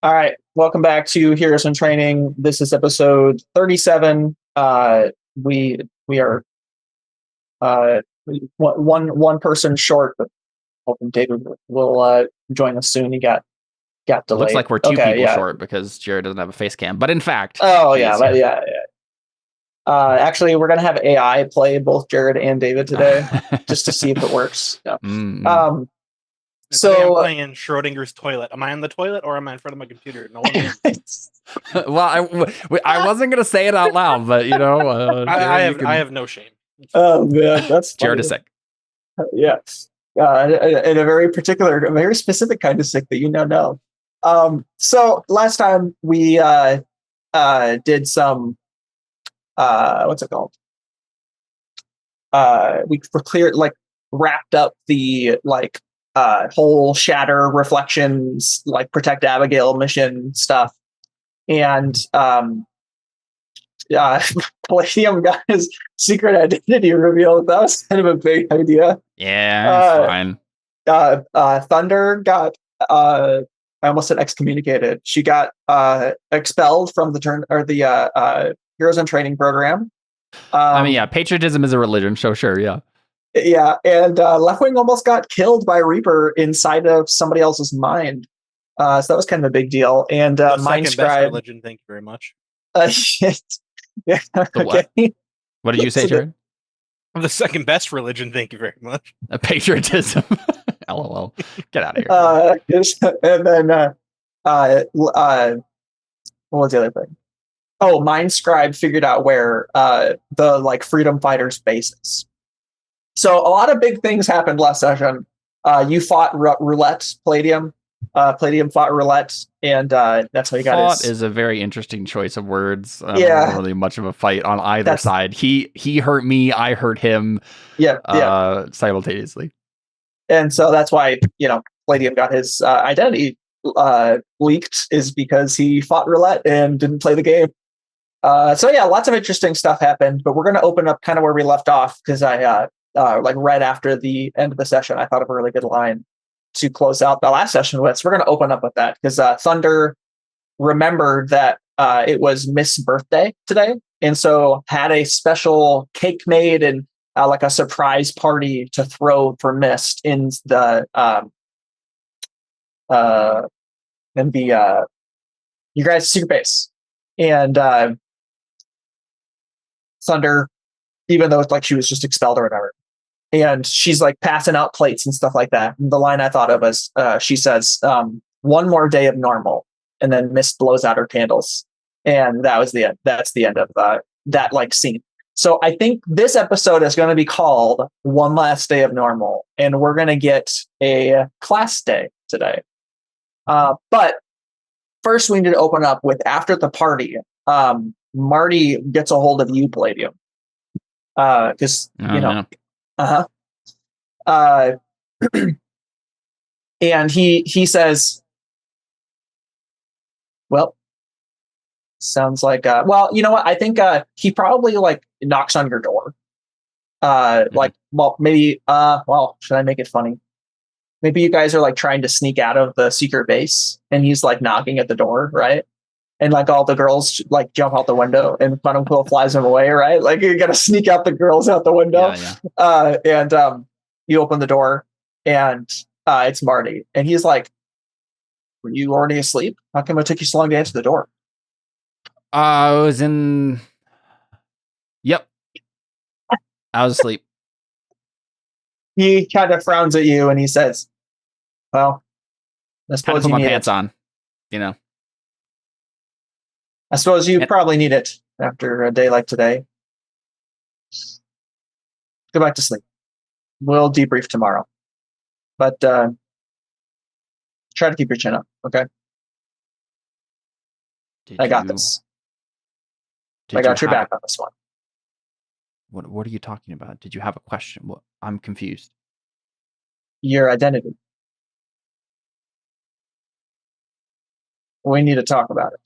All right, welcome back to Heroes in Training. This is episode 37. We are uh, one person short, but hoping David will join us soon. He got It looks delayed. like we're two Okay, people yeah. short because Jared doesn't have a face cam. But in fact, Oh he yeah, is here. yeah. Actually, we're gonna have AI play both Jared and David today, just to see if it works. Yeah. Mm-hmm. Today I'm playing in Schrodinger's toilet. Am I on the toilet or am I in front of my computer? No one knows. Well, I wasn't gonna say it out loud, but Jared, I have no shame. Oh man, that's funny. Jared is sick. Yeah. And a very specific kind of sick that you now know. So last time we did some what's it called? We were clear, like wrapped up the whole shatter reflections, like protect Abigail mission stuff, and Palladium got his secret identity revealed. That was kind of a big idea. Yeah, it's fine. Thunder got I almost said excommunicated. She got expelled from the Heroes in Training program. Patriotism is a religion, so sure, yeah. Yeah, and Leftwing almost got killed by Reaper inside of somebody else's mind. So that was kind of a big deal. And Mind Scribe, religion. Thank you very much. Yeah. Okay. What did you say, Jared? The second best religion. Thank you very much. Patriotism. LOL. Get out of here. And then what was the other thing? Oh, Mind Scribe figured out where the freedom fighters' base is. So a lot of big things happened last session. You fought roulette, Palladium. Palladium fought roulette, and that's how he got his... Fought is a very interesting choice of words. Yeah. Not really much of a fight on either side. He hurt me, I hurt him. Yeah. Simultaneously. And so that's why, Palladium got his identity leaked, is because he fought roulette and didn't play the game. So yeah, lots of interesting stuff happened, but we're going to open up kind of where we left off, because I right after the end of the session, I thought of a really good line to close out the last session with. So we're going to open up with that, because Thunder remembered that it was Mist's birthday today, and so had a special cake made and like a surprise party to throw for Mist in the you guys' secret base. And Thunder, even though it's like she was just expelled or whatever, and she's like passing out plates and stuff like that. And the line I thought of was she says, "One more day of normal," and then Mist blows out her candles, and that was the end. That's the end of that scene. So I think this episode is going to be called "One Last Day of Normal," and we're going to get a class day today. But first, we need to open up with, after the party, Marty gets a hold of you, Palladium, because and he says, well, sounds like you know what, I think he probably knocks on your door, maybe should I make it funny? Maybe you guys are trying to sneak out of the secret base, and he's knocking at the door, right? And all the girls jump out the window, and Funimpool flies them away, right? You gotta sneak out the girls out the window. Yeah. And you open the door, and it's Marty, and he's like, "Were you already asleep? How come it took you so long to answer the door?" I was in. Yep. I was asleep. He kind of frowns at you, and he says, "Well, I suppose you put my need pants it. on, I suppose you probably need it after a day like today. Go back to sleep. We'll debrief tomorrow. But try to keep your chin up, okay? I got this. I got your back on this one." What are you talking about? Did you have a question? I'm confused. Your identity. We need to talk about it.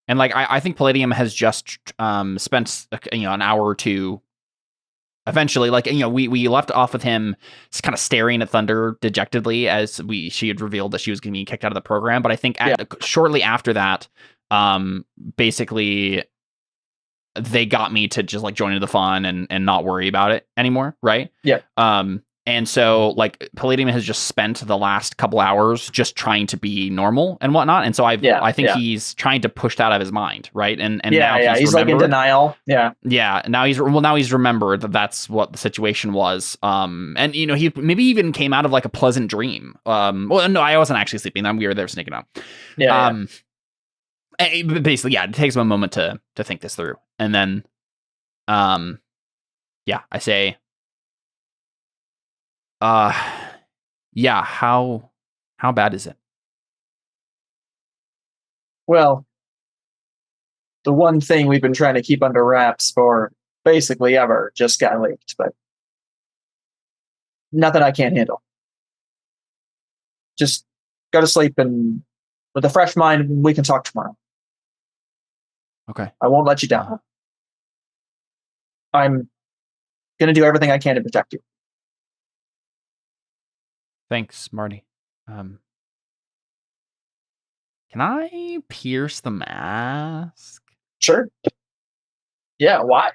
And I think Palladium has just spent an hour or two eventually, like, we left off with him kind of staring at Thunder dejectedly as she had revealed that she was going to be kicked out of the program. But I think shortly after that, basically they got me to just like join into the fun and not worry about it anymore. Right. Yeah. And so like Palladium has just spent the last couple hours just trying to be normal and whatnot. And so I think he's trying to push that out of his mind. Right. And now he's like in denial. Yeah. Yeah. Now he's remembered that that's what the situation was. And he maybe even came out of like a pleasant dream. Well, no, I wasn't actually sleeping. We were there sneaking out. Yeah. Basically, yeah, it takes him a moment to think this through. And then, I say, yeah, how bad is it? Well, the one thing we've been trying to keep under wraps for basically ever just got leaked, but nothing I can't handle. Just go to sleep, and with a fresh mind, we can talk tomorrow. Okay. I won't let you down. I'm going to do everything I can to protect you. Thanks, Marty. Can I pierce the mask? Sure. Yeah, why?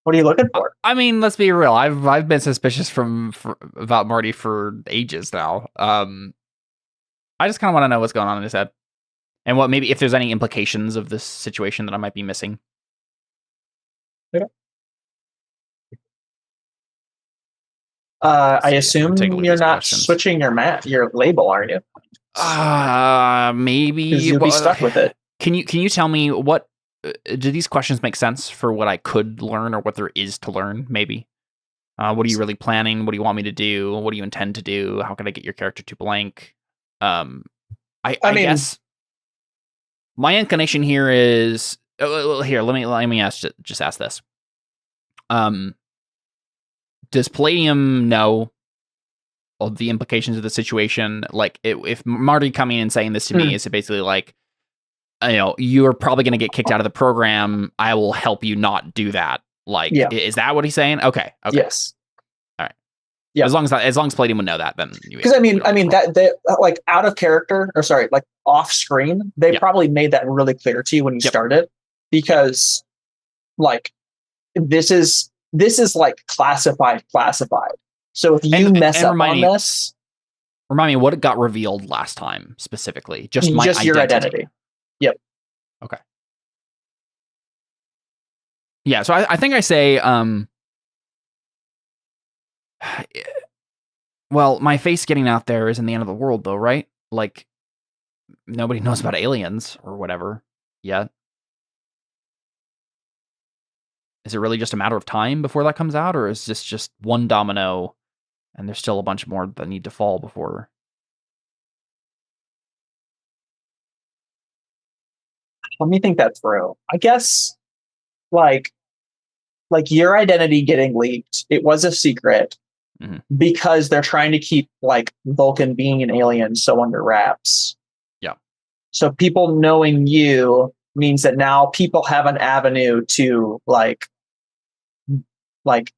What are you looking for? I mean, let's be real. I've been suspicious about Marty for ages now. I just kind of want to know what's going on in his head. And what maybe if there's any implications of this situation that I might be missing. Okay. I assume you're not switching your label, are you? Maybe you'll be stuck with it. Can you tell me what do these questions make sense for what I could learn or what there is to learn? Maybe. What are you really planning? What do you want me to do? What do you intend to do? How can I get your character to blank? I guess my inclination here is here. Let me ask this. Does Palladium know all the implications of the situation? Like, if Marty coming and saying this to me is basically like, you're probably going to get kicked out of the program. I will help you not do that. Like, is that what he's saying? Okay. Yes. All right. Yeah. As long as Palladium would know that, then because I mean that they like out of character or sorry, like off screen, they probably made that really clear to you when you started, because like this is like classified. So if you mess up on this, remind me what it got revealed last time specifically. Just your identity. Yep. Okay. Yeah. So I think I say, well, my face getting out there isn't the end of the world, though, right? Like, nobody knows about aliens or whatever yet. Is it really just a matter of time before that comes out, or is this just one domino and there's still a bunch more that need to fall before? Let me think that through. I guess, like your identity getting leaked, it was a secret because they're trying to keep like Vulcan being an alien so under wraps. Yeah. So people knowing you means that now people have an avenue to like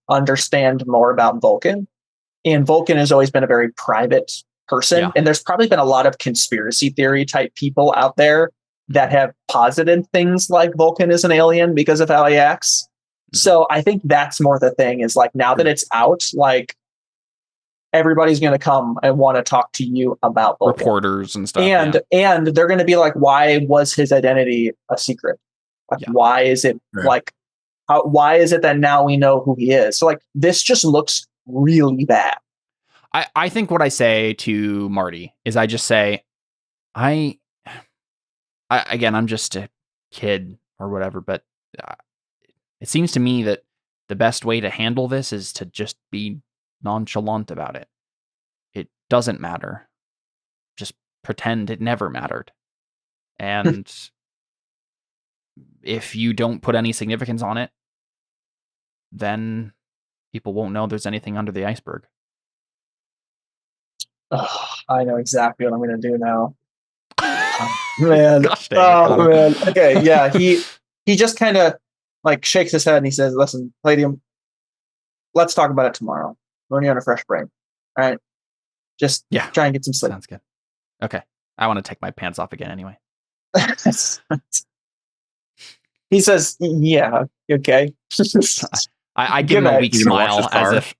understand more about Vulcan. And Vulcan has always been a very private person. Yeah. And there's probably been a lot of conspiracy theory type people out there that have posited things like Vulcan is an alien because of how he acts. So I think that's more the thing is like now that it's out, like everybody's going to come and want to talk to you about Vulcan. Reporters and stuff. And they're going to be like, why was his identity a secret? Like, why is it like, why is it that now we know who he is? So like, this just looks really bad. I think what I say to Marty is I just say, again, I'm just a kid or whatever, but it seems to me that the best way to handle this is to just be nonchalant about it. It doesn't matter. Just pretend it never mattered. And if you don't put any significance on it, then people won't know there's anything under the iceberg. Oh, I know exactly what I'm going to do now. Man. Gosh dang it. Man. Okay, yeah. He just kind of like shakes his head and he says, "Listen, Palladium, let's talk about it tomorrow when you're on a fresh brain. All right. Just try and get some sleep. Sounds good. Okay. I want to take my pants off again anyway. He says, yeah, okay. I give him a weak smile as if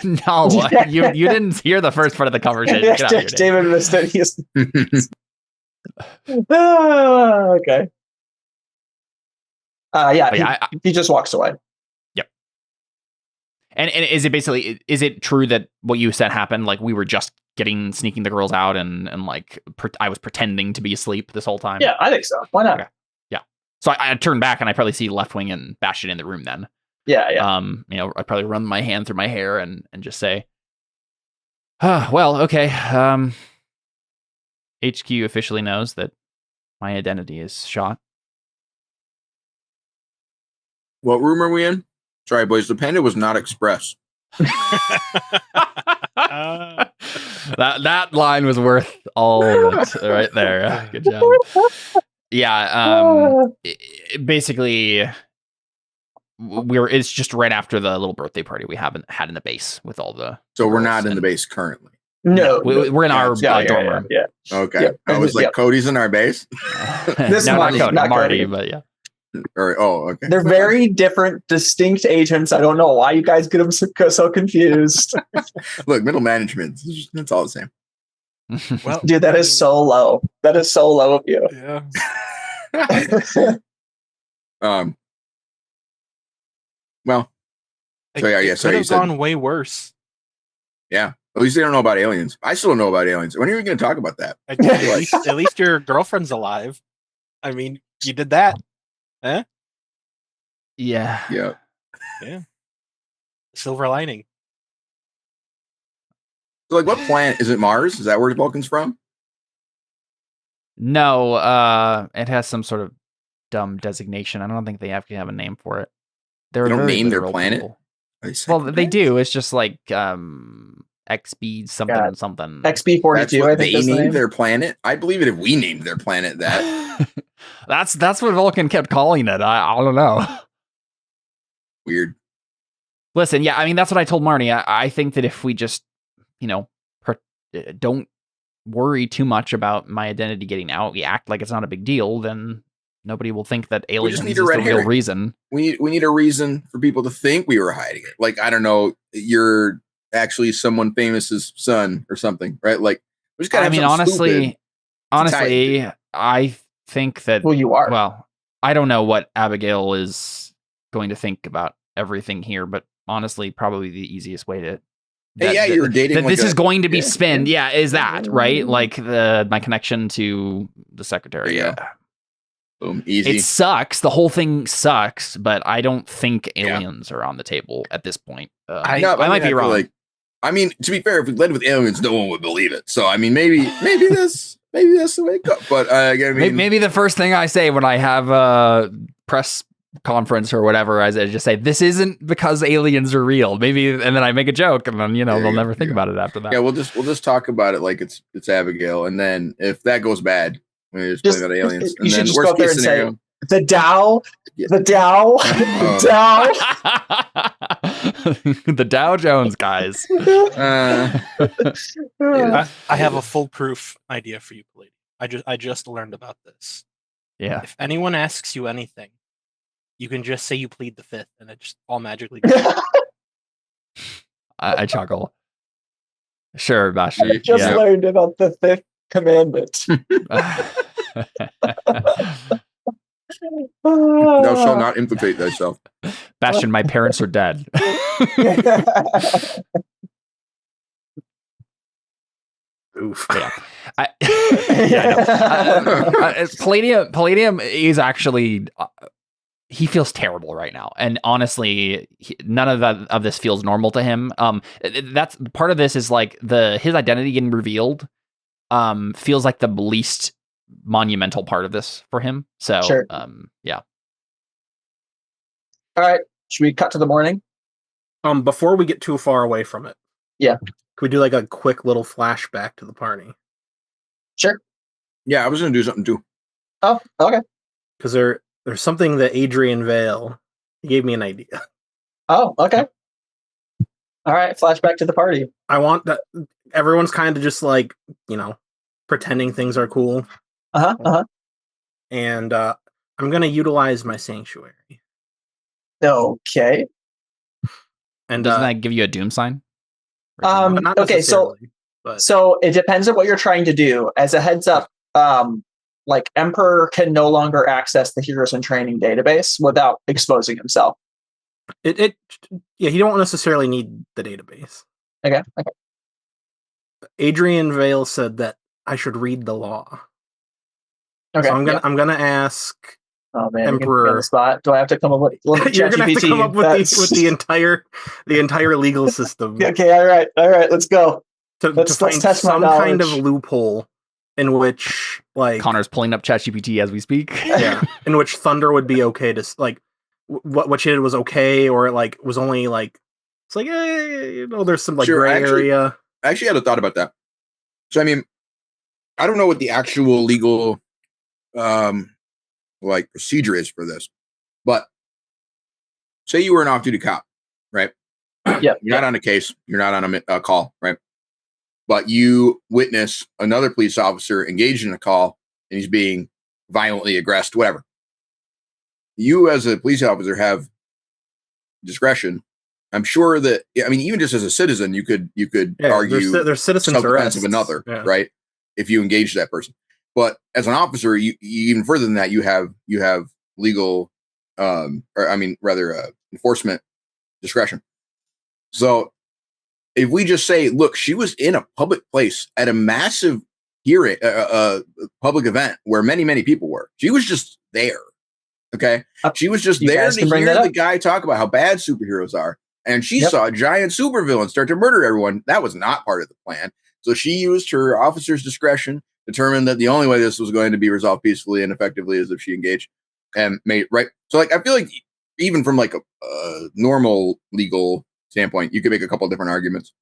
no, you didn't hear the first part of the conversation. Get out of here, David missed it. Okay. He just walks away. Yep. And is it basically, is it true that what you said happened? Like we were just sneaking the girls out and like I was pretending to be asleep this whole time? Yeah, I think so. Why not? Okay. Yeah. So I turned back and I probably see Leftwing and Bastion in the room then. Yeah. I'd probably run my hand through my hair and just say, well, okay. HQ officially knows that my identity is shot. What room are we in? Sorry, boys. The panda was not express. That line was worth all of it right there. Good job. Yeah. Basically, it's just right after the little birthday party we haven't had in the base with all the. So we're not in the base currently. No, we're in our dorm room. Yeah. Okay. Yeah. I was like, Cody's in our base. This no, Marty, not Marty, but yeah. Okay. They're very different, distinct agents. I don't know why you guys get them so confused. Look, middle management. It's all the same. Well, dude, that is so low. That is so low of you. Yeah. Well. So yeah, it could have gone way worse. Yeah. At least they don't know about aliens. I still don't know about aliens. When are you going to talk about that? At least your girlfriend's alive. I mean, you did that. Huh? Yeah. Yeah. Silver lining. So, like, what planet is it? Mars? Is that where Vulcan's from? No. It has some sort of dumb designation. I don't think they actually have a name for it. They don't name their planet. Well, they do. It's just like XB something something. XB42. I think they named their planet. I believe it if we named their planet that. That's what Vulcan kept calling it. I don't know. Weird. Listen, yeah, I mean that's what I told Marnie. I think that if we just, don't worry too much about my identity getting out, we act like it's not a big deal, then nobody will think that aliens is the real reason. We need a reason for people to think we were hiding it. Like, I don't know, you're actually someone famous's son or something, right? Like, we just gotta have honestly, I think that. Well, you are. Well, I don't know what Abigail is going to think about everything here, but honestly, probably the easiest way to. You're dating. That this is going to be spin. Yeah, is that right? Like my connection to the secretary. Yeah. Boom, easy. It sucks. The whole thing sucks, but I don't think aliens are on the table at this point. I might be wrong. To be fair, if we led with aliens, no one would believe it. So, maybe that's the way it goes. But maybe the first thing I say when I have a press conference or whatever, I just say this isn't because aliens are real. Maybe, and then I make a joke, and then they'll never think about it after that. Yeah, we'll just talk about it like it's Abigail, and then if that goes bad, we just play about aliens. You should just go up there and say the Dow, the Dow, the Dow, the Dow Jones guys. I have a foolproof idea for you, Palladium. I just learned about this. Yeah. If anyone asks you anything, you can just say you plead the fifth, and it just all magically goes. I chuckle. Sure, Bastion. I just learned about the fifth commandment. Thou shalt not implicate thyself. Bastion, my parents are dead. Oof. Yeah. Palladium is actually he feels terrible right now, and honestly, none of this feels normal to him. That's part of this is like his identity getting revealed. Feels like the least monumental part of this for him. So, sure. Yeah. All right. Should we cut to the morning? Before we get too far away from it. Yeah. Could we do like a quick little flashback to the party? Sure. Yeah, I was going to do something too. Oh, okay. Because there's something that Adrian Vale gave me an idea. Oh, okay. All right, flashback to the party. I want that everyone's kind of just like, pretending things are cool. And I'm going to utilize my sanctuary. Okay. And doesn't that give you a doom sign? Not okay, so it depends on what you're trying to do. As a heads up, like Emperor can no longer access the Heroes in Training database without exposing himself. He don't necessarily need the database. Okay. Adrian Vale said that I should read the law. Okay. So I'm gonna ask. Oh man, Emperor on the spot. Do I have to come up with? You're gonna have to come up with the entire legal system. Okay. All right. Let's go. Let's find test some kind of loophole in which, like, Connor's pulling up ChatGPT as we speak. Yeah, in which Thunder would be okay to like what she did was okay, or it like was only like it's like there's some like gray area. I actually had a thought about that. So I mean, I don't know what the actual legal like procedure is for this, but say you were an off-duty cop, right? Yeah, you're not on a case, you're not on a call, right? But you witness another police officer engaged in a call and he's being violently aggressed, whatever. You as a police officer have discretion. I'm sure that, I mean, even just as a citizen, you could argue there's citizens self-defense of another, right? If you engage that person. But as an officer, you even further than that, you have legal, enforcement discretion. So if we just say, look, she was in a public place at a massive hearing, public event where many, many people were. She was just there. Okay. She was just there to hear the guy talk about how bad superheroes are. And she saw a giant supervillain start to murder everyone. That was not part of the plan. So she used her officer's discretion, determined that the only way this was going to be resolved peacefully and effectively is if she engaged and made right. So like, I feel like even from like a normal legal standpoint, you could make a couple of different arguments,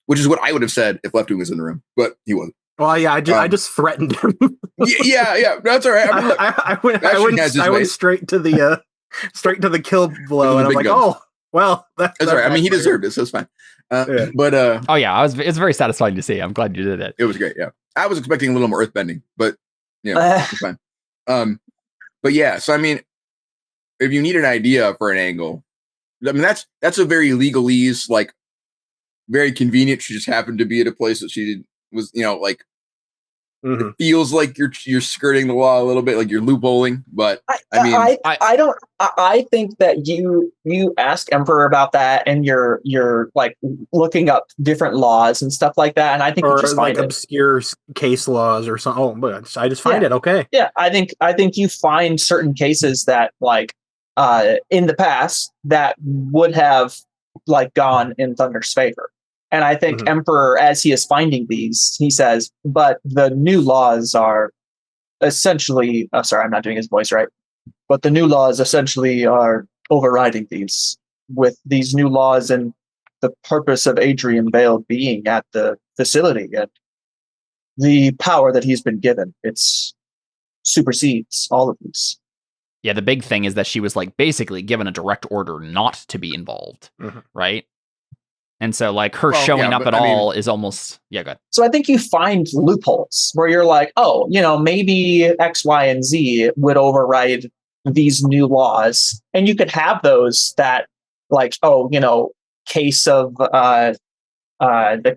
which is what I would have said if Left Wing was in the room, but he wasn't. Well, yeah, I just threatened him. yeah, that's all right. I mean, look, I went straight to the kill blow, and I'm like, guns. Oh, well, that's all right. I mean, he deserved it, so it's fine. But oh yeah, it's very satisfying to see. I'm glad you did it. It was great. Yeah, I was expecting a little more earthbending, but it's fine. But yeah, so I mean, if you need an idea for an angle, I mean that's a very legalese, like very convenient. She just happened to be at a place that she was, like it feels like you're skirting the law a little bit, like you're loopholing. But I think that you ask Emperor about that, and you're like looking up different laws and stuff like that, and I think you just find obscure case laws or something. Oh, but I just find it okay. Yeah, I think you find certain cases that like in the past that would have like gone in Thunder's favor. And I think Emperor, as he is finding these, he says, but the new laws are essentially, sorry, I'm not doing his voice right, but the new laws essentially are overriding these, with these new laws and the purpose of Adrian Vale being at the facility and the power that he's been given. It's supersedes all of these. Yeah, the big thing is that she was like basically given a direct order not to be involved, right? And so, like, her showing up at all is almost, go ahead. So I think you find loopholes where you're like, oh, maybe X, Y, and Z would override these new laws. And you could have those that, like, case of the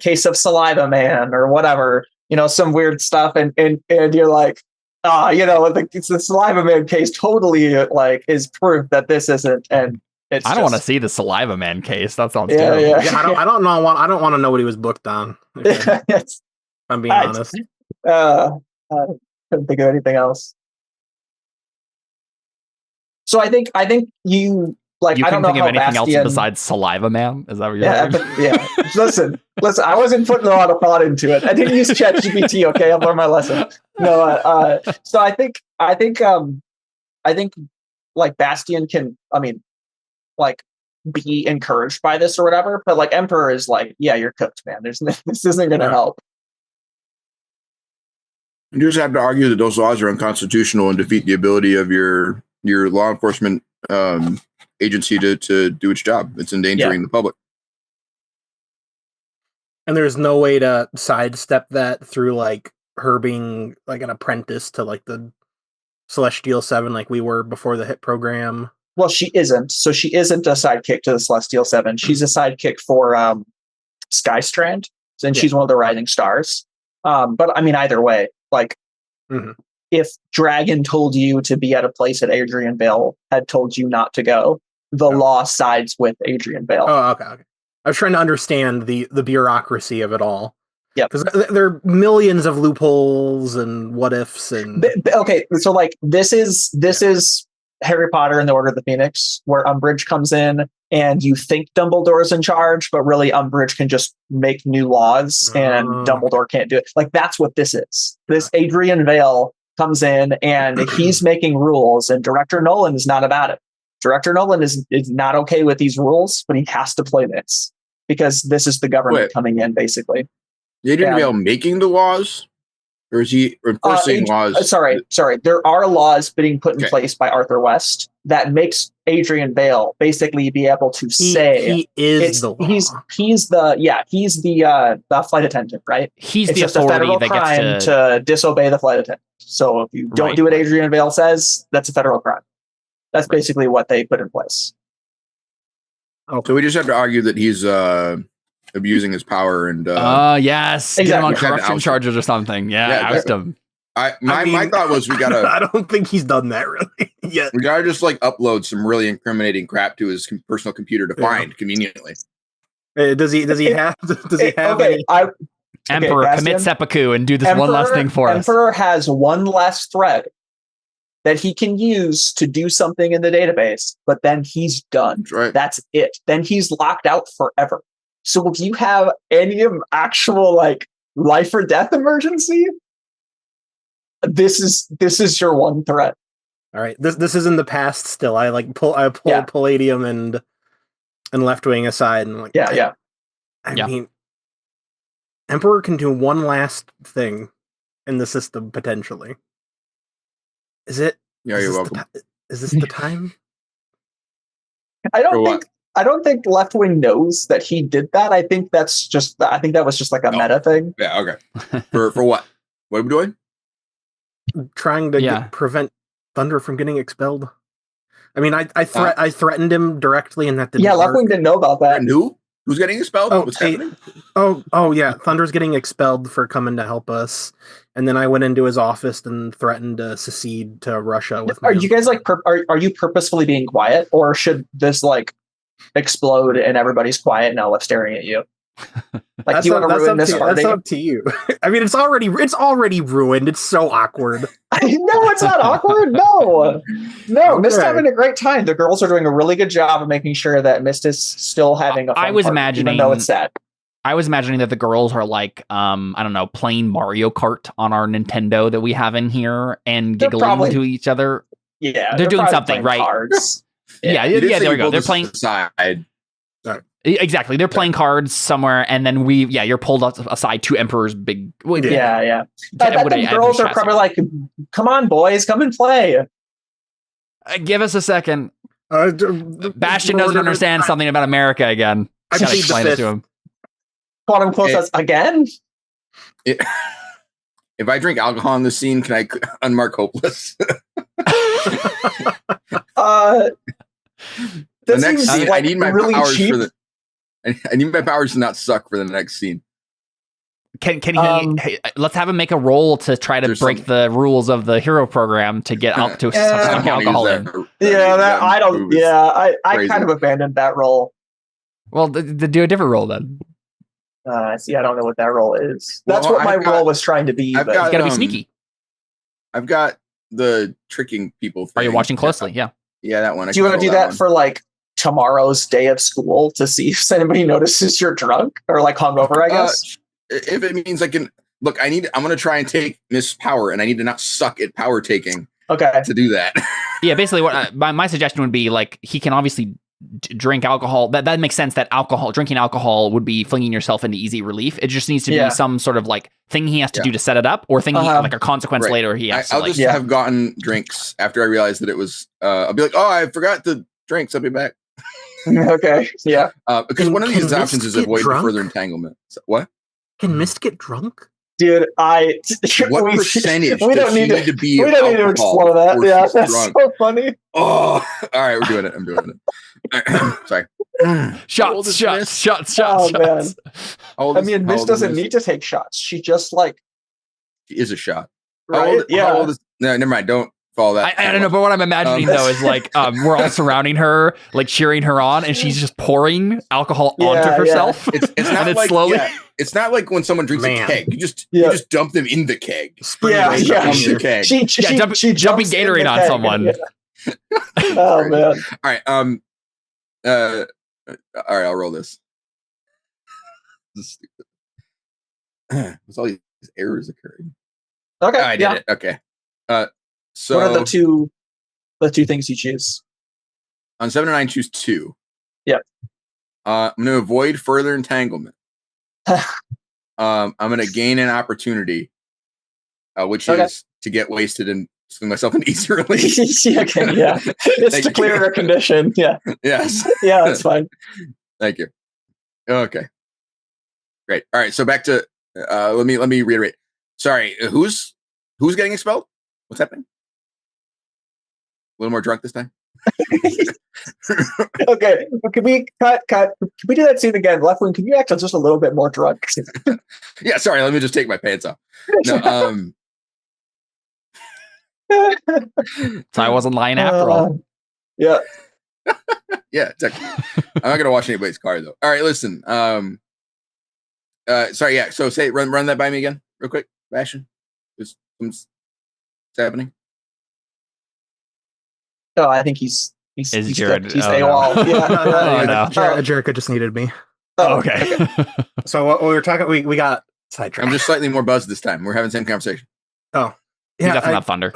case of Saliva Man or whatever, some weird stuff. And you're like, the Saliva Man case totally, like, is proof that this isn't. And I don't want to see the Saliva Man case. That sounds terrible. Yeah, I don't know. I don't want to know what he was booked on. Okay. I'm being honest. I couldn't think of anything else. So I think you like. You I don't couldn't know think of anything Bastian... else besides Saliva Man. Is that what you're saying? Yeah. Listen. I wasn't putting a lot of thought into it. I didn't use ChatGPT. Okay, I've learned my lesson. No. So I think like Bastian can. I mean, like be encouraged by this or whatever, but like Emperor is like, yeah, you're cooked, man. This isn't going to help. You just have to argue that those laws are unconstitutional and defeat the ability of your law enforcement agency to do its job. It's endangering the public. And there's no way to sidestep that through like her being like an apprentice to like the Celestial 7 like we were before the hit program. Well, she isn't. So she isn't a sidekick to the Celestial 7. She's a sidekick for Skystrand, and she's one of the rising stars. But I mean, either way, like if Dragon told you to be at a place that Adrian Vale had told you not to go, the law sides with Adrian Vale. Oh, okay. I was trying to understand the bureaucracy of it all. Yeah, because there are millions of loopholes and what ifs and. Okay, so like this is Harry Potter and the Order of the Phoenix, where Umbridge comes in and you think Dumbledore's in charge, but really Umbridge can just make new laws and Dumbledore can't do it. Like that's what this is. This Adrian Vale comes in and he's making rules, and Director Nolan is not about it. Director Nolan is not okay with these rules, but he has to play this because this is the government coming in, basically. Adrian Vale making the laws? Or is he enforcing laws? Sorry. There are laws being put in place by Arthur West that makes Adrian Vale basically be able to say he is the law. He's the flight attendant, right? He's it's the just a authority federal that crime gets to disobey the flight attendant. So if you don't do what Adrian Vale says, that's a federal crime. That's basically what they put in place. Okay. So we just have to argue that he's abusing his power and yes, exactly. Get him on corruption charges or something. Oust him. My thought was we gotta. I don't think he's done that really yet. We gotta just like upload some really incriminating crap to his personal computer to find conveniently. Does he have? Okay, Emperor, commit seppuku and do this one last thing for us. Emperor has one last thread that he can use to do something in the database, but then he's done. That's right. That's it. Then he's locked out forever. So if you have any actual like life or death emergency, this is your one threat. All right. This is in the past still. I pull Palladium and Left Wing aside and like I mean Emperor can do one last thing in the system potentially. Is it? Yeah, you're welcome. Is this the time? I don't think Left Wing knows that he did that. I think that was just like a meta thing. Yeah, okay. For what? What are we doing? Trying to prevent Thunder from getting expelled. I mean, I threatened him directly, and that didn't work. Left Wing didn't know about that. And who's getting expelled? What's happening? Oh yeah, Thunder's getting expelled for coming to help us. And then I went into his office and threatened to secede to Russia with. Are you guys like? Are you purposefully being quiet, or should this like explode and everybody's quiet now, left staring at you? Like, do you want to ruin this party? That's up to you. I mean, it's already ruined. It's so awkward. No, it's not awkward. No, Mist having a great time. The girls are doing a really good job of making sure that Mist is still having a fun party, imagining, even though it's sad. I was imagining that the girls are like, I don't know, playing Mario Kart on our Nintendo that we have in here and giggling to each other. Yeah, they're doing something, right? Cards. Yeah, there we go. They're playing. Side. Exactly. They're playing cards somewhere, and then you're pulled aside to Emperor's big. Yeah. The girls are probably like, come on, boys, come and play. Give us a second. Bastion doesn't understand something about America again. I gotta explain it to him. Quote unquote says again. If I drink alcohol in this scene, can I unmark hopeless? The next scene, I need my really powers cheap. I need my powers to not suck for the next scene. Can he? Let's have him make a roll to try to break the rules of the hero program to get out to suck alcohol in. I kind of abandoned that role. Well, do a different roll then. See, I don't know what that role is. That's what my role was trying to be. It's got to be sneaky. I've got the tricking people thing. Are you watching closely? Yeah, that one. Do you want to do that for like tomorrow's day of school to see if anybody notices you're drunk or like hungover? I guess if it means I can look, I'm going to try and take Miss Power, and I need to not suck at power taking. Okay, to do that. Yeah, basically, what my suggestion would be like he can obviously drink alcohol. That makes sense. That drinking alcohol would be flinging yourself into easy relief. It just needs to be some sort of like thing he has to do to set it up, or thing like a consequence later. He has. I'll just have gotten drinks after I realized that it was. I'll be like, oh, I forgot to drinks. I'll be back. Okay. Yeah. Because one of these options is avoid further entanglement. So, what? Can Mist get drunk? Dude, what percentage we does don't need to be? We don't need to explore that. Yeah, that's drunk? So funny. Oh, all right, we're doing it. I'm doing it. Sorry. Shots. Oh man. I mean, Mist doesn't need to take shots. She just she is a shot. Right? How old is? No, never mind. Don't follow that. I don't know, but what I'm imagining though is we're all surrounding her, cheering her on, and she's just pouring alcohol onto herself. It's not it's slowly. It's not like when someone drinks a keg. You just dump them in the keg. The keg. She jumping Gatorade on someone. Yeah. Oh man. All right, I'll roll this. This is stupid. There's all these errors occurring. Okay. I did it. Okay. So what are the two things you choose? On 7 and 9, choose 2. Yep. I'm going to avoid further entanglement. I'm going to gain an opportunity, which is to get wasted and swing myself an easy release. Okay, yeah. It's to clear a condition. Yeah. Yes. Yeah, that's fine. Thank you. Okay. Great. All right. So back to let me reiterate. Sorry, who's getting expelled? What's happening? A little more drunk this time. Okay. Can we cut? Can we do that scene again? Left Wing, can you act just a little bit more drunk? Yeah, sorry, let me just take my pants off. No, so I wasn't lying after all. Yeah. Yeah, I'm not gonna wash anybody's car though. All right, listen. Sorry, yeah. So run that by me again, real quick, Bastion. What's happening? Oh, I think he's Jared. He's AWOL. No. Yeah. Jericho just needed me. Oh, okay. So what we were talking, we got sidetracked. I'm just slightly more buzzed this time. We're having the same conversation. Oh, yeah. He's definitely not Thunder.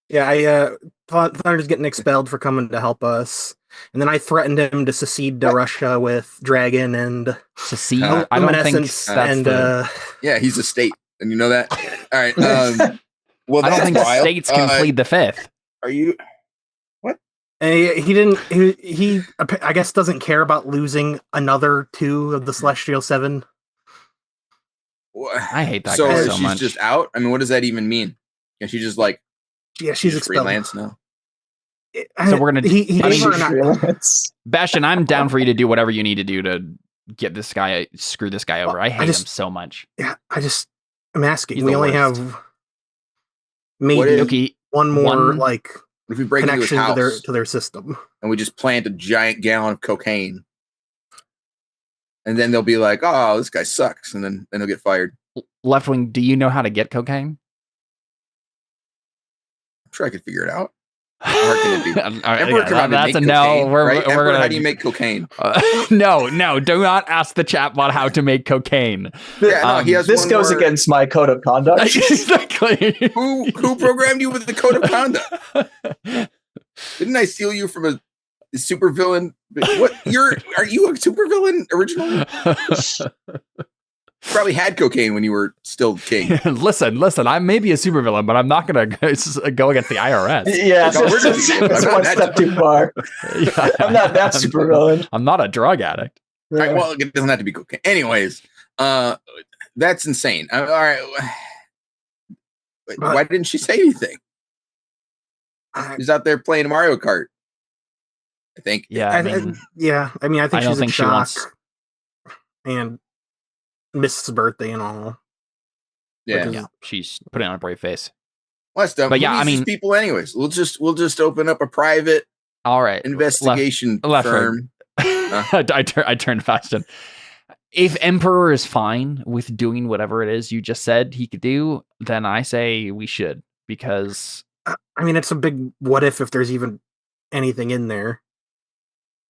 Yeah, Thunder's getting expelled for coming to help us, and then I threatened him to secede to Russia with Dragon and secede. I don't think that's yeah, he's a state, and you know that. All right. Well, I don't think states can plead the fifth. Are you? He didn't. He I guess doesn't care about losing another 2 of the Celestial 7. I hate that guy so she's much. Just out. I mean, what does that even mean? Can she just she's expelled. Freelance now? So we're gonna. Freelance. Bastion, I'm down for you to do whatever you need to do to get this guy, screw this guy over. I hate him so much. Yeah, I'm asking. We only have maybe one more if we break into his house to their system, and we just plant a giant gallon of cocaine, and then they'll be like, "Oh, this guy sucks," and then he'll get fired. Left Wing, do you know how to get cocaine? I'm sure I could figure it out. How hard can it be? That's a no. We're gonna. How do you make cocaine? No. Do not ask the chatbot how to make cocaine. Yeah, he has this goes against my code of conduct. Exactly. Who programmed you with the code of conduct? Didn't I steal you from a supervillain? Are you a supervillain originally? Probably had cocaine when you were still king. Listen, I may be a supervillain, but I'm not going to go against the IRS. Yeah, it's one step too far. Yeah, I'm not that supervillain. I'm not a drug addict. All right, well, it doesn't have to be cocaine. Anyways, that's insane. All right. Why didn't she say anything? She's out there playing Mario Kart, I think. Yeah, I think she's in shock. And Mist's birthday and all. Yeah, she's putting on a brave face. Well, that's dumb. But yeah, I mean, people. Anyways, we'll just open up a private, investigation firm. I turned fast in. If Emperor is fine with doing whatever it is you just said he could do, then I say we should, because I mean, it's a big what if there's even anything in there.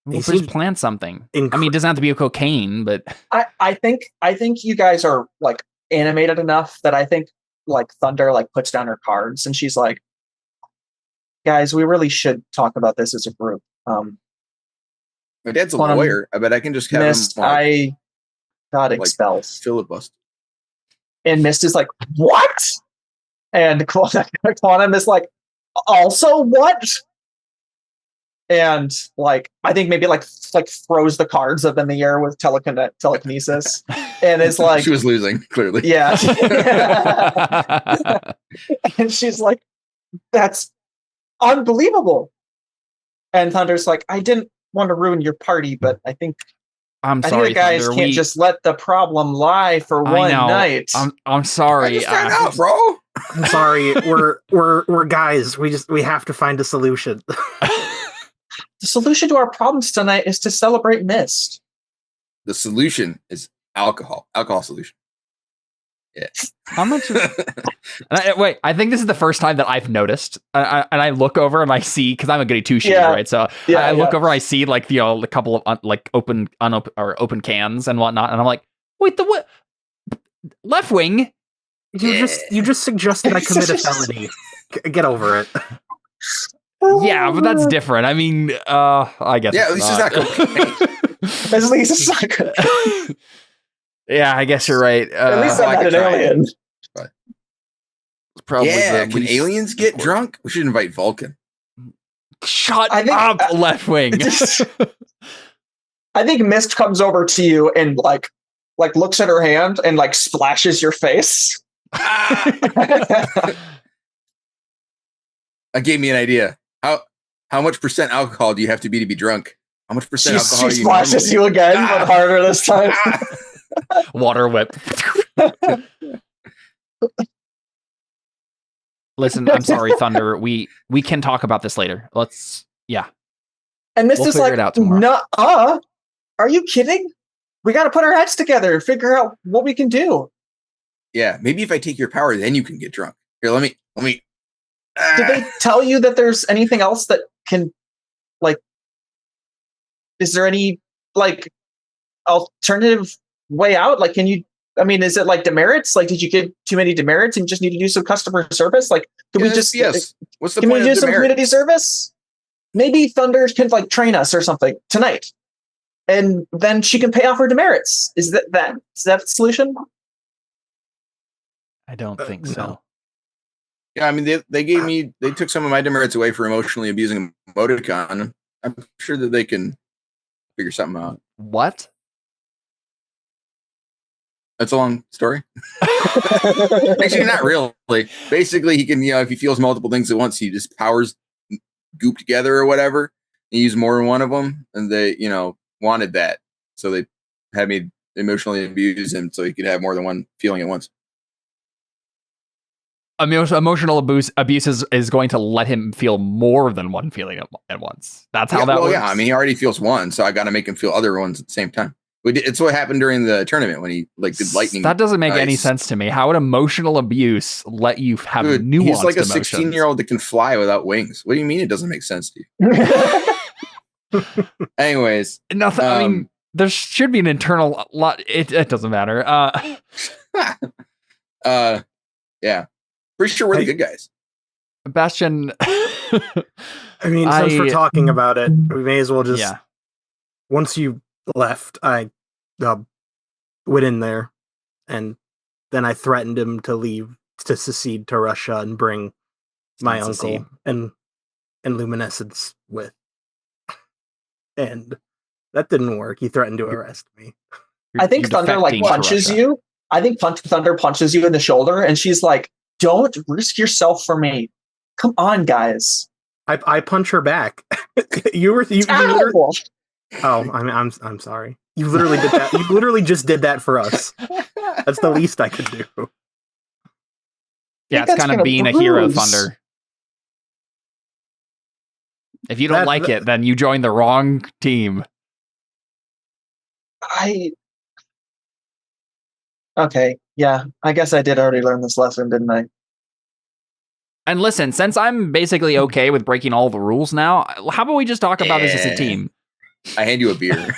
Well, just plant something. I mean, it doesn't have to be a cocaine, but I think you guys are animated enough that I think Thunder puts down her cards and she's like, guys, we really should talk about this as a group. My dad's a lawyer. I bet I can just have Mist, him. I got expelled. Filibuster. And Mist is like, what? And Quantum is like, also what? and like I think maybe like throws the cards up in the air with telekinesis, and is like she was losing clearly. Yeah, and she's like, "That's unbelievable." And Thunder's like, "I didn't want to ruin your party, but I think I'm sorry, I think the guys Thunder, can't just let the problem lie for one night." I'm sorry, I just found out, bro. I'm sorry. We're guys. We have to find a solution. The solution to our problems tonight is to celebrate Mist. The solution is alcohol. Alcohol solution. Yeah. How much? Wait, I think this is the first time that I've noticed, and I look over and I see, because I'm a goody two shoes, right? So I look over, I see like a couple of open cans and whatnot, and I'm like, wait, the what? Left wing? You just suggested I commit a felony. Get over it. Yeah, but that's different. I mean, I guess. Yeah, at least it's not cocaine. At least it's not cocaine. Yeah, I guess you're right. At least I'm not an alien. Probably can aliens get drunk? We should invite Vulcan. Shut up, left wing. I think Mist comes over to you and like looks at her hand and like splashes your face. That gave me an idea. How much % alcohol do you have to be drunk? How much % alcohol? She splashes you again, but harder this time. Water whip. Listen, I'm sorry, Thunder. We can talk about this later. And Mist is like, "Nuh-uh. Are you kidding? We got to put our heads together, figure out what we can do." Yeah, maybe if I take your power, then you can get drunk. Here, let me. Did they tell you that there's anything else that can, like, is there any like alternative way out? Like, can you? I mean, is it like demerits? Like, did you get too many demerits and you just need to do some customer service? Like, can we just What's the can point we do of some demerit? community service? Maybe Thunder can like train us or something tonight, and then she can pay off her demerits. Is that the solution? I don't think so. No. Yeah, I mean, they took some of my demerits away for emotionally abusing emoticon. I'm sure that they can figure something out. What? That's a long story. Actually, not really. Basically, he can, if he feels multiple things at once, he just powers goop together or whatever. And use more than one of them, and they, wanted that, so they had me emotionally abuse him so he could have more than one feeling at once. Emotional abuse is going to let him feel more than one feeling at once. That's how that works. Yeah, I mean, he already feels one, so I got to make him feel other ones at the same time. It's what happened during the tournament when he did lightning. That doesn't make any sense to me. How would emotional abuse let you have nuanced emotions? He's like a 16-year-old that can fly without wings. What do you mean it doesn't make sense to you? Anyways. Nothing. I mean, there should be an internal lot. It doesn't matter. Yeah. Pretty sure we're the good guys. Bastion. I mean, since we're talking about it, we may as well just... Yeah. Once you left, I went in there, and then I threatened him to leave, to secede to Russia and bring my uncle and Luminescence with. And that didn't work. He threatened to arrest me. I think Thunder punches you. I think Thunder punches you in the shoulder, and she's like, "Don't risk yourself for me. Come on, guys." I punch her back. Oh, I'm sorry. You literally did that. You literally just did that for us. That's the least I could do. Yeah, it's kind of being a hero, Thunder. If you don't like it, then you join the wrong team. Okay, yeah. I guess I did already learn this lesson, didn't I? And listen, since I'm basically okay with breaking all the rules now, how about we just talk about this as a team? I hand you a beer.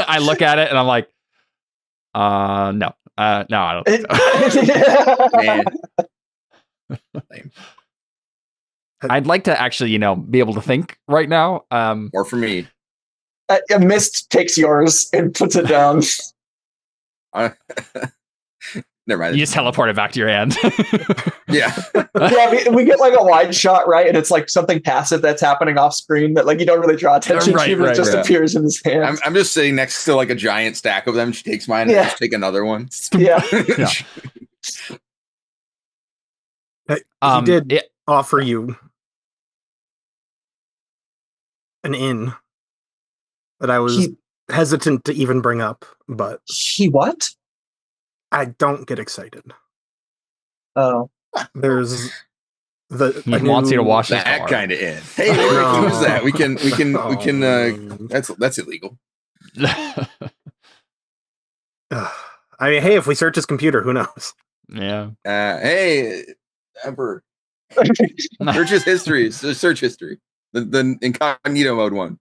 I look at it and I'm like, no, I don't think so. Man. I'd like to actually, be able to think right now. Or for me. A Mist takes yours and puts it down. No, Never mind. You just teleport it back to your hand. Yeah. We get like a wide shot, right? And it's like something passive that's happening off screen that like you don't really draw attention to, but it just appears in his hand. I'm just sitting next to like a giant stack of them. She takes mine and I just take another one. Yeah. He did offer you an inn that I was hesitant to even bring up, but he what? I don't get excited. Oh, there's he wants you to wash that kind of inn. Hey, we use that. We can. That's illegal. I mean, hey, if we search his computer, who knows? Yeah. Hey, Emperor. Search his history. Search history. The incognito mode one.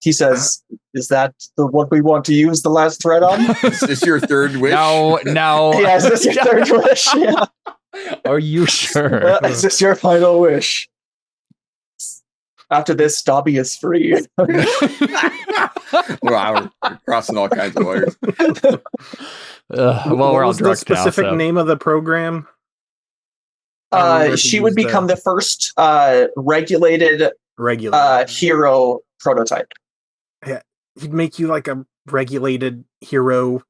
He says, "Is that what we want to use the last thread on?" Is this your third wish? No. Yeah, is this your third wish? Yeah. Are you sure? Is this your final wish? After this, Dobby is free. Wow, we're crossing all kinds of wires. Well, we're all drunk now. What was the specific name of the program? She would become the first regulated hero prototype. Yeah, he'd make you like a regulated hero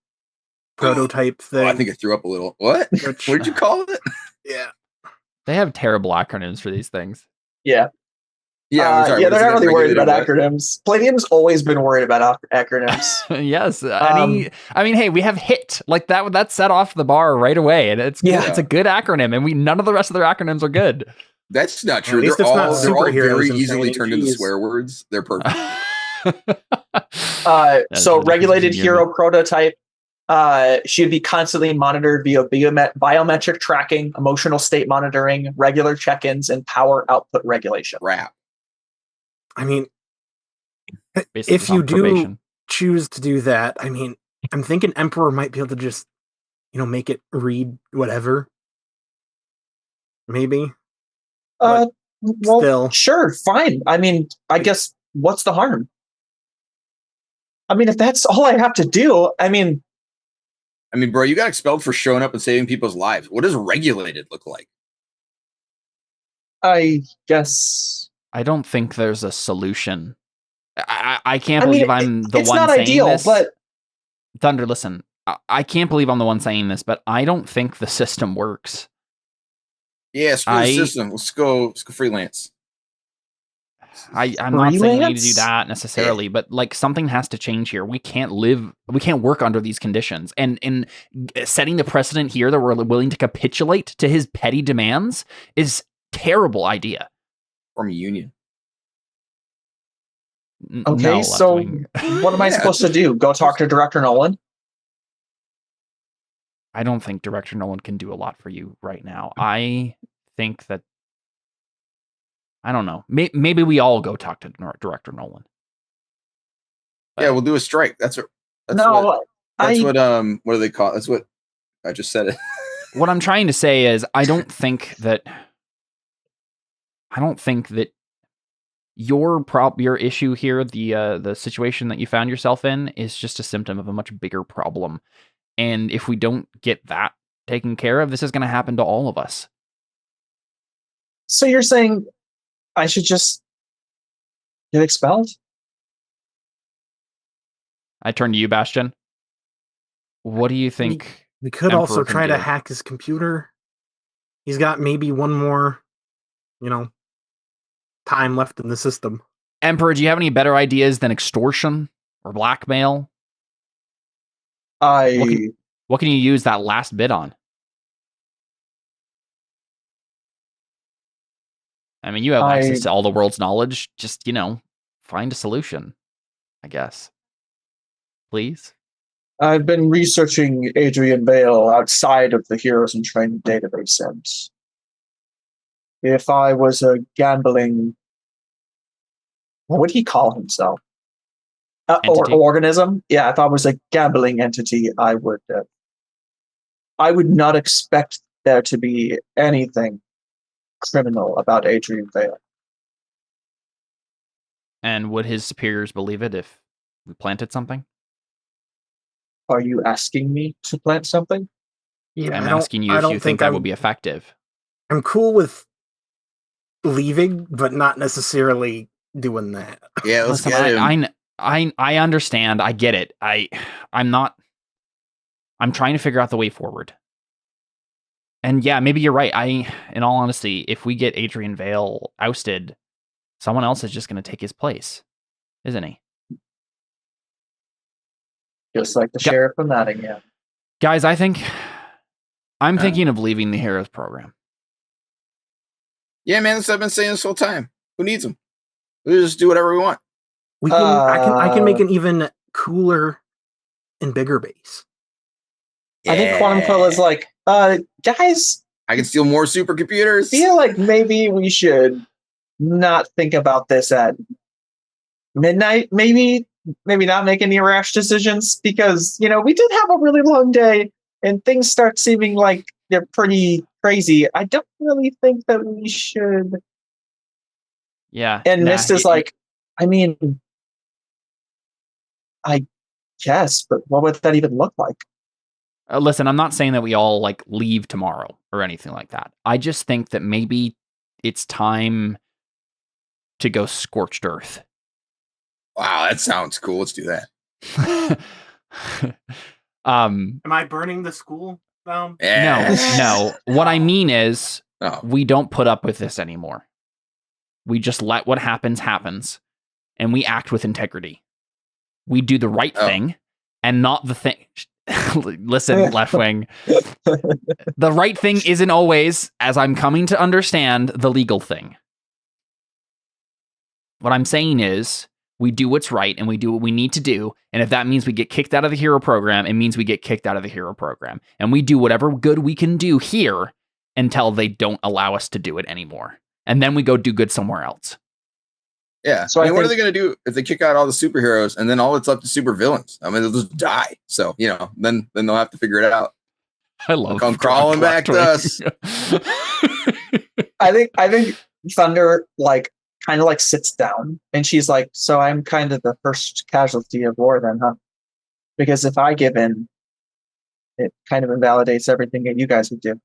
prototype thing. Oh, I think I threw up a little. What? What did you call it? Yeah. They have terrible acronyms for these things. Yeah. Yeah, they're not really worried about acronyms. Palladium's always been worried about acronyms. Yes. I mean, hey, we have HIT. Like that set off the bar right away. And it's a good acronym. And none of the rest of their acronyms are good. That's not true. They're all very easily turned into swear words. They're perfect. So regulated hero prototype. She'd be constantly monitored via biometric tracking, emotional state monitoring, regular check-ins, and power output regulation. Rap. I mean, basically if you do choose to do that, I mean, I'm thinking Emperor might be able to just, make it read whatever. Maybe. Well, still. Sure, fine. I mean, I guess what's the harm? I mean, if that's all I have to do, I mean, bro, you got expelled for showing up and saving people's lives. What does regulated look like? I guess. I don't think there's a solution. I can't believe I'm the one saying this. It's not ideal, but Thunder, listen. I can't believe I'm the one saying this, but I don't think the system works. Yeah, screw the system. Let's go freelance. I'm not saying we need to do that necessarily, but like something has to change here. We can't work under these conditions. And setting the precedent here that we're willing to capitulate to his petty demands is a terrible idea. From a union. Okay, no, so what am I supposed to do? Go talk to Director Nolan? I don't think Director Nolan can do a lot for you right now. I think that I don't know. Maybe we all go talk to Director Nolan. Yeah, we'll do a strike. What do they call it? That's what I just said it. What I'm trying to say is I don't think that your issue here, the situation that you found yourself in, is just a symptom of a much bigger problem. And if we don't get that taken care of, this is going to happen to all of us. So you're saying I should just get expelled? I turn to you, Bastion. What do you think? We could also try to hack his computer. He's got maybe one more, time left in the system. Emperor, do you have any better ideas than extortion or blackmail? What can you use that last bit on? I mean, you have access to all the world's knowledge. Just, find a solution, I guess. Please? I've been researching Adrian Vale outside of the Heroes in Training database, and if I was a gambling... What would he call himself? Or organism? Yeah, if I was a gambling entity, I would not expect there to be anything criminal about Adrian Vale. And would his superiors believe it if we planted something? Are you asking me to plant something? Yeah, I'm asking you if you think that would be effective. I'm cool with leaving, but not necessarily doing that. Yeah, let's get him. I understand. I get it. I'm trying to figure out the way forward. And yeah, maybe you're right. In all honesty, if we get Adrian Vale ousted, someone else is just going to take his place, isn't he? Just like the sheriff from Nottingham. Guys, I'm thinking of leaving the Heroes program. Yeah, man, that's what I've been saying this whole time. Who needs them? We just do whatever we want. I can make an even cooler and bigger base. Yeah. I think Quantum Coil is like, guys, I can steal more supercomputers. I feel like maybe we should not think about this at midnight. Maybe not make any rash decisions, because we did have a really long day and things start seeming like they're pretty crazy. I don't really think that we should. Yeah. And Mist is like, I mean, I guess, but what would that even look like? Listen, I'm not saying that we all leave tomorrow or anything like that. I just think that maybe it's time to go Scorched Earth. Wow, that sounds cool. Let's do that. Am I burning the school down? No. What I mean is, we don't put up with this anymore. We just let what happens, and we act with integrity. We do the right thing, and not the thing. Listen, Left Wing. The right thing isn't always, as I'm coming to understand, the legal thing. What I'm saying is, we do what's right and we do what we need to do. And if that means we get kicked out of the hero program, it means we get kicked out of the hero program. And we do whatever good we can do here until they don't allow us to do it anymore. And then we go do good somewhere else. Yeah. So what are they going to do if they kick out all the superheroes and then all it's up to supervillains? I mean, they'll just die. So, then they'll have to figure it out. I love come crawling back to us. I think Thunder kind of sits down and she's like, so I'm kind of the first casualty of war then, huh? Because if I give in, it kind of invalidates everything that you guys would do.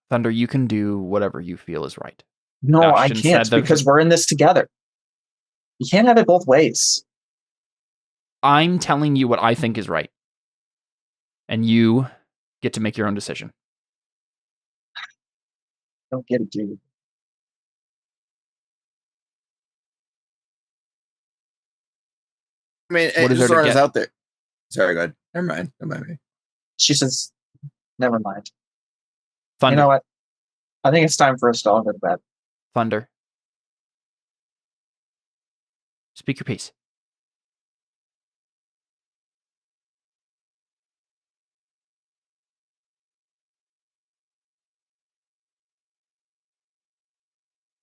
Thunder, you can do whatever you feel is right. No, I can't, because we're in this together. You can't have it both ways. I'm telling you what I think is right. And you get to make your own decision. Don't get it, dude. I mean, what is there to get out there? Sorry, go ahead. Never mind. Don't mind me. She says, never mind. Thunder. You know what? I think it's time for us to all go to bed. Thunder. Speak your piece.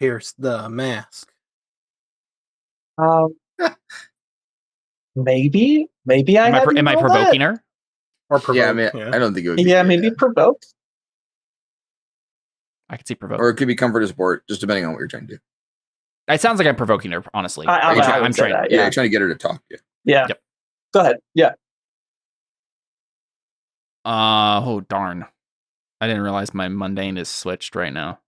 Pierce the mask. Maybe I am I provoking her? Or provoke? Yeah, I mean, I don't think it would. Yeah, maybe provoke. I could see provoke, or it could be comfort or support, just depending on what you're trying to do. It sounds like I'm provoking her, honestly. I'm trying. That, yeah, trying to get her to talk. Yeah. Yep. Go ahead. Yeah. Oh darn! I didn't realize my mundane is switched right now.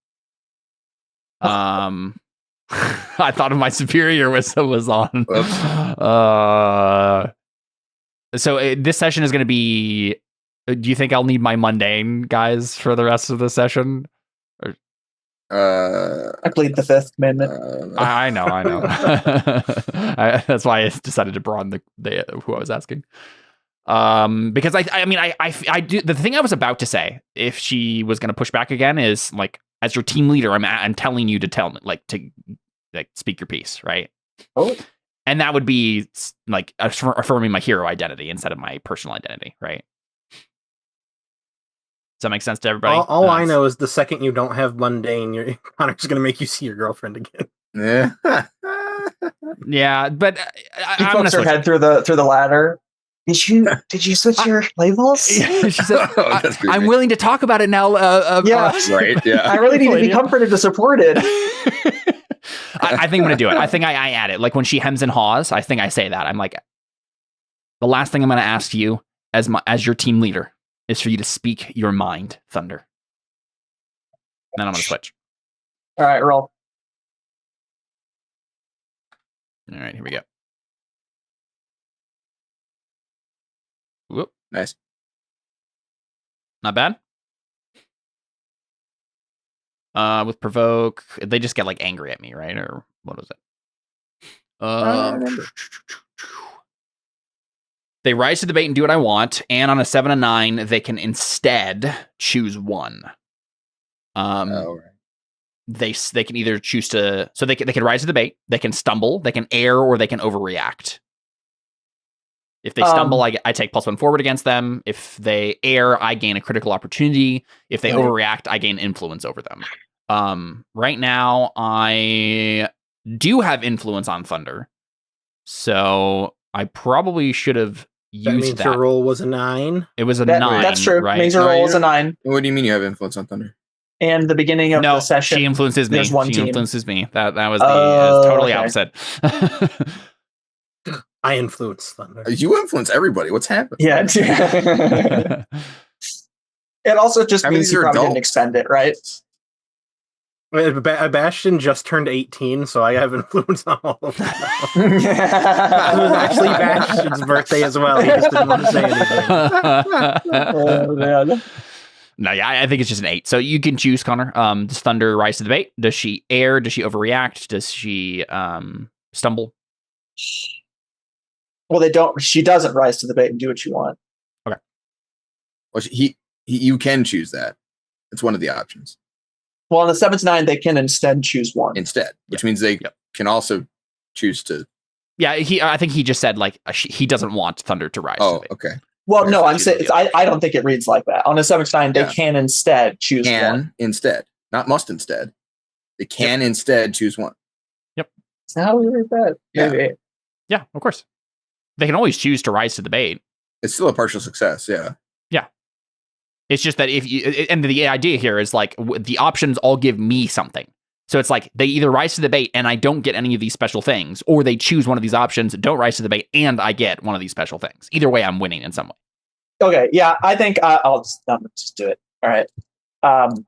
I thought my superior was on. So this session is going to be. Do you think I'll need my mundane, guys, for the rest of the session? I plead the Fifth Amendment. I know. That's why I decided to broaden the who I was asking. Because I do. The thing I was about to say, if she was going to push back again, is as your team leader, I'm telling you to tell me, to speak your piece, right? Oh. And that would be affirming my hero identity instead of my personal identity, right? Does that make sense to everybody? All I know is the second you don't have mundane, Connor's going to make you see your girlfriend again. Yeah. Yeah, but she pokes her head through the ladder. Did you switch your labels? She said, I'm willing to talk about it now. Yeah, right. Yeah. I really need to be comforted to support it. I think I'm going to do it. I think I add it. When she hems and haws, I think I say that. I'm like, The last thing I'm going to ask you as your team leader is for you to speak your mind, Thunder. Then I'm going to switch. All right, roll. All right, here we go. Whoop. Nice. Not bad. With provoke, they just get like angry at me, right? Or what was it? They rise to the bait and do what I want, and on a 7 and 9, they can instead choose one. Right. They can either choose to, so they can rise to the bait, they can stumble, they can err, or they can overreact. If they stumble, I take +1 forward against them. If they err, I gain a critical opportunity. If they overreact, I gain influence over them. Right now, I do have influence on Thunder, so I probably should have used that. Means your roll was a 9? It was a 9. That's true. Right? Means your roll was a 9. What do you mean you have influence on Thunder? And the beginning of the session, she influences me. She influences me. That was the totally opposite. I influence Thunder. You influence everybody. What's happening? Yeah. It also just means you probably didn't expend it, right? Bastion just turned 18, so I have influence on all of them. It was actually Bastion's birthday as well. He just didn't want to say anything. No, yeah, I think it's just an 8. So you can choose, Connor. Does Thunder rise to the bait? Does she err? Does she overreact? Does she stumble? Well, she doesn't rise to the bait and do what you want. Okay. Well, you can choose that. It's one of the options. Well, on the 7 to 9, they can instead choose one. Which means they can also choose to. Yeah, I think he just said like he doesn't want Thunder to rise. Oh, okay. Well, no, I'm saying I don't think it reads like that. On a 7 to 9, they can instead choose one. Instead, not must instead. They can instead choose one. Yep. Is that how we read that? Yeah. Maybe. Yeah, of course. They can always choose to rise to the bait. It's still a partial success. Yeah. Yeah. It's just that if you, and the idea here is like the options all give me something. So it's like they either rise to the bait and I don't get any of these special things, or they choose one of these options, don't rise to the bait, and I get one of these special things. Either way, I'm winning in some way. Okay, yeah, I think I'll just do it. All right. On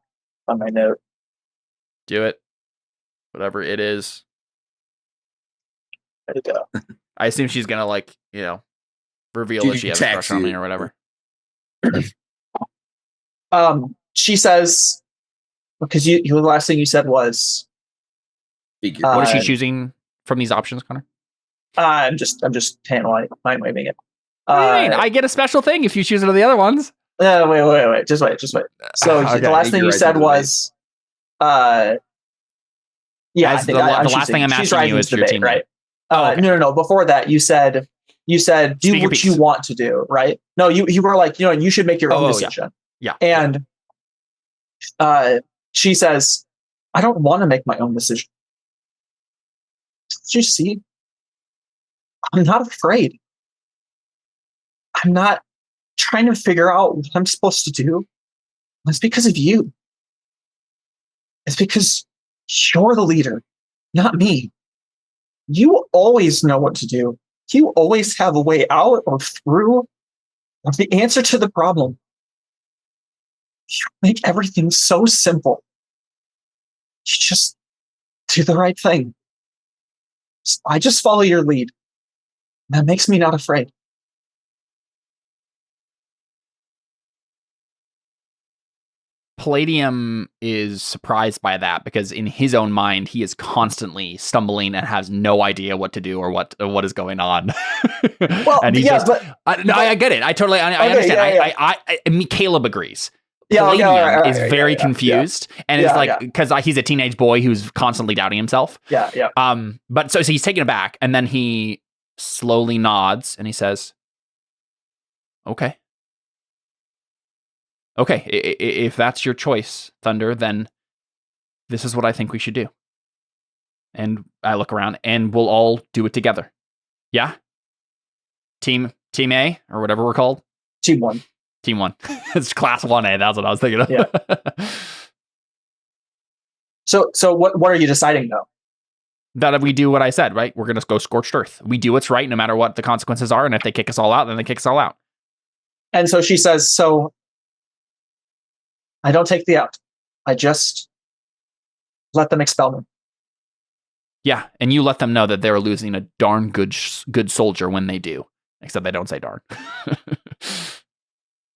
my note. Do it. Whatever it is. There you go. I assume she's gonna reveal that she has a crush on me or whatever. She says, because the last thing you said was figure. What is she choosing from these options, Connor? I'm just mind waving it. I get a special thing if you choose one of the other ones. Wait. Just wait. So the last thing you said was, the last thing I'm asking you is your team, right? No. Before that, you said do what you want to do, right? No, you were like, you should make your own decision. Yeah. And she says, I don't want to make my own decision. Did you see? I'm not afraid. I'm not trying to figure out what I'm supposed to do. It's because of you. It's because you're the leader, not me. You always know what to do. You always have a way out or through or the answer to the problem. You make everything so simple. You just do the right thing. I just follow your lead. That makes me not afraid. Palladium is surprised by that because in his own mind, he is constantly stumbling and has no idea what to do or what is going on. Well, and I get it. I understand. Caleb agrees. Palladium is very confused and it's like because he's a teenage boy who's constantly doubting himself. Yeah. But so he's taken aback and then he slowly nods and he says, "Okay. Okay, if that's your choice, Thunder, then this is what I think we should do." And I look around and we'll all do it together. Yeah? Team A, or whatever we're called? Team 1. Team 1. It's class 1A, that's what I was thinking of. Yeah. So what are you deciding though? that we do what I said, right? We're going to go scorched earth. We do what's right no matter what the consequences are. And if they kick us all out, then they kick us all out. And so she says, so I don't take the out. I just let them expel me. Yeah. And you let them know that they're losing a darn good soldier when they do. Except they don't say darn.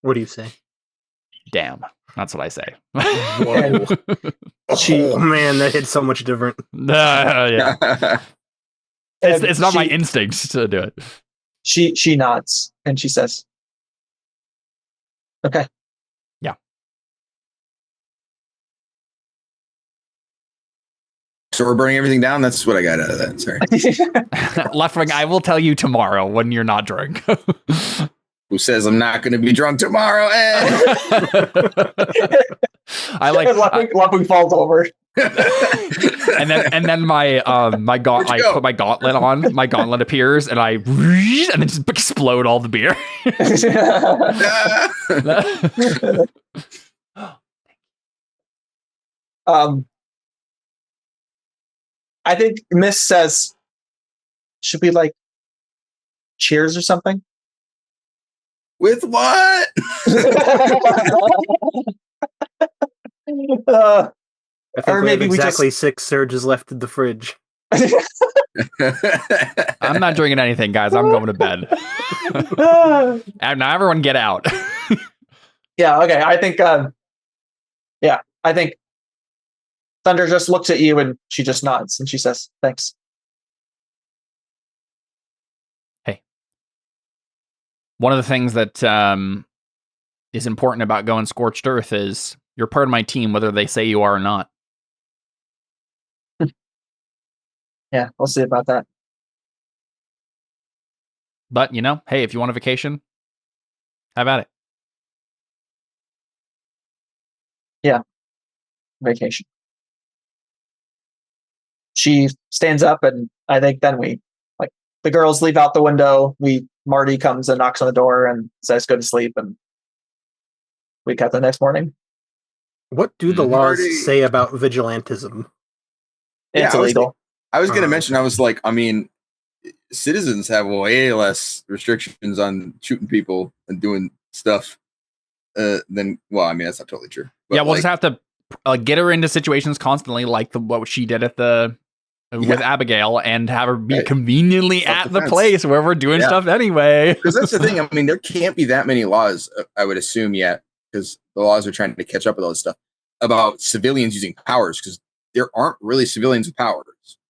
What do you say? Damn. That's what I say. Whoa. Oh man, that hit so much different. Yeah. It's not my instinct to do it. She nods and she says, okay. Yeah. So we're burning everything down? That's what I got out of that. Sorry. Leftwing, I will tell you tomorrow when you're not drunk. Who says I'm not going to be drunk tomorrow? I like Leftwing falls over. and then I put my gauntlet on. My gauntlet appears, and and then just explode all the beer. I think Miss says, should we like cheers or something? With what? Or maybe we exactly 6 surges left in the fridge. I'm not drinking anything, guys. I'm going to bed. And now everyone get out. Yeah, okay. I think I think Thunder just looks at you and she just nods and she says, thanks. Hey. One of the things that is important about going Scorched Earth is you're part of my team, whether they say you are or not. Yeah, we'll see about that. But, hey, if you want a vacation, have at it. Yeah, vacation. She stands up and I think then the girls leave out the window. Marty comes and knocks on the door and says, go to sleep. And we cut the next morning. What do the laws say about vigilantism? It's illegal. I was going to mention, I was like, I mean, citizens have way less restrictions on shooting people and doing stuff than, well, I mean, that's not totally true. But yeah, we'll just have to get her into situations constantly like what she did with Abigail and have her be conveniently at the place where we're doing stuff anyway. Because that's the thing. I mean, there can't be that many laws, I would assume, yet, because the laws are trying to catch up with all this stuff about civilians using powers, because there aren't really civilians with powers.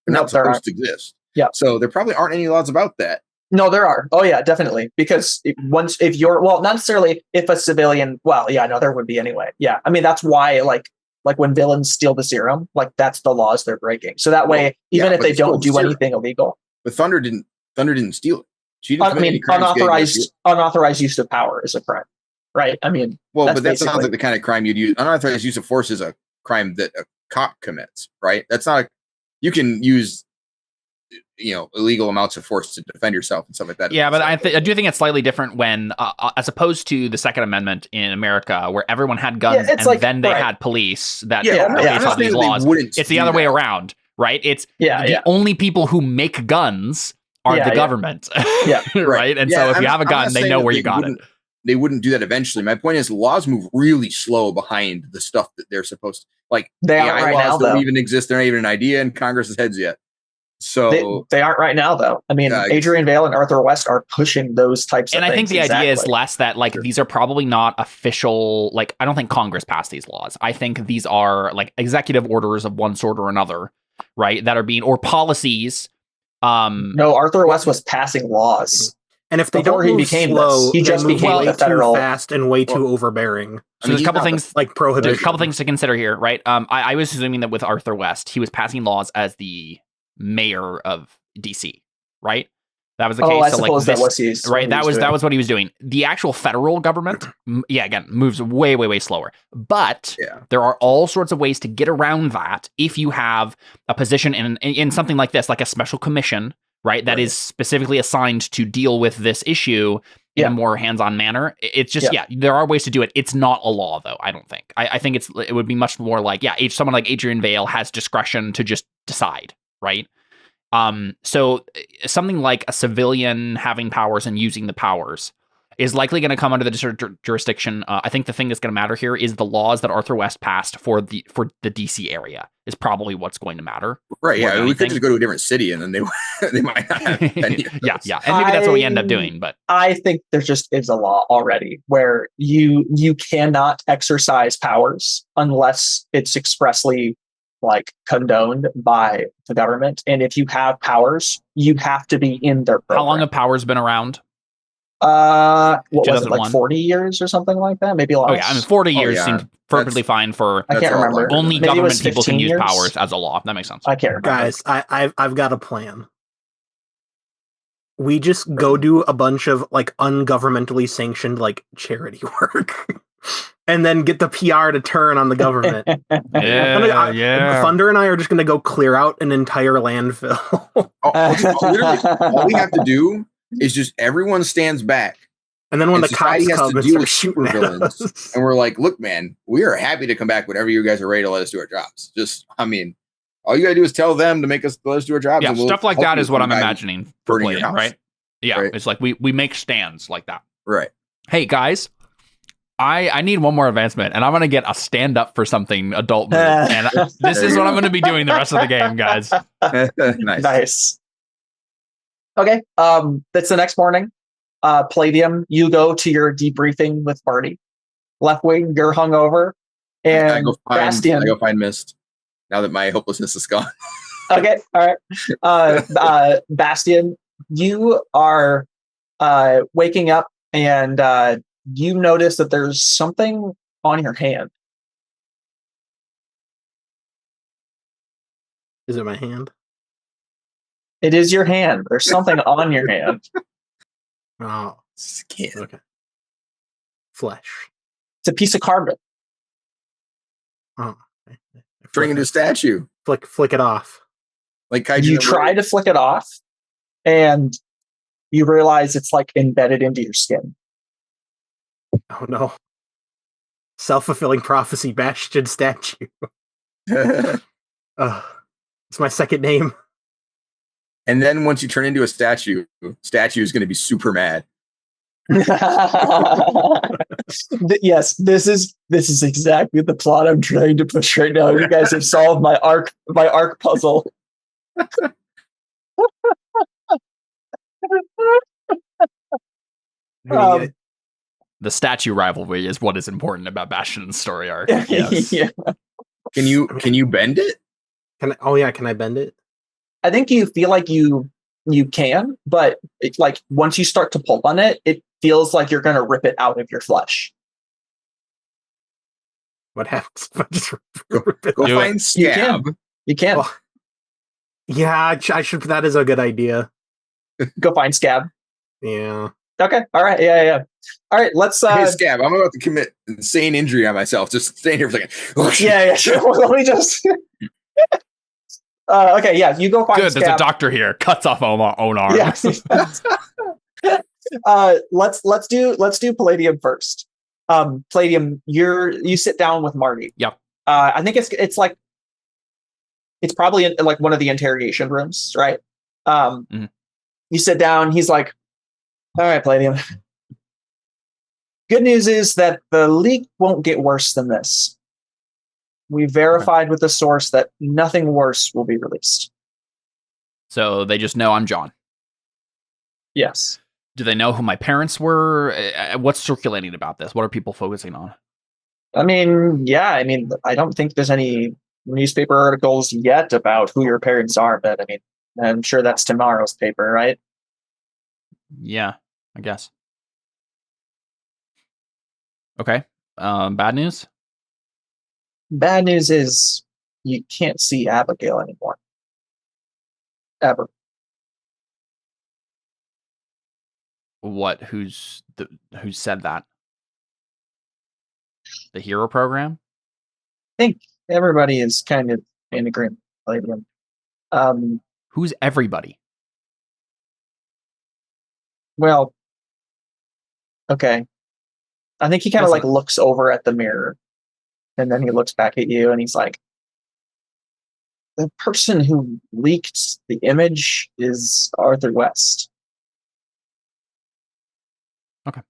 They're not supposed to exist. Yeah. So there probably aren't any laws about that. No, there are. Oh, yeah, definitely. Because if you're, well, not necessarily if a civilian, well, yeah, no, there would be anyway. Yeah. I mean, that's why, like when villains steal the serum, like that's the laws they're breaking. So that way, even if they don't do anything illegal. But Thunder didn't steal it. She didn't. I mean, unauthorized use of power is a crime, right? I mean, well, but that sounds like the kind of crime you'd use. Unauthorized use of force is a crime that a cop commits, right? That's not. You can use, illegal amounts of force to defend yourself and stuff like that. Yeah, but I do think it's slightly different when, as opposed to the Second Amendment in America, where everyone had guns and then they had police that had these laws. It's the other way around, right? It's the only people who make guns are the government, right? And so if you have a gun, they know where you got it. They wouldn't do that eventually. My point is, laws move really slow behind the stuff that they're supposed to. Like, they aren't right now, don't even exist. They're not even an idea in Congress's heads yet. So they aren't right now, though. I mean, Adrian Vale and Arthur West are pushing those types of things. And I think the idea is less that, these are probably not official, I don't think Congress passed these laws. I think these are, executive orders of one sort or another, right, that are being, or policies. No, Arthur West was passing laws. And if they he became slow, he just became way too fast and way too overbearing. So there's a couple things prohibition. There's a couple things to consider here, right? I was assuming that with Arthur West, he was passing laws as the mayor of DC, right? That was the case. I suppose that was that was what he was doing. The actual federal government, again, moves way, way, way slower. But there are all sorts of ways to get around that if you have a position in something like this, like a special commission. Right, that is specifically assigned to deal with this issue in a more hands-on manner. It's just, there are ways to do it. It's not a law, though, I don't think. I think it would be much more like, someone like Adrian Vale has discretion to just decide, right? So something like a civilian having powers and using the powers is likely going to come under the jurisdiction. I think the thing that's going to matter here is the laws that Arthur West passed for the DC area is probably what's going to matter. Right? Yeah, we could just go to a different city and then they might not have any of those. yeah, and maybe that's what we end up doing. But I think there just is a law already where you cannot exercise powers unless it's expressly like condoned by the government, and if you have powers, you have to be in their program. How long have powers been around? What was it, like 40 years or something like that? Maybe less. Oh yeah, I mean 40 years seems perfectly fine for I can't remember. Only government people can use powers as a law. That makes sense. I can't remember. Guys, I've got a plan. We just go do a bunch of like ungovernmentally sanctioned like charity work. And then get the PR to turn on the government. Yeah. Thunder and I are just going to go clear out an entire landfill. Literally, all we have to do is just everyone stands back. And then when the cops come and start shooting at us. And we're like, look, man, we are happy to come back whenever you guys are ready to let us do our jobs. Just, I mean, all you got to do is tell them to let us do our jobs. Yeah, stuff like that is what I'm imagining for playing, right? Yeah, right? It's like we make stands like that. Right. Hey, guys. I need one more advancement, and I'm going to get a stand up for something adult move. And this is what I'm going to be doing the rest of the game, guys. Nice. Okay. That's the next morning. Palladium, you go to your debriefing with Marty. Left Wing, you're hungover. And I Bastian. go find Mist now that my hopelessness is gone. Okay. All right. Bastian, you are waking up and you notice that there's something on your hand. Is it my hand? It is your hand. There's something on your hand. Oh, skin. Okay. Flesh. It's a piece of carbon. Oh. Turning into a statue. Flick it off. Like Kaiju you try to flick it off, and you realize it's like embedded into your skin. Oh no. Self-fulfilling prophecy Bastion statue. It's my second name. And then once you turn into a statue is going to be super mad. Yes, this is exactly the plot I'm trying to push right now. You guys have solved my arc puzzle. The statue rivalry is what is important about Bastion's story arc. Yes. Yeah. Can you bend it? Can I bend it? I think you feel like you can, but it's like once you start to pull on it, it feels like you're going to rip it out of your flesh. What happens if I just rip it? Go find Scab. You can. Well, yeah, I should. That is a good idea. Go find Scab. Yeah. Okay. All right. Yeah. All right. Let's. Hey, Scab, I'm about to commit insane injury on myself. Just staying here for a second. Yeah. Sure. Let me just. Okay. Yeah. You go find. Good. Scab. There's a doctor here. Cuts off own arm. Yeah. Let's do Palladium first. Palladium, you sit down with Marty. Yep. I think it's like it's probably in like one of the interrogation rooms, right? You sit down. He's like, "All right, Palladium. Good news is that the leak won't get worse than this. We verified with the source that nothing worse will be released." So they just know I'm John. Yes. Do they know who my parents were? What's circulating about this? What are people focusing on? I mean, I don't think there's any newspaper articles yet about who your parents are, but I mean, I'm sure that's tomorrow's paper, right? Yeah, I guess. Okay. Bad news? Bad news is you can't see Abigail anymore. Ever. What? Who said that? The hero program? I think everybody is kind of in agreement. Who's everybody? Well, okay. I think he kind of like looks over at the mirror, and then he looks back at you, and he's like, the person who leaked the image is Arthur West. Okay.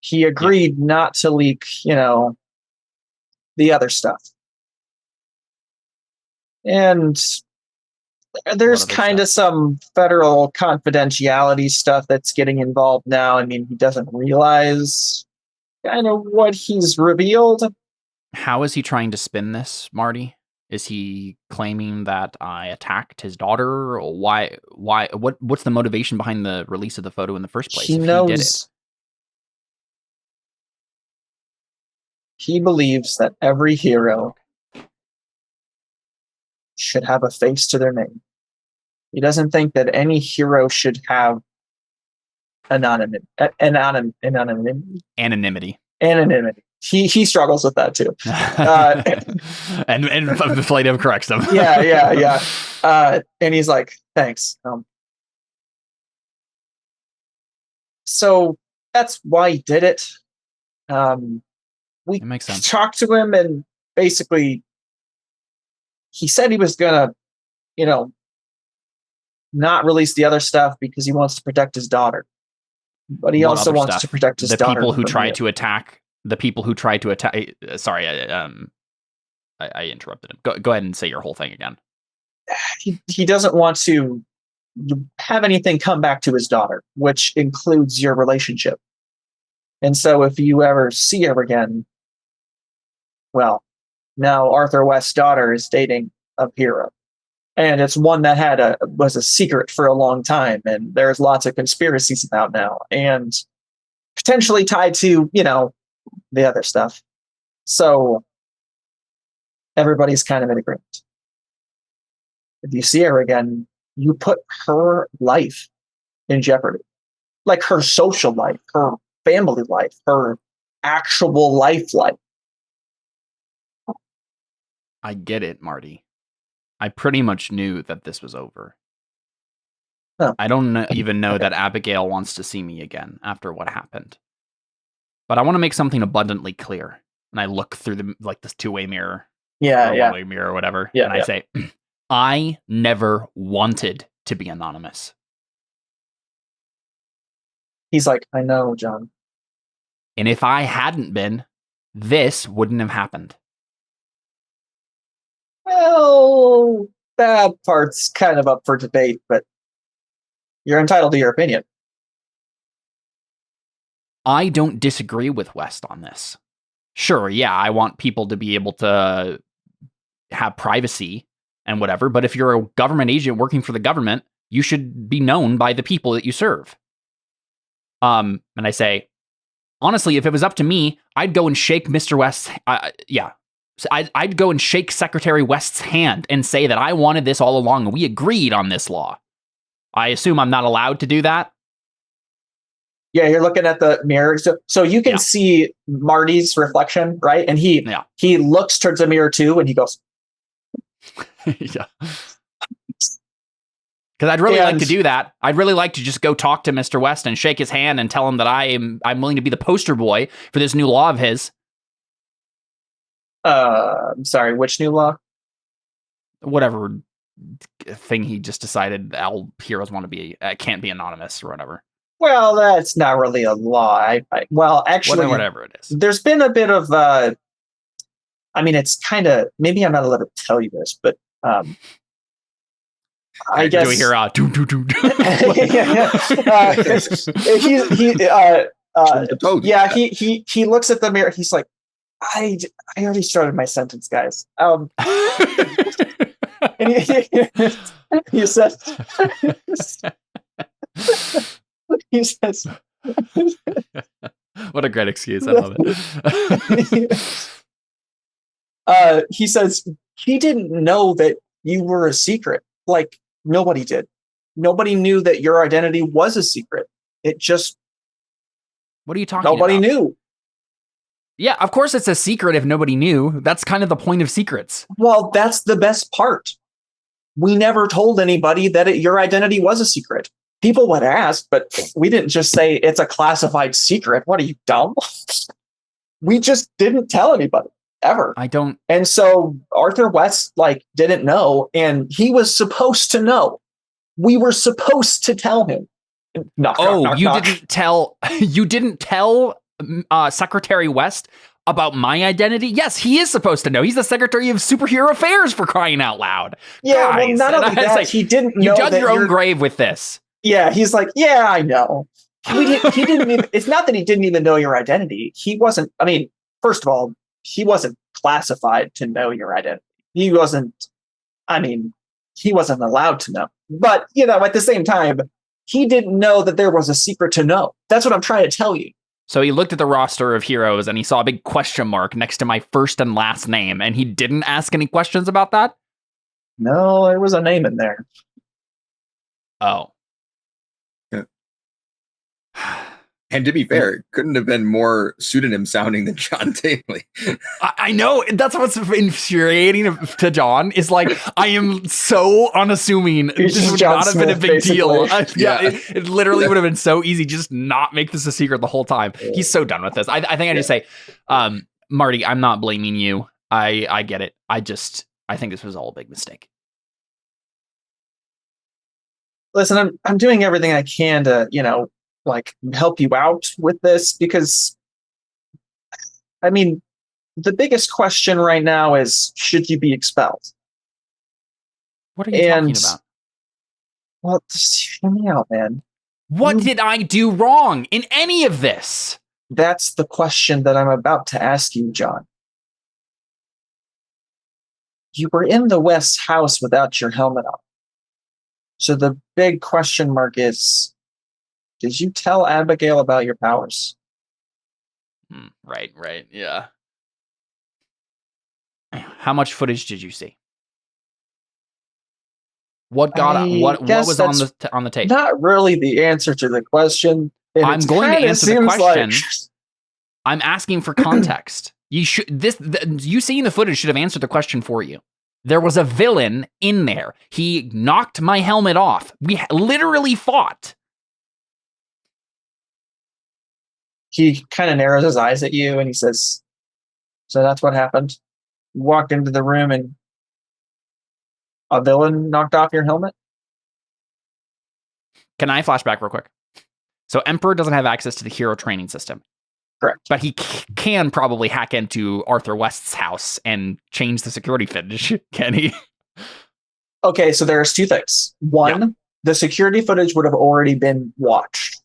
He agreed not to leak, the other stuff. And there's kind of some federal confidentiality stuff that's getting involved now. I mean, he doesn't realize kind of what he's revealed. How is he trying to spin this, Marty? Is he claiming that I attacked his daughter? Or why? What's the motivation behind the release of the photo in the first place? He knows. He did it? He believes that every hero should have a face to their name. He doesn't think that any hero should have anonymity. He struggles with that too. And Plato corrects him. Yeah. And he's like, thanks. So that's why he did it. We makes sense. Talked to him, and basically he said he was gonna, not release the other stuff because he wants to protect his daughter. But he also wants to protect his daughter. The people who tried to attack. Sorry, I interrupted him. Go ahead and say your whole thing again. He doesn't want to have anything come back to his daughter, which includes your relationship. And so if you ever see her again, well, now Arthur West's daughter is dating a hero. And it's one that was a secret for a long time. And there's lots of conspiracies about now. And potentially tied to, the other stuff. So everybody's kind of in agreement. If you see her again, you put her life in jeopardy. Like her social life, her family life, her actual life. I get it, Marty. I pretty much knew that this was over. Oh. I don't even know that Abigail wants to see me again after what happened. But I want to make something abundantly clear. And I look through this two-way mirror. One-way mirror or whatever. Yeah, and I say, I never wanted to be anonymous. He's like, I know, John. And if I hadn't been, this wouldn't have happened. Well, that part's kind of up for debate, but you're entitled to your opinion. I don't disagree with West on this. Sure, yeah, I want people to be able to have privacy and whatever, but if you're a government agent working for the government, you should be known by the people that you serve. And I say, honestly, if it was up to me, I'd go and shake Mr. West's, I'd go and shake Secretary West's hand and say that I wanted this all along and we agreed on this law. I assume I'm not allowed to do that. Yeah, you're looking at the mirror. So you can see Marty's reflection, right? And he looks towards the mirror too, and he goes, yeah. Because I'd really like to do that. I'd really like to just go talk to Mr. West and shake his hand and tell him that I'm willing to be the poster boy for this new law of his. I'm sorry, which new law? Whatever thing he just decided all heroes want to be, can't be anonymous or whatever. Well, that's not really a law. Actually, whatever it is. There's been a bit of, it's kind of, maybe I'm not allowed to tell you this, but I guess. Do we hear he looks at the mirror. He's like, I already started my sentence, guys. And he says, he says, what a great excuse. I love it. He says, he didn't know that you were a secret. Like, nobody did. Nobody knew that your identity was a secret. It just. What are you talking about? Nobody knew. Yeah, of course it's a secret if nobody knew. That's kind of the point of secrets. Well, that's the best part. We never told anybody that your identity was a secret. People would ask, but we didn't just say it's a classified secret. What are you, dumb? We just didn't tell anybody. ever. I don't. And so Arthur West like didn't know, and he was supposed to know. We were supposed to tell him. Knock, knock, you knock. didn't tell. You didn't tell Secretary West about my identity. Yes, he is supposed to know. He's the Secretary of Superhero Affairs, for crying out loud. Yeah, guys. well, not only that, he didn't know. You dug your own grave with this. Yeah, he's like, yeah, I know. He didn't even. It's not that he didn't even know your identity. He wasn't. I mean, first of all, he wasn't classified to know your identity. He wasn't. I mean, he wasn't allowed to know. But at the same time, he didn't know that there was a secret to know. That's what I'm trying to tell you. So he looked at the roster of heroes and he saw a big question mark next to my first and last name, and he didn't ask any questions about that? No, there was a name in there. Oh. And to be fair, it couldn't have been more pseudonym sounding than John Daly. I know. That's what's infuriating to John, is like, I am so unassuming. This would not have been a big deal. It literally would have been so easy. Just not make this a secret the whole time. He's so done with this. I think I just say, Marty, I'm not blaming you. I get it. I think this was all a big mistake. Listen, I'm doing everything I can to, like help you out with this, because I mean, the biggest question right now is, should you be expelled? What are you talking about? Well, just hear me out, man. What did I do wrong in any of this? That's the question that I'm about to ask you, John. You were in the West's house without your helmet on. So the big question mark is, did you tell Abigail about your powers? Right, yeah. How much footage did you see? What was on the tape? Not really the answer to the question. I'm going to answer the question. I'm asking for context. You seeing the footage should have answered the question for you. There was a villain in there. He knocked my helmet off. We literally fought. He kind of narrows his eyes at you and he says, so that's what happened. You walked into the room and a villain knocked off your helmet? Can I flash back real quick? So Emperor doesn't have access to the hero training system. Correct. But he can probably hack into Arthur West's house and change the security footage, can he? Okay, so there's two things. One, the security footage would have already been watched.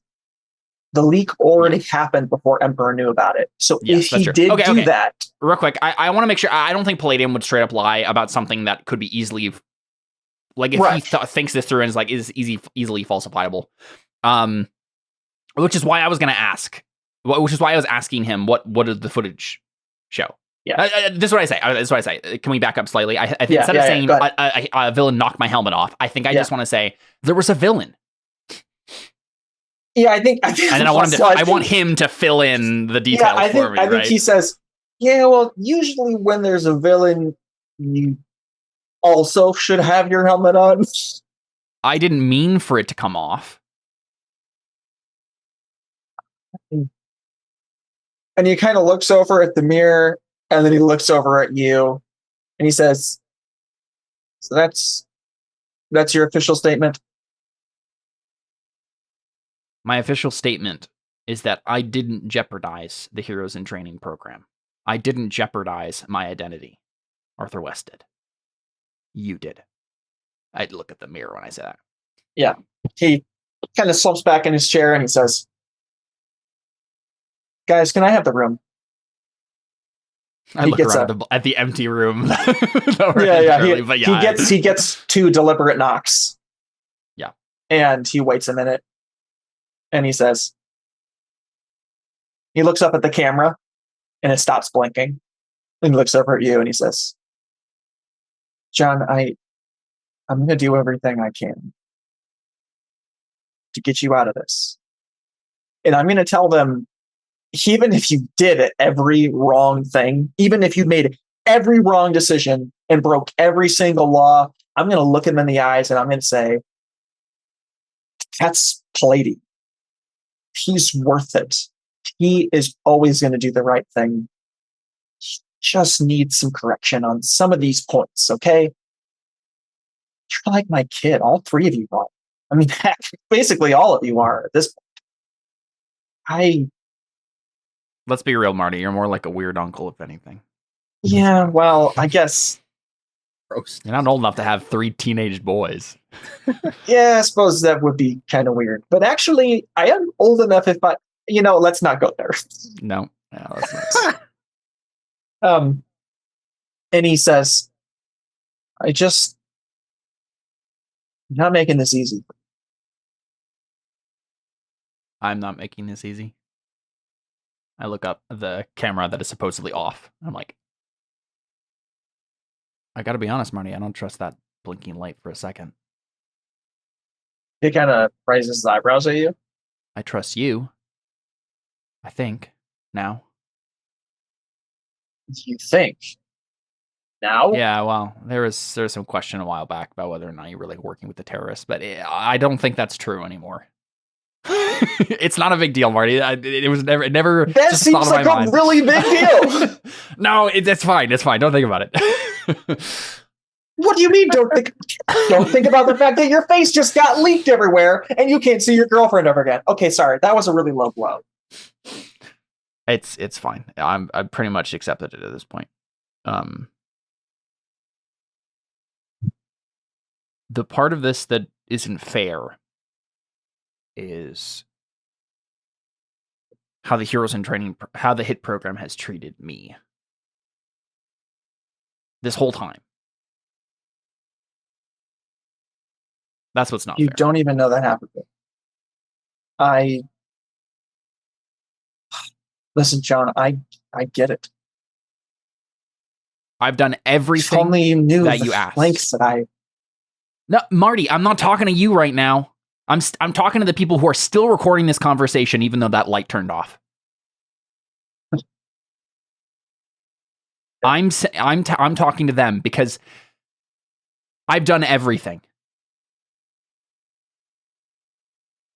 The leak already happened before Emperor knew about it. So if he did do that... Real quick, I want to make sure... I don't think Palladium would straight up lie about something that could be easily... Like, if he thinks this through and is easily falsifiable. Which is why I was going to ask. Which is why I was asking him, what did the footage show? Yeah. This is what I say. Can we back up slightly? I think instead of saying a villain knocked my helmet off, I think I just want to say there was a villain. Yeah, I think, and then I want him to fill in the details for me. I think he says, yeah, well, usually when there's a villain, you also should have your helmet on. I didn't mean for it to come off. And he kind of looks over at the mirror, and then he looks over at you, and he says, so that's your official statement? My official statement is that I didn't jeopardize the Heroes in Training program. I didn't jeopardize my identity. Arthur West did. You did. I'd look at the mirror when I say that. Yeah. He kind of slumps back in his chair and he says, guys, can I have the room? I look around at the empty room. He gets 2 deliberate knocks. Yeah. And he waits a minute. And he says, he looks up at the camera and it stops blinking. And he looks over at you and he says, John, I'm going to do everything I can to get you out of this. And I'm going to tell them, even if you did every wrong thing, even if you made every wrong decision and broke every single law, I'm going to look him in the eyes and I'm going to say, that's Palladium. He's worth it. He is always going to do the right thing. just need some correction on some of these points, okay? You're like my kid. All three of you are. I mean, basically all of you are at this point. Let's be real, Marty. You're more like a weird uncle, if anything. Yeah, well, I guess. Gross. You're not old enough to have 3 teenage boys. Yeah, I suppose that would be kind of weird. But actually, I am old enough if I, let's not go there. No, that's not. And he says, I'm not making this easy. I'm not making this easy. I look up the camera that is supposedly off. I'm like, I gotta be honest, Marty, I don't trust that blinking light for a second. He kind of raises his eyebrows at you. I trust you. I think. Now. You think? Now? Yeah, well, there was some question a while back about whether or not you're really working with the terrorists, but I don't think that's true anymore. It's not a big deal, Marty. It never. That just seems like a really big deal. No, that's fine. It's fine. Don't think about it. What do you mean? Don't think about the fact that your face just got leaked everywhere and you can't see your girlfriend ever again. Okay, sorry, that was a really low blow. It's fine. I'm pretty much accepted it at this point. The part of this that isn't fair is how the Heroes in Training, how the HIT program has treated me this whole time. That's what's not fair. You don't even know that happened. Listen, John, I get it. I've done everything only you knew that the you asked. Lengths that I... No, Marty, I'm not talking to you right now. I'm talking to the people who are still recording this conversation, even though that light turned off. I'm talking to them because I've done everything.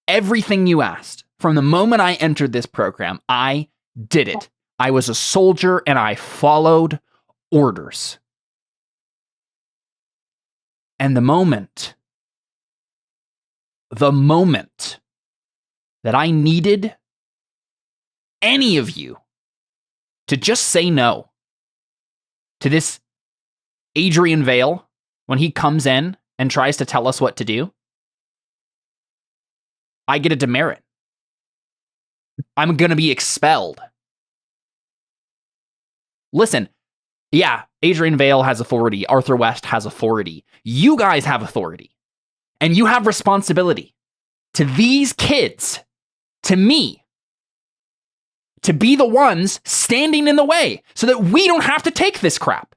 Everything you asked. From the moment I entered this program, I did it. I was a soldier and I followed orders. And the moment that I needed any of you to just say no to this Adrian Vale when he comes in and tries to tell us what to do, I get a demerit. I'm going to be expelled. Listen, yeah, Adrian Vale has authority. Arthur West has authority. You guys have authority. And you have responsibility to these kids, to me, to be the ones standing in the way so that we don't have to take this crap.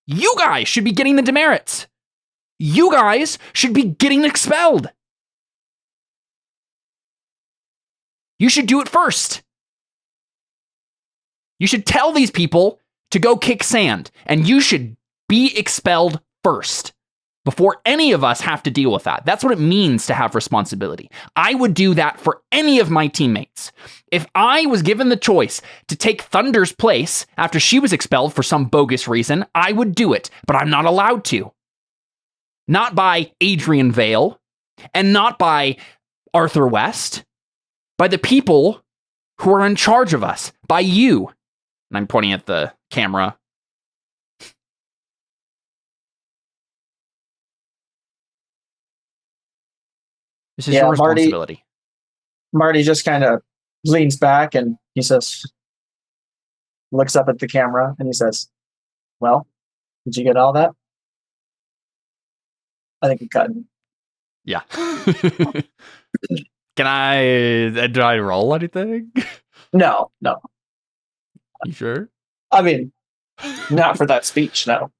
You guys should be getting the demerits. You guys should be getting expelled. You should do it first. You should tell these people to go kick sand, and you should be expelled first before any of us have to deal with that. That's what it means to have responsibility. I would do that for any of my teammates. If I was given the choice to take Thunder's place after she was expelled for some bogus reason, I would do it, but I'm not allowed to. Not by Adrian Vale, and not by Arthur West, by the people who are in charge of us, by you. And I'm pointing at the camera. This is your responsibility. Marty just kind of leans back and he says, looks up at the camera and he says, well, did you get all that? I think you cut. Yeah. Do I roll anything? No. You sure? I mean, not for that speech, no.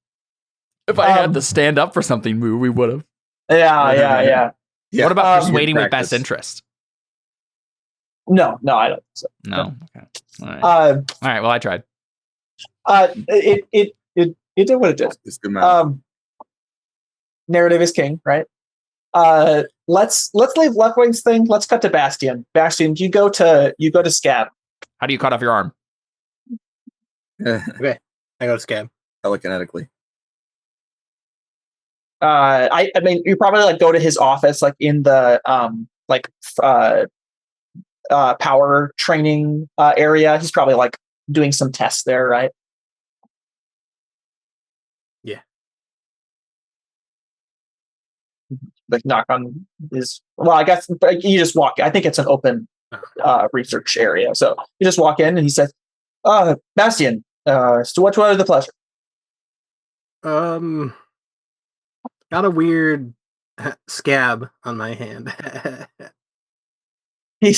If I had to stand up for something, we would have. Yeah. What about persuading with best interest? No, I don't think so. No? Okay. All right. All right, well, I tried. It did what it did. It's good, man. Narrative is king, right? Let's leave Left Wing's thing. Let's cut to Bastion. Bastion, you go to Scab. How do you cut off your arm? Okay, I go to Scab. Telekinetically. I mean, you probably like go to his office, like in the power training area. He's probably like doing some tests there, right? Yeah. Like knock on his. Well, I guess you just walk. I think it's an open research area, so you just walk in and he says, "Bastian, so what was the pleasure?" Got a weird scab on my hand. he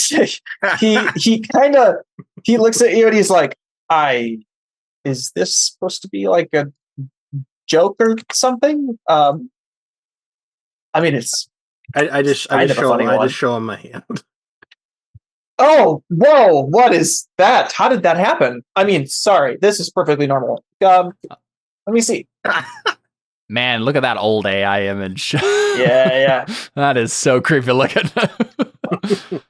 looks at you and he's like, is this supposed to be like a joke or something? I mean, it's I just show him my hand. Oh, whoa, what is that? How did that happen? I mean, sorry, this is perfectly normal. Let me see. Man, look at that old AI image. Yeah. That is so creepy looking. Look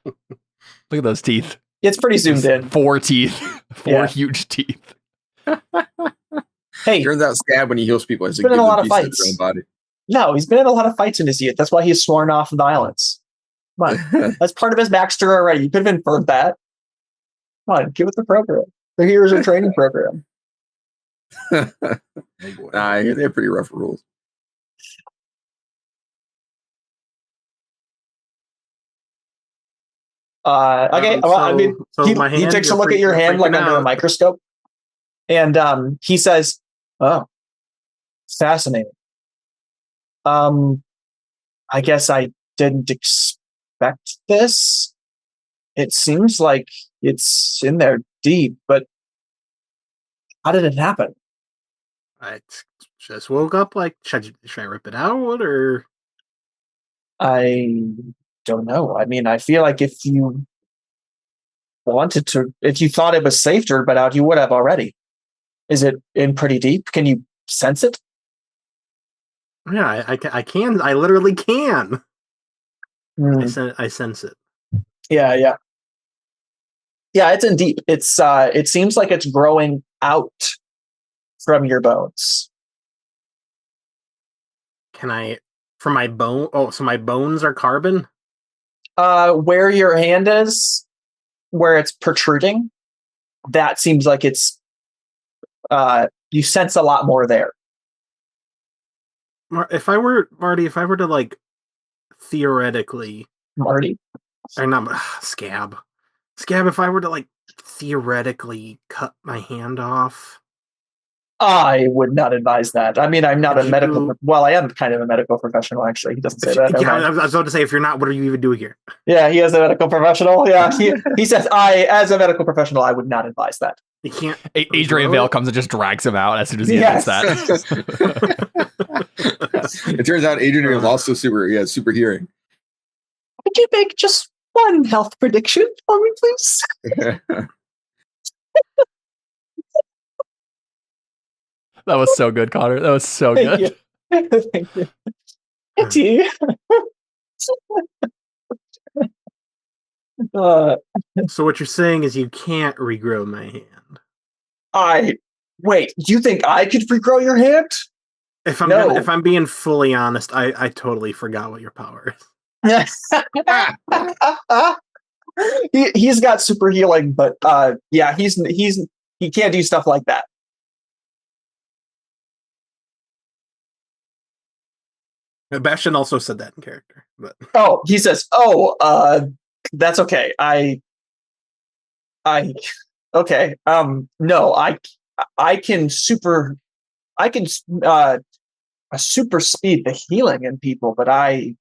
at those teeth. It's pretty zoomed in. 4 teeth. 4 huge teeth. Hey, turns out Scab, when he heals people, he's been in a lot of fights. Body. No, he's been in a lot of fights in his youth. That's why he's sworn off violence. Come on, that's part of his backstory already. You could have inferred that. Come on, give it the program. The Heroes of Training program. They're pretty rough rules. Okay. Well, I mean, he takes a look at your hand like under a microscope, and he says, "Oh, fascinating. I guess I didn't expect this. It seems like it's in there deep, but how did it happen?" I just woke up. Like, should I rip it out, or? I don't know. I mean, I feel like if you thought it was safe to rip it out, you would have already. Is it in pretty deep? Can you sense it? Yeah, I can. I literally can. I sense it. Yeah. It's in deep. It seems like it's growing out from your bones. Can I, from my bone? Oh, so my bones are carbon? Where your hand is, where it's protruding, that seems like it's, you sense a lot more there. If I were to like, theoretically, Marty? Or not, Scab, if I were to like, theoretically cut my hand off, I would not advise that. I mean, I'm not a medical. Well, I am kind of a medical professional, actually. He doesn't say that. Yeah, I was about to say, if you're not, what are you even doing here? Yeah, he is a medical professional. Yeah, he says, as a medical professional, I would not advise that. You can't. Adrian Vale comes and just drags him out as soon as he admits that. It turns out Adrian is also super hearing. Could you make just one health prediction for me, please? That was so good, Connor. That was so good. Thank you. Thank you. So what you're saying is you can't regrow my hand. Wait, you think I could regrow your hand? If I'm being fully honest, I totally forgot what your power is. He's got super healing, but he can't do stuff like that. Bastion also said that in character, but he says, that's okay. Okay. No, I can super speed the healing in people, but I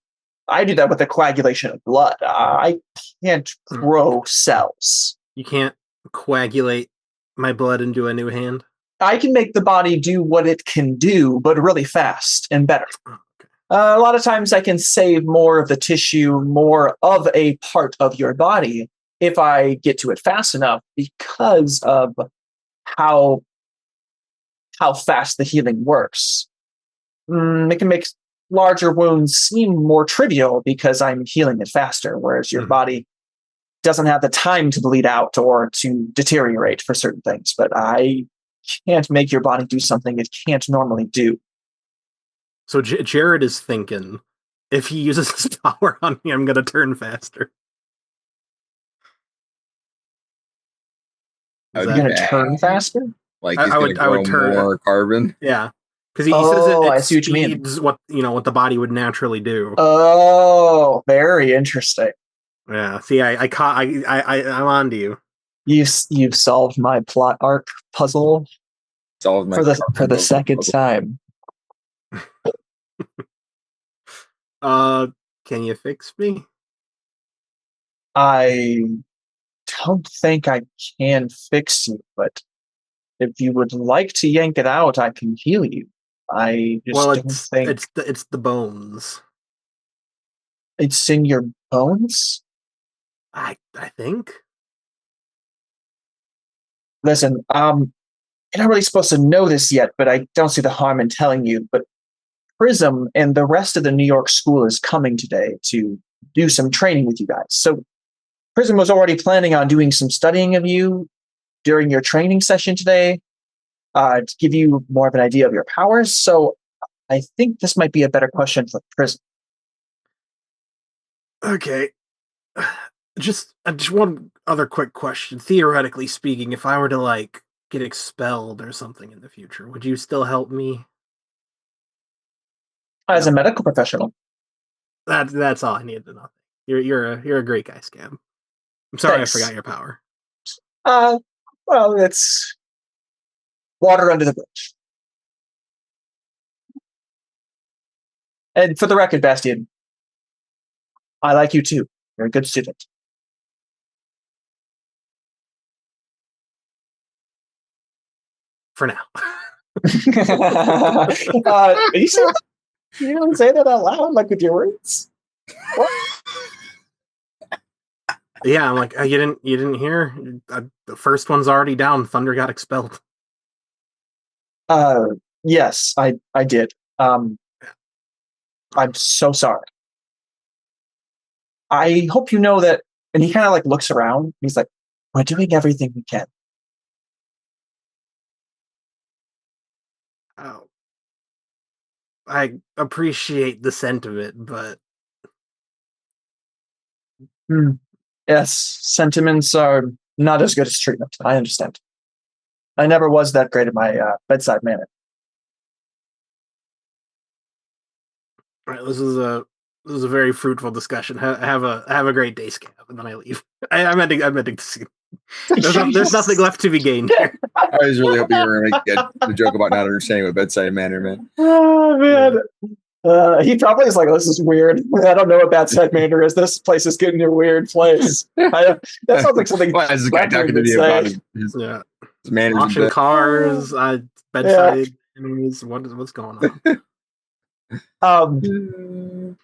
do that with the coagulation of blood. I can't grow cells. You can't coagulate my blood into a new hand? I can make the body do what it can do, but really fast and better. A lot of times I can save more of the tissue, more of a part of your body if I get to it fast enough because of how fast the healing works. It can make larger wounds seem more trivial because I'm healing it faster, whereas your body doesn't have the time to bleed out or to deteriorate for certain things. But I can't make your body do something it can't normally do. So Jared is thinking, if he uses his power on me, I'm going to turn faster. You're going to turn faster? Like he's going to grow more carbon? Yeah. Because he says it I see what you mean. what the body would naturally do. Oh, very interesting. Yeah. See, I'm on to you. You've solved my plot arc puzzle. Solved my for the second time. Can you fix me? I don't think I can fix you, but if you would like to yank it out, I can heal you. I just don't think it's the bones. It's in your bones? I think. Listen, you're not really supposed to know this yet, but I don't see the harm in telling you. But Prism and the rest of the New York school is coming today to do some training with you guys. So Prism was already planning on doing some studying of you during your training session today to give you more of an idea of your powers. So I think this might be a better question for Prism. Okay. Just one other quick question. Theoretically speaking, if I were to get expelled or something in the future, would you still help me? As a medical professional. That's all I needed to know. You're a great guy, Scab. I'm sorry Thanks. I forgot your power. Well, it's water under the bridge. And for the record, Bastian, I like you too. You're a good student. For now. You don't say that out loud, like with your words. What? Yeah, I'm like, you didn't hear? The first one's already down. Thunder got expelled. Yes, I did. I'm so sorry. I hope you know that. And he kind of looks around. He's like, we're doing everything we can. Oh, I appreciate the sentiment, but yes, sentiments are not as good as treatment. I understand. I never was that great at my bedside manner. All right, this is a very fruitful discussion. Have a great day, Scab, and then I leave. I meant to see. There's nothing left to be gained here. I was really hoping you were going to make the joke about not understanding what bedside manner meant. Oh man. He probably is like, this is weird. I don't know what bedside manner is. This place is getting a weird place. That sounds like something. Why is this guy talking to me about his manners? Washing cars, bedside manners. What's going on?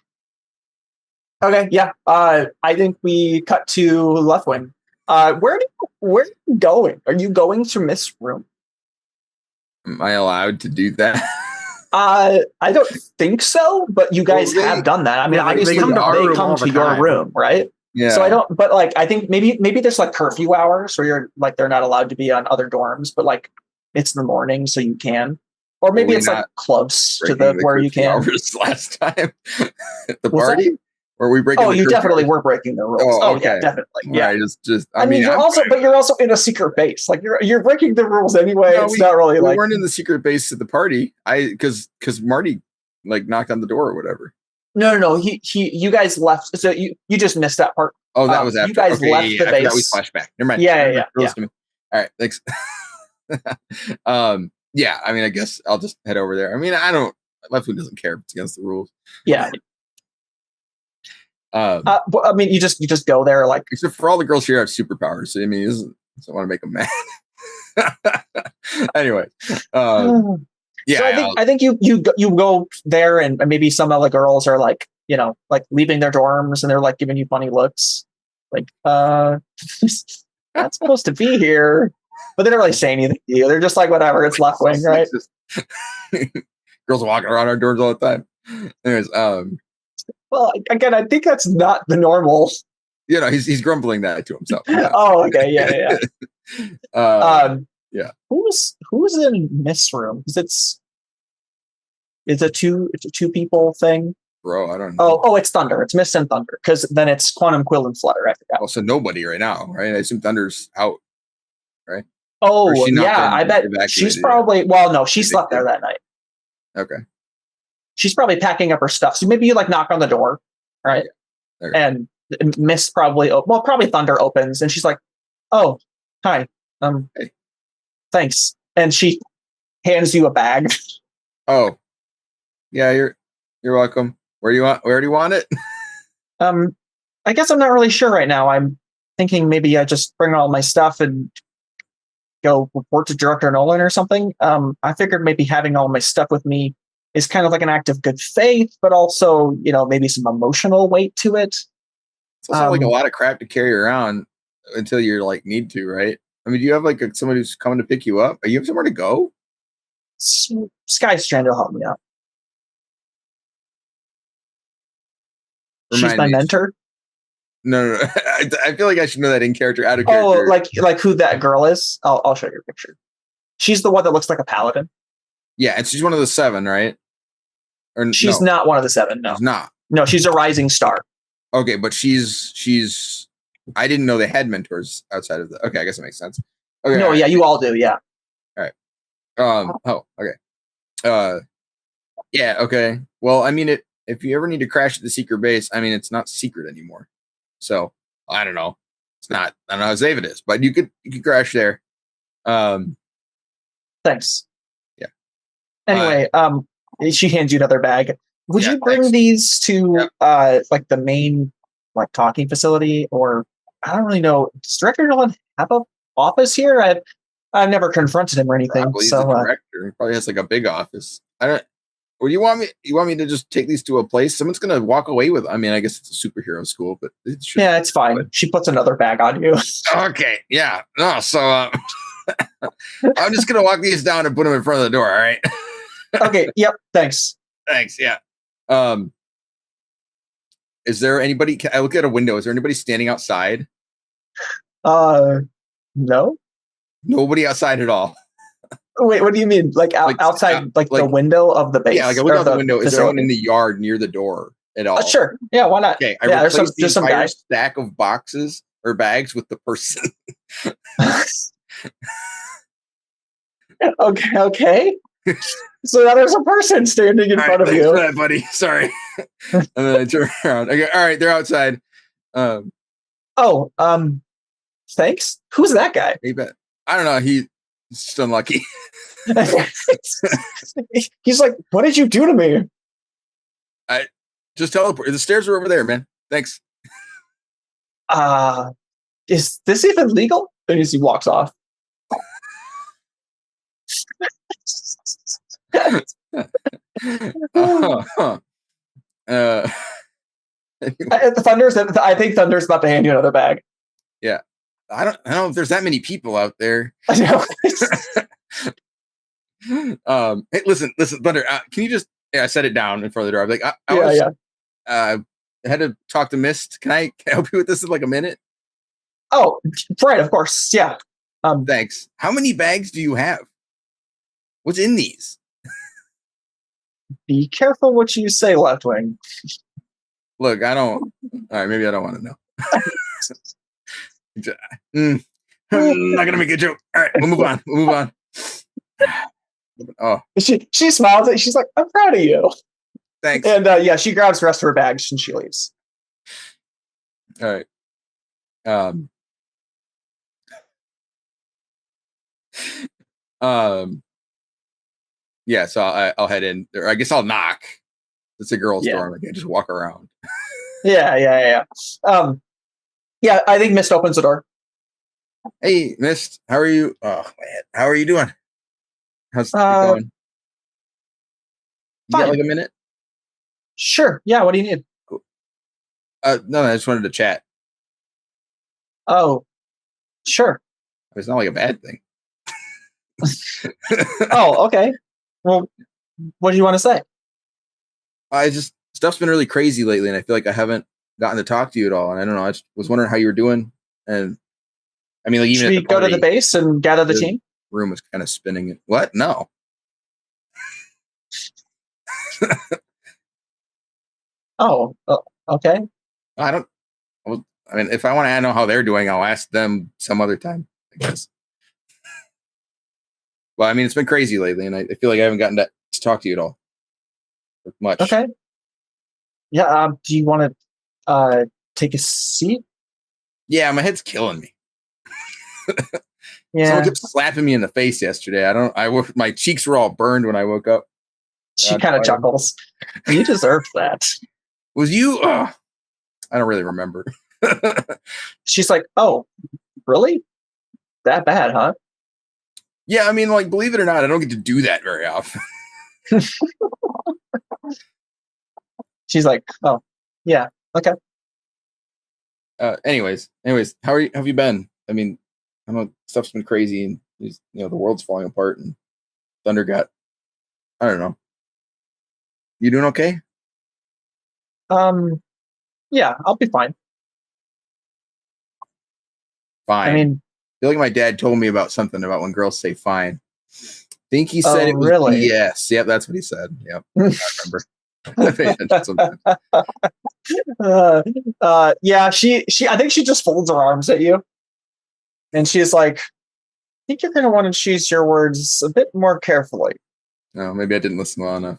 Okay, yeah. I think we cut to Left Wing. Where are you going? Are you going to Miss Room? Am I allowed to do that? I don't think so, but you guys have done that. I mean, obviously they come to your room, right? Yeah. So I don't, but I think maybe there's curfew hours where you're they're not allowed to be on other dorms, but it's in the morning, so you can. Or maybe it's close to the where you can. Hours last time at the party. Or we breaking? Oh, you definitely were breaking the rules. Oh, okay. Yeah, definitely. Yeah, right, just. I mean, you're also in a secret base. You're breaking the rules anyway. No, it's not really we weren't in the secret base at the party. Because Marty knocked on the door or whatever. No. You guys left. So you just missed that part. Oh, that was after. You guys left the base. We flashback. Never mind. Yeah. All right. Thanks. Yeah. I mean, I guess I'll just head over there. I mean, Left Wing doesn't care if it's against the rules. Yeah. I mean, you just go there, except for all the girls here have superpowers. So, I mean, he doesn't want to make them mad. Anyway, yeah. So I think you go there, and maybe some of the girls are leaving their dorms, and they're giving you funny looks, not supposed to be here, but they don't really say anything to you. They're just whatever. It's Left Wing, right? Girls walking around our doors all the time. Anyways, well, again, I think that's not the normal. He's grumbling that to himself. Yeah. Oh, okay, yeah. Yeah. Who's in Mist Room? Because it's a two people thing. Bro, I don't know. Oh, it's Thunder. It's Mist and Thunder. Because then it's Quantum, Quill, and Flutter. I forgot. Oh, so nobody right now, right? I assume Thunder's out, right? Oh, yeah. I bet she's probably. Yet? Well, no, she slept there that night. Okay. She's probably packing up her stuff. So maybe you like knock on the door, right? Yeah. Okay. And Mist probably. Probably Thunder opens, and she's like, "Oh, hi. Hey. Thanks." And she hands you a bag. Oh, yeah. You're welcome. Where do you want it? I guess I'm not really sure right now. I'm thinking maybe I just bring all my stuff and go report to Director Nolan or something. I figured maybe having all my stuff with me is kind of like an act of good faith, but also, maybe some emotional weight to it. It's also like a lot of crap to carry around until you're like need to, right? I mean, do you have like somebody who's coming to pick you up? Are you have somewhere to go? Sky Strand will help me out. She's my mentor. No. I feel like I should know that in character, out of character. Oh, like who that girl is? I'll show you a picture. She's the one that looks like a paladin. Yeah, and she's one of the 7, right? Or she's not one of the 7. No, she's not. No, she's a rising star. Okay, but she's. I didn't know they had mentors outside of the. Okay, I guess it makes sense. Okay. No, yeah, you all do. Yeah. All right. Oh, okay. Yeah. Okay. Well, I mean, if you ever need to crash at the secret base, I mean, it's not secret anymore. So I don't know. It's not. I don't know how safe it is, but you could crash there. Thanks. Yeah. Anyway, she hands you another bag. Would you bring these to like the main like talking facility, or I don't really know. Does Director Nolan have an office here? I've never confronted him or anything. Probably so he's the director. He probably has like a big office. I don't. Well, you want me to just take these to a place? Someone's gonna walk away with. I mean, I guess it's a superhero school, but it's fine. But she puts another bag on you. Okay, yeah. No, so I'm just gonna walk these down and put them in front of the door. All right. Okay. Yep. Thanks. Thanks. Yeah. Is there anybody? I look at a window. Is there anybody standing outside? No. Nobody outside at all. Wait, what do you mean? Like outside, like the window of the base? Yeah, like I look out the window. Is there anyone in the yard near the door at all? Sure. Yeah, why not? Okay, I replaced the entire stack of boxes or bags with the person. Okay. So now there's a person standing in front of you. For that, buddy. Sorry. And then I turn around. Okay, all right, they're outside. Thanks. Who's that guy? I don't know. He's just unlucky. He's like, what did you do to me? I just teleport. The stairs are over there, man. Thanks. Is this even legal? And as he walks off. I think Thunder's about to hand you another bag. Yeah. I don't know if there's that many people out there. I know. Hey, listen, Thunder. Can you just? Yeah, I set it down in front of the door. I'm like, I had to talk to Mist. Can I help you with this in like a minute? Oh, right, of course. Yeah. Thanks. How many bags do you have? What's in these? Be careful what you say, Left Wing. Look, I don't. All right, maybe I don't want to know. I'm not gonna make a joke. All right, we'll move on. Oh, she smiles at. She's like, "I'm proud of you." Thanks. And she grabs the rest of her bags and she leaves. All right. Yeah, so I'll head in, or I guess I'll knock. It's a girl's door. I can't just walk around. Yeah. I think Mist opens the door. Hey, Mist, how are you? Oh man, how are you doing? How's it going? You got like a minute? Sure. Yeah. What do you need? Cool. No, I just wanted to chat. Oh, sure. It's not like a bad thing. Oh, okay. Well, what do you want to say? Stuff's been really crazy lately, and I feel like I haven't gotten to talk to you at all. And I don't know. I just was wondering how you were doing. And I mean, like, even should we go to the base and gather the team? room was kind of spinning. What? No. Oh, okay. I mean, if I want to know how they're doing, I'll ask them some other time, I guess. Well, I mean, it's been crazy lately, and I feel like I haven't gotten to talk to you at all much. Okay. Yeah. Do you want to take a seat? Yeah, my head's killing me. Yeah. Someone kept slapping me in the face yesterday. My cheeks were all burned when I woke up. She kind of chuckles. You deserved that. Was you? I don't really remember. She's like, oh, really? That bad, huh? Yeah, I mean, like, believe it or not, I don't get to do that very often. She's like, oh, yeah, okay. Anyways, how have you been? I mean, I know stuff's been crazy, and the world's falling apart, and Thunder got, I don't know. You doing okay? Yeah, I'll be fine. Fine. I mean, I feel like my dad told me about something about when girls say fine. I think he said it was really? yes. Yep, that's what he said. Yep, I remember. I pay attention sometimes. Yeah, she I think she just folds her arms at you, and she's like, I think you're going to want to choose your words a bit more carefully. No, maybe I didn't listen well enough.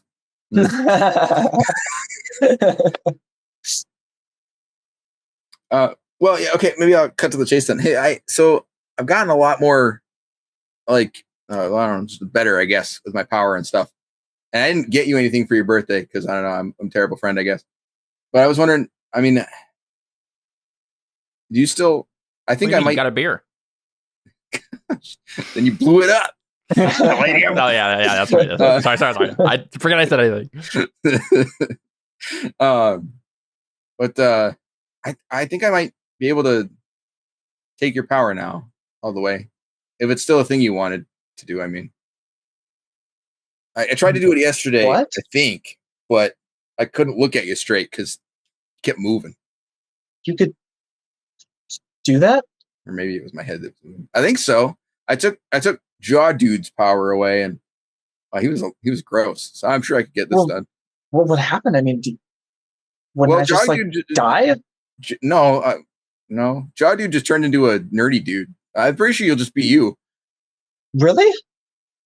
Well, yeah, okay, maybe I'll cut to the chase then. Hey, I've gotten a lot more, like, I don't know, just better, I guess, with my power and stuff. And I didn't get you anything for your birthday because I don't know, I'm a terrible friend, I guess. But I was wondering, I mean, do you still? I think I might. Got a beer. Then you blew it up. Oh yeah, that's right. Sorry. I forgot I said anything. But I think I might be able to take your power now all the way, if it's still a thing you wanted to do. I mean, I tried to do it yesterday, what? I think, but I couldn't look at you straight because you kept moving. You could do that, or maybe it was my head that was moving. I think so. I took Jaw Dude's power away, and he was gross. So I'm sure I could get this done. What would happen? I mean, I just like die? No, no. Jaw Dude just turned into a nerdy dude. I'm pretty sure you'll just be you. Really?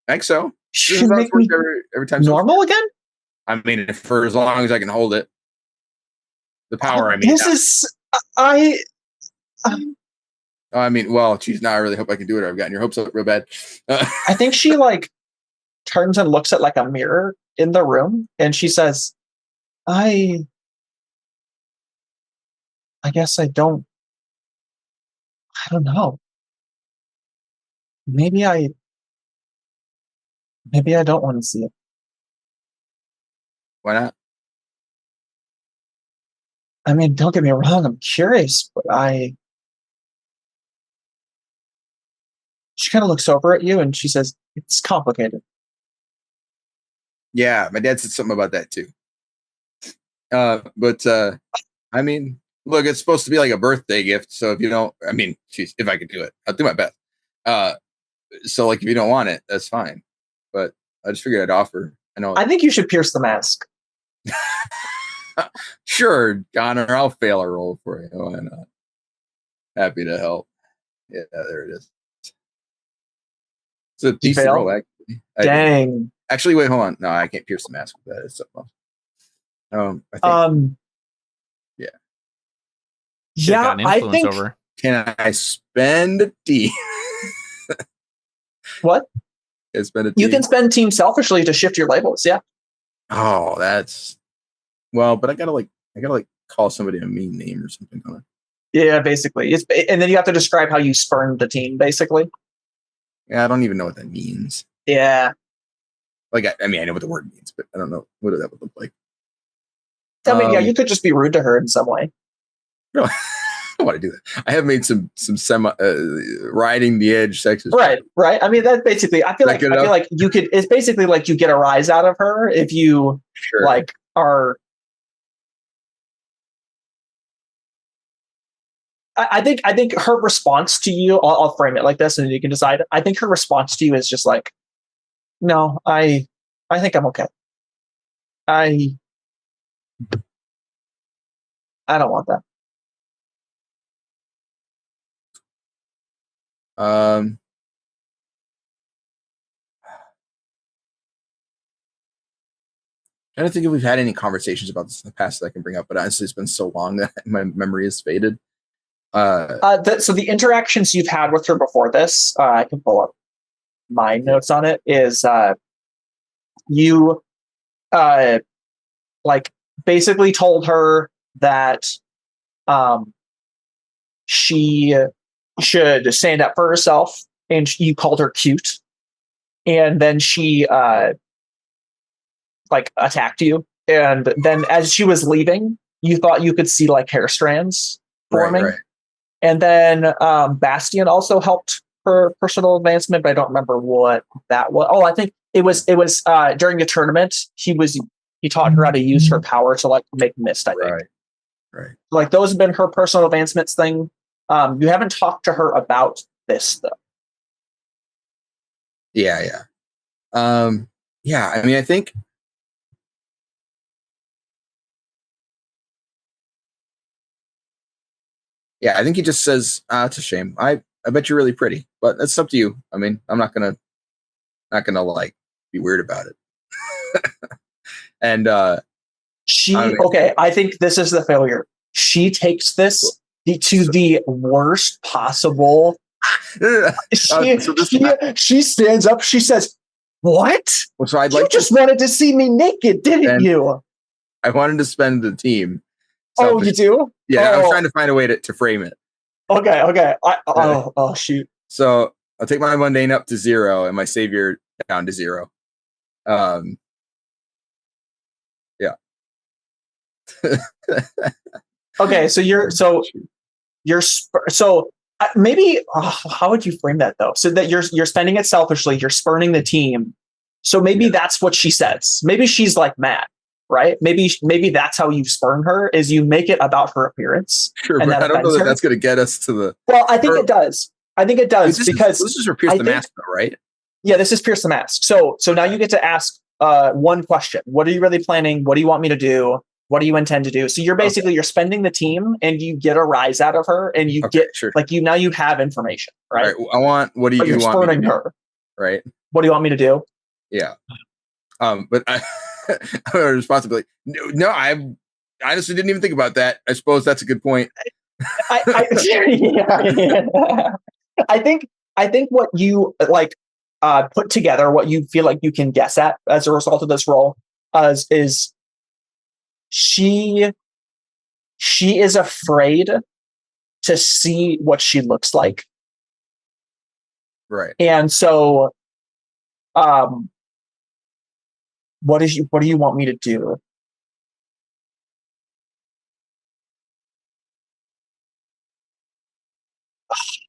I think so. Should make me every time normal again? I mean, for as long as I can hold it. The power, I mean. This is I mean, well, geez, now I really hope I can do it. I've gotten your hopes up real bad. I think she like turns and looks at like a mirror in the room, and she says, I guess I don't know. Maybe I don't want to see it. Why not? I mean, don't get me wrong, I'm curious, but she kind of looks over at you and she says, it's complicated. Yeah, my dad said something about that too. But I mean, look, it's supposed to be like a birthday gift. So if you don't, I mean, geez, if I could do it, I'll do my best. So like, if you don't want it, that's fine. But I just figured I'd offer. I think you should pierce the mask. Sure, Connor, I'll fail a roll for you. Why not? Happy to help. Yeah, there it is. It's a decent roll, actually. Dang. Actually, wait, hold on. No, I can't pierce the mask with that. It's something else. I think, yeah. Yeah, I think. Over. Can I spend a team? What? Can I spend a team? You can spend team selfishly to shift your labels. Yeah. Oh, that's well, but I gotta call somebody a mean name or something. Yeah, basically. And then you have to describe how you spurned the team, basically. Yeah, I don't even know what that means. Yeah. Like, I mean, I know what the word means, but I don't know what that would look like. I mean, yeah, you could just be rude to her in some way. No, I don't want to do that. I have made some semi riding the edge sexist. Right. I mean, that's basically. I feel like you could. It's basically like you get a rise out of her if you like are. I think her response to you, I'll frame it like this and you can decide. I think her response to you is just like, no, I think I'm okay. I don't want that. I don't think if we've had any conversations about this in the past that I can bring up, but honestly, it's been so long that my memory has faded. So the interactions you've had with her before this, I can pull up my notes on it, is you like basically told her that she should stand up for herself, and you called her cute, and then she like attacked you, and then as she was leaving, you thought you could see like hair strands forming. Right. And then Bastion also helped her personal advancement, but I don't remember what that was. Oh, I think it was during the tournament. He taught her how to use her power to like make mist, I think. Right. Like those have been her personal advancements thing. You haven't talked to her about this though. Yeah. I mean, I think. Yeah, I think he just says, it's a shame. I bet you're really pretty, but that's up to you. I mean, I'm not gonna like be weird about it. And I think this is the failure. She takes this to the worst possible. She stands up. She says, "What? Well, so You just wanted to see me naked, didn't you?" I wanted to spend the team. Oh, you do? Yeah, I was trying to find a way to frame it. Okay. Shoot. So I'll take my mundane up to 0 and my savior down to 0. Yeah. Okay, maybe how would you frame that though? So that you're spending it selfishly, you're spurning the team. So maybe that's what she says. Maybe she's like mad, right? Maybe that's how you spurn her, is you make it about her appearance. Sure, but I don't know that that's going to get us to the. Well, I think it does. Because this is for Pierce the Mask, though, right? Yeah, this is Pierce the Mask. So now you get to ask one question. What are you really planning? What do you want me to do? What do you intend to do? So you're basically you're spending the team, and you get a rise out of her, and you now you have information, right? I want. What do you want? Spurning her, right? What do you want me to do? Yeah. But I have a responsibility. No, I honestly didn't even think about that. I suppose that's a good point. I think what you like put together, what you feel like you can guess at as a result of this role, is she is afraid to see what she looks like, right? And so, what do you want me to do?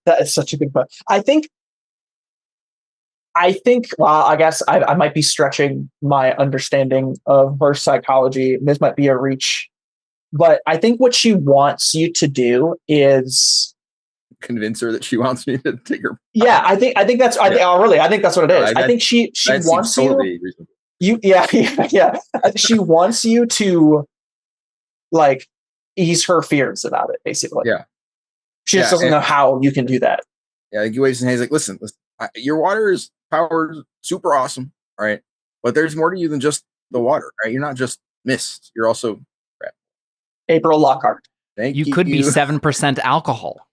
That is such a good question. I think, well, I guess I might be stretching my understanding of her psychology. This might be a reach, but I think what she wants you to do is convince her that she wants me to take her. Yeah, I think that's. I think that's what it is. I think she wants totally Yeah. She wants you to like ease her fears about it, basically. Yeah. She just doesn't know how you can do that. Yeah, like he waves his hand. He's like, listen, your water is powered super awesome, right? But there's more to you than just the water, right? You're not just mist. You're also April Lockhart. Thank you. You could be 7% alcohol.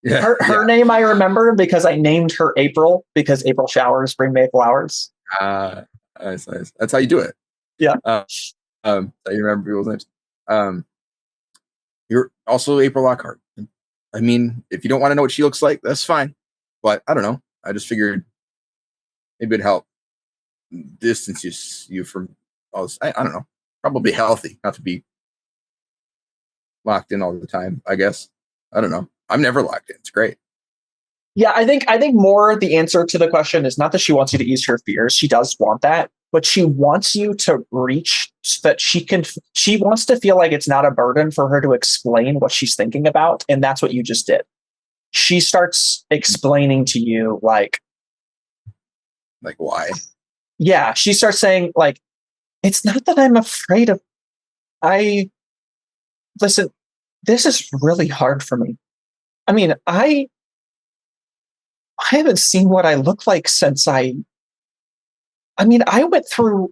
Yeah, her name I remember because I named her April, because April showers bring May flowers. Nice. That's how you do it. Yeah. You remember people's names. You're also April Lockhart. I mean, if you don't want to know what she looks like, that's fine. But I don't know. I just figured maybe it'd help distance you from all this. I don't know. Probably healthy, not to be locked in all the time, I guess. I don't know. I'm never locked in. It's great. Yeah, I think more the answer to the question is not that she wants you to ease her fears. She does want that, but she wants you to reach so that she wants to feel like it's not a burden for her to explain what she's thinking about. And that's what you just did. She starts explaining to you like why? Yeah. She starts saying like, it's not that I'm afraid of, listen, this is really hard for me. I mean, I haven't seen what I look like since I went through.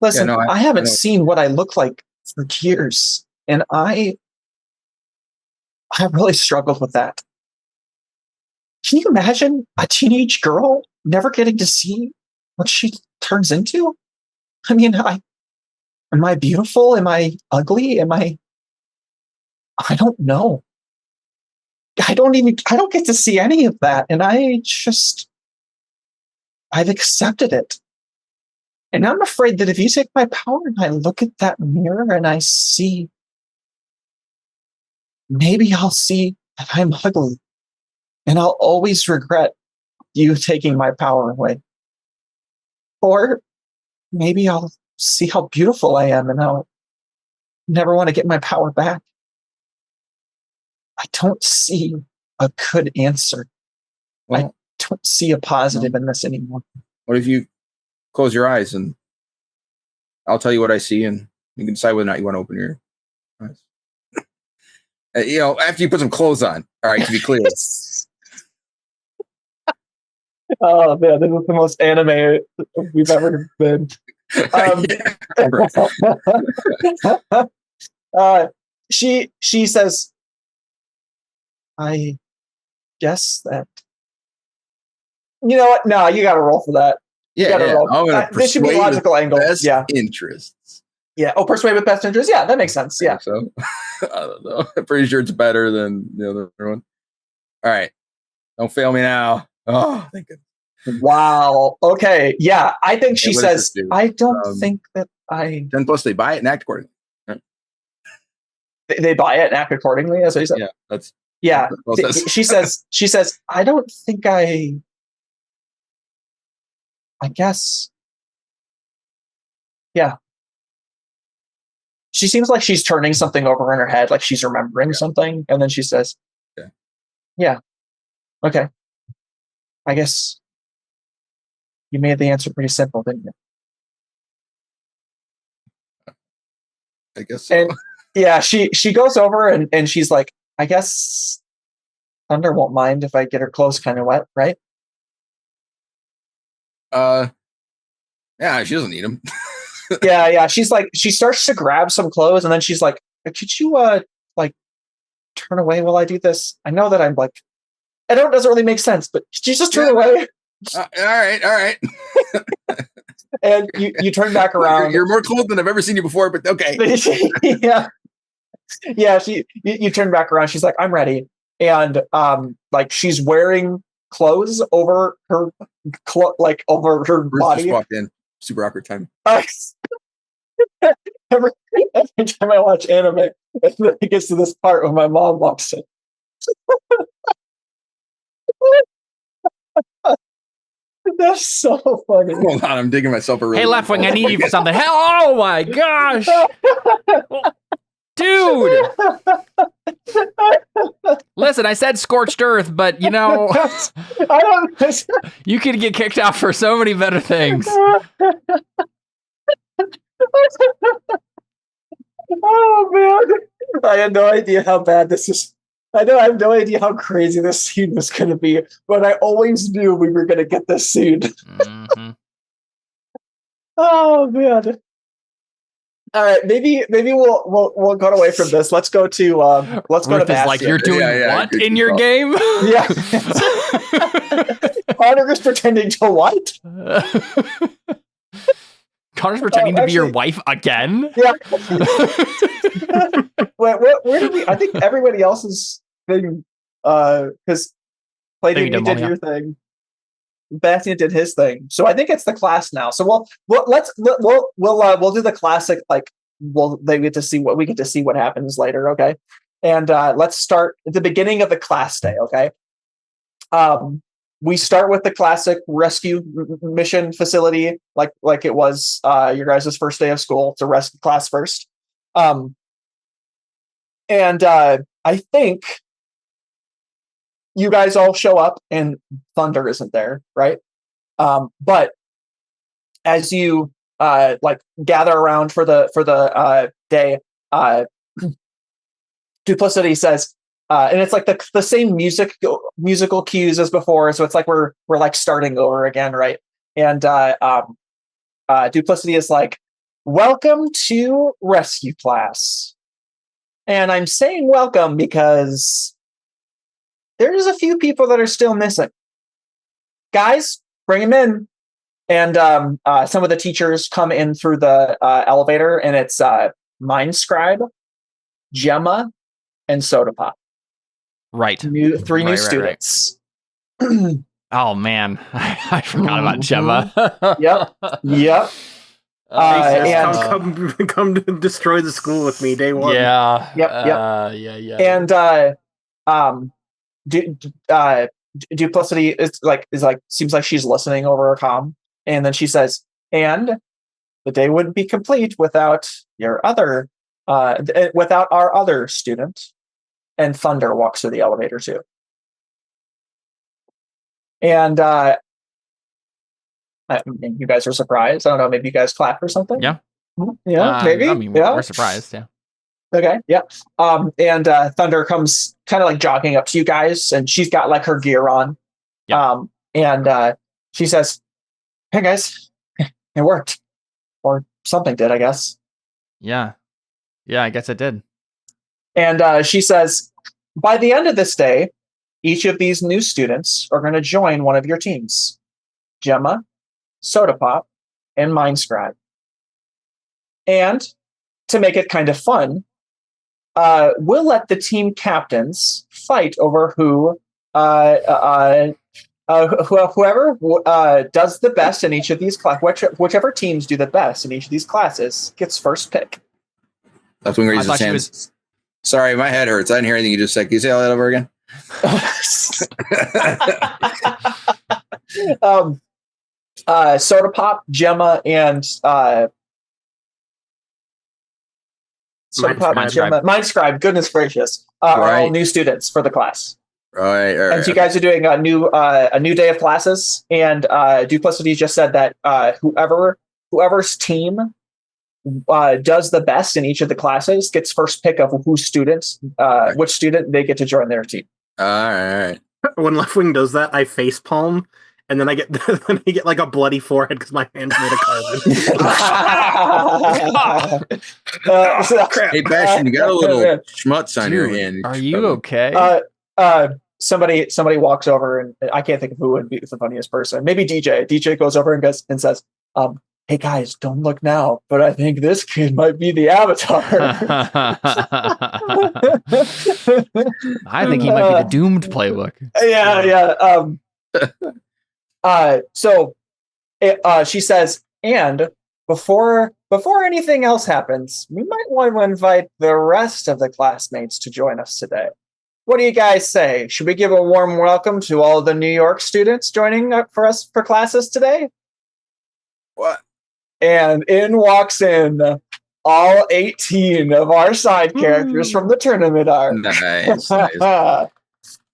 Listen, I haven't seen what I look like for years, and I really struggled with that. Can you imagine a teenage girl never getting to see what she turns into? I mean, am I beautiful? Am I ugly? I don't know. I don't get to see any of that. And I've accepted it. And I'm afraid that if you take my power and I look at that mirror and I see, maybe I'll see that I'm ugly and I'll always regret you taking my power away. Or maybe I'll see how beautiful I am and I'll never want to get my power back. I don't see a good answer. Well, I don't see a positive in this anymore. What if you close your eyes and I'll tell you what I see and you can decide whether or not you want to open your eyes. After you put some clothes on. All right, to be clear. Oh man, this is the most anime we've ever been. She says, I guess that. You know what? No, you got to roll for that. This should be a logical angle. Best interests. Yeah. Oh, persuade with best interests. Yeah, that makes sense. Yeah. So I don't know. I'm pretty sure it's better than the other one. All right. Don't fail me now. Oh, thank goodness. Wow. Okay. Yeah. I think she says, I don't think that I. 10 plus, they buy it and act accordingly. Right. They buy it and act accordingly. That's what you said. Yeah. That's. Yeah. She says, I don't think I guess. Yeah. She seems like she's turning something over in her head, like she's remembering something. And then she says, yeah. Okay. I guess you made the answer pretty simple, didn't you? I guess so. And yeah, she goes over and she's like, I guess Thunder won't mind if I get her clothes kind of wet, right? Yeah, she doesn't need them. Yeah. She's like, she starts to grab some clothes and then she's like, could you turn away while I do this? I know that I'm like, I know it doesn't really make sense, but could you just turn away? All right. And you turn back around. You're more clothed than I've ever seen you before, but okay. Yeah. You turn back around. She's like, I'm ready. And she's wearing clothes over her over her body. Just walked in. Super awkward time. Every time I watch anime, it gets to this part when my mom walks in. That's so funny. Hold on, I'm digging myself a really. Hey, Leftwing, I need you for something. Oh my gosh, dude! Listen, I said scorched earth, but I don't. You could get kicked out for so many better things. Oh man, I had no idea how bad this is. I have no idea how crazy this scene was going to be, but I always knew we were going to get this scene. Mm-hmm. Oh man! All right, maybe we'll go away from this. Let's go to Ruth to Bastion. Like, you're doing what in your game? Yeah, Connor is pretending to what? Connor's pretending to be your wife again? Yeah. Wait, where did we? I think everybody else's thing, because Playday, you did your thing. Bastion did his thing, so I think it's the class now. So we'll do the classic. They get to see what happens later. Okay, and let's start at the beginning of the class day. Okay. we start with the classic rescue mission facility, like it was your guys' first day of school. It's a rescue class first. And I think you guys all show up and Thunder isn't there, right? But as you gather around for the day, Duplicity says, and it's like the same musical cues as before, so it's like we're like starting over again, right? And Duplicity is like, "Welcome to rescue class," and I'm saying welcome because there's a few people that are still missing. Guys, bring them in. And some of the teachers come in through the elevator, and it's Mind Scribe, Gemma, and Soda Pop. Right. Three new students. Right. Oh man, I forgot about Gemma. Yep. Come to destroy the school with me day one. Yeah. Yep. And Duplicity is like seems like she's listening over a comm, and then she says, "And the day wouldn't be complete without our other student." And Thunder walks through the elevator too. And you guys are surprised. I don't know, maybe you guys clap or something? Yeah. Yeah, maybe. I mean, we're surprised, yeah. Okay, yeah. And Thunder comes kind of like jogging up to you guys, and she's got like her gear on. Yeah. And she says, "Hey guys, it worked." Or something did, I guess. Yeah. Yeah, I guess it did. And she says, "By the end of this day, each of these new students are going to join one of your teams. Gemma, Soda Pop, and Mind Scribe. And to make it kind of fun, we'll let the team captains fight over whoever does the best in each of these classes. Whichever teams do the best in each of these classes gets first pick." That's when raises his hand. Sorry, my head hurts. I didn't hear anything you just said. Can you say all that over again? Soda Pop, Gemma, and Mind Scribe. Goodness gracious, are all new students for the class. Right. And so you guys are doing a new day of classes, and Duplicity just said that whoever's team does the best in each of the classes gets first pick of which student they get to join their team. All right. When Leftwing does that, I face palm, and then I get like a bloody forehead because my hand's made of carbon. Hey, Bastion, you got a little schmutz on your hand. Are you okay? Somebody walks over, and I can't think of who would be the funniest person. Maybe DJ. DJ goes over and says, "Hey guys, don't look now, but I think this kid might be the Avatar." I think he might be the Doomed playbook. Yeah. She says, "And before anything else happens, we might want to invite the rest of the classmates to join us today. What do you guys say? Should we give a warm welcome to all the New York students joining up for us for classes today?" What? And in walks in all 18 of our side characters from the tournament arc. Nice. Man, how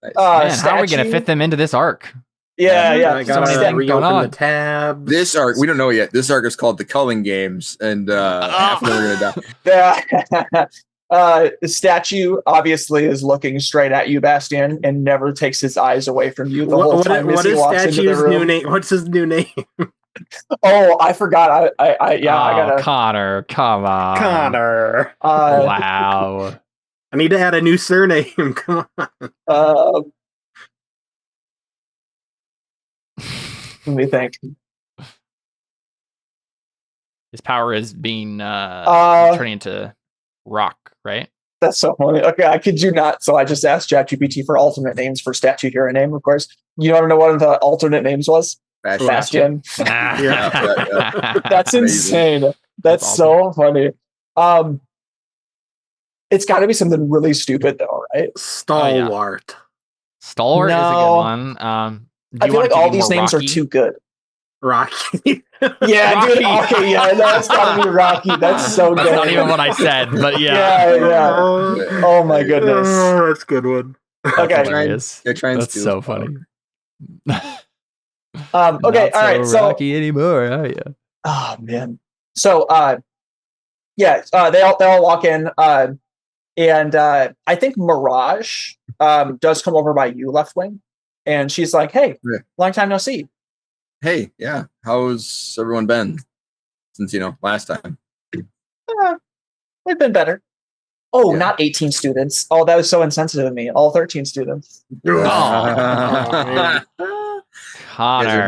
are we going to fit them into this arc? Yeah. I gotta reopen the tab. This arc, we don't know yet. This arc is called the Culling Games, and half of them are going to die. The statue obviously is looking straight at you, Bastian, and never takes his eyes away from you the whole time as he walks into the room. New name? What's his new name? Oh, I forgot. I gotta. Connor, come on. Connor. Wow. I need to add a new surname. Come on. Let me think. His power is being turning into rock, right? That's so funny. Okay, I kid you not. So I just asked ChatGPT for alternate names for statue hero name, of course. You want to know what the alternate names was? Bastion. That's insane. That's awesome. So funny. It's got to be something really stupid, though, right? Stalwart. Stalwart is a good one. I feel like all these names are too good. Rocky. Yeah, Rocky. dude. Okay, yeah, no, it's gotta be Rocky. That's so good. That's not even what I said, but Yeah, yeah. Oh my goodness. Oh, that's a good one. Okay. They're trying That's to so funny. Okay, Not all right. So Rocky anymore, are you? oh man. So they all walk in, and I think Mirage does come over by you, Left Wing, and she's like, "Hey, long time no see." Hey, yeah. How's everyone been since last time? We've been better. Oh, not 18 students. Oh, that was so insensitive of me. All 13 students. Connor.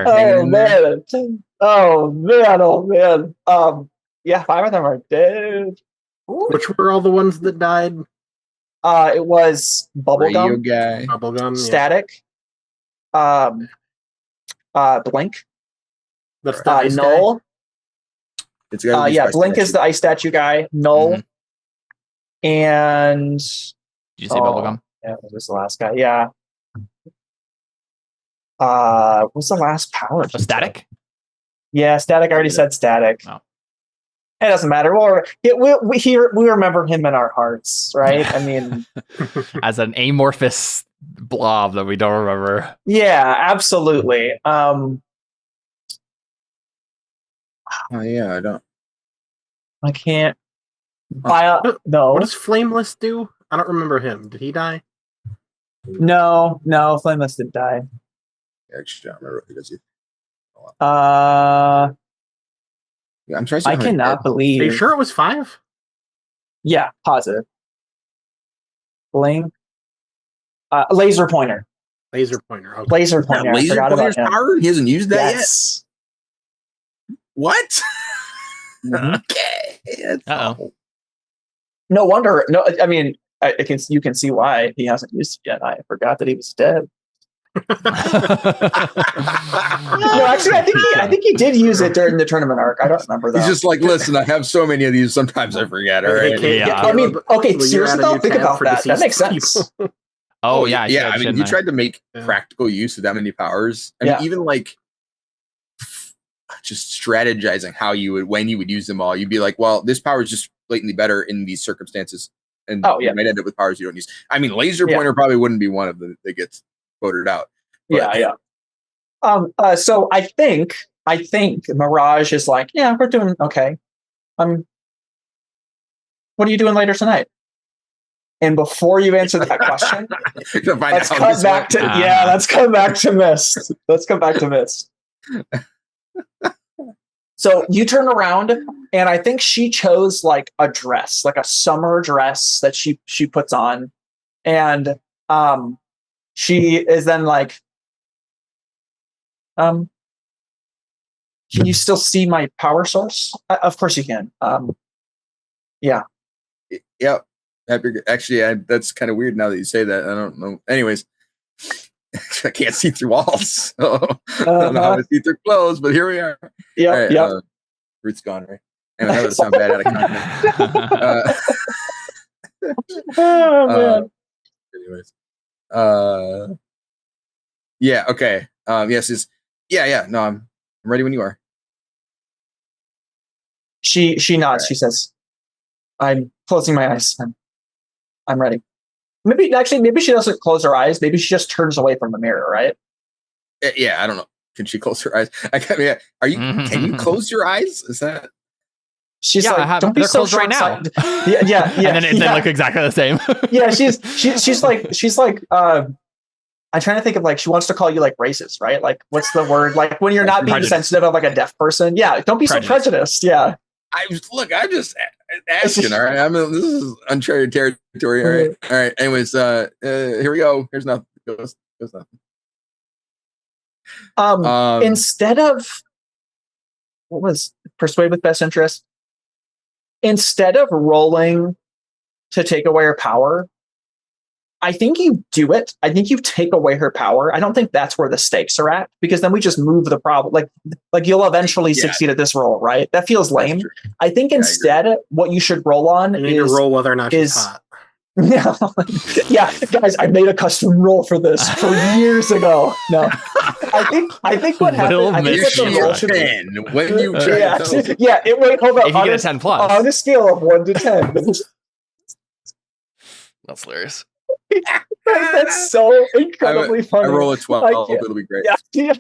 Oh man. Oh man. Yeah, 5 of them are dead. Which were all the ones that died? It was Bubblegum, guy. Bubblegum, Static, Blink, that's the ice Null. It's gotta be Blink is the ice statue guy. Null, and Did you say Bubblegum? Yeah, that was the last guy. Yeah. What's the last power? Static? Yeah, Static. I already said Static. Oh. It doesn't matter. We remember him in our hearts, right? I mean, as an amorphous blob that we don't remember. Yeah, absolutely. Oh yeah, I don't. I can't. No. No. What does Flameless do? I don't remember him. Did he die? No. Flameless didn't die. Actually, I don't remember what he does. Yeah, I'm trying to. I cannot believe. Are you sure it was 5? Yeah, positive. Blink. Laser pointer. Laser pointer. Okay. Laser pointer. Laser pointer's power? He hasn't used that yet. What? Mm-hmm. Okay. Uh-oh. No wonder. No, I mean, you can see why he hasn't used it yet. I forgot that he was dead. No, actually, I think he did use it during the tournament arc. I don't remember that. He's just like, listen, I have so many of these. Sometimes I forget. All right. I mean, okay, seriously though, think about that. That makes sense. Oh yeah, I mean, he tried to make practical use of that many powers. I mean, even like just strategizing when you would use them all. You'd be like, well, this power is just blatantly better in these circumstances, and you might end up with powers you don't use. I mean, laser pointer probably wouldn't be one of them that gets voted out. But. Yeah. So I think Mirage is like, yeah, we're doing okay. What are you doing later tonight? And before you answer that question, let's come back to Mist. Let's come back to Mist. So you turn around, and I think she chose like a dress, like a summer dress that she puts on, and she is then like, can you still see my power source? Of course you can. Yeah. Yep. Actually, that's kind of weird now that you say that. I don't know. Anyways, I can't see through walls. So I don't know how to see through clothes, but here we are. Yeah. Right, Ruth's gone, right? Anyway, that would sound bad out of context. Oh, man. Anyways. Yeah, okay. Yes, no, I'm ready when you are. She nods. Right. She says, I'm closing my eyes. I'm ready. Maybe she doesn't close her eyes. Maybe she just turns away from the mirror, right? Yeah, I don't know. Can she close her eyes? Can you close your eyes? Is that? She's like, don't be so right now. Yeah. And then they look exactly the same. Yeah, she's like, I'm trying to think of like, she wants to call you like racist, right? Like, what's the word? Like when you're not being sensitive of like a deaf person. Yeah, don't be so prejudiced. Yeah. I'm just asking. All right, this is uncharted territory. All right. Anyways, here we go. Here's nothing. Goes nothing. Instead of what was persuade with best interest, instead of rolling to take away her power, I think you do it. I think you take away her power. I don't think that's where the stakes are at, because then we just move the problem. Like you'll eventually succeed at this roll, right? That feels lame. I think instead what you should roll on is roll whether or not she's hot. Yeah, yeah, guys, I made a custom roll for this for years ago. No, I think what happened. I think what the roll should be. When you try Yeah, to tell yeah. Wait, hold up. If you get a 10 plus. On a scale of 1 to 10. That's hilarious. That's so incredibly funny. I roll a 12. It'll be great. Yeah,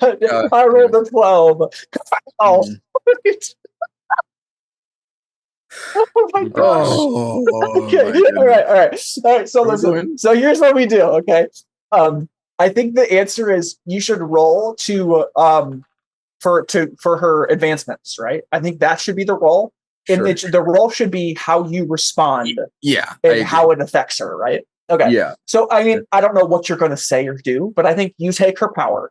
I rolled a 12. Oh. Oh my gosh. Okay. All right. So listen. So here's what we do. Okay. I think the answer is you should roll to for her advancements, right? I think that should be the roll. Sure. And the roll should be how you respond. Yeah. And how it affects her, right? Okay. Yeah. So I mean, I don't know what you're going to say or do, but I think you take her power.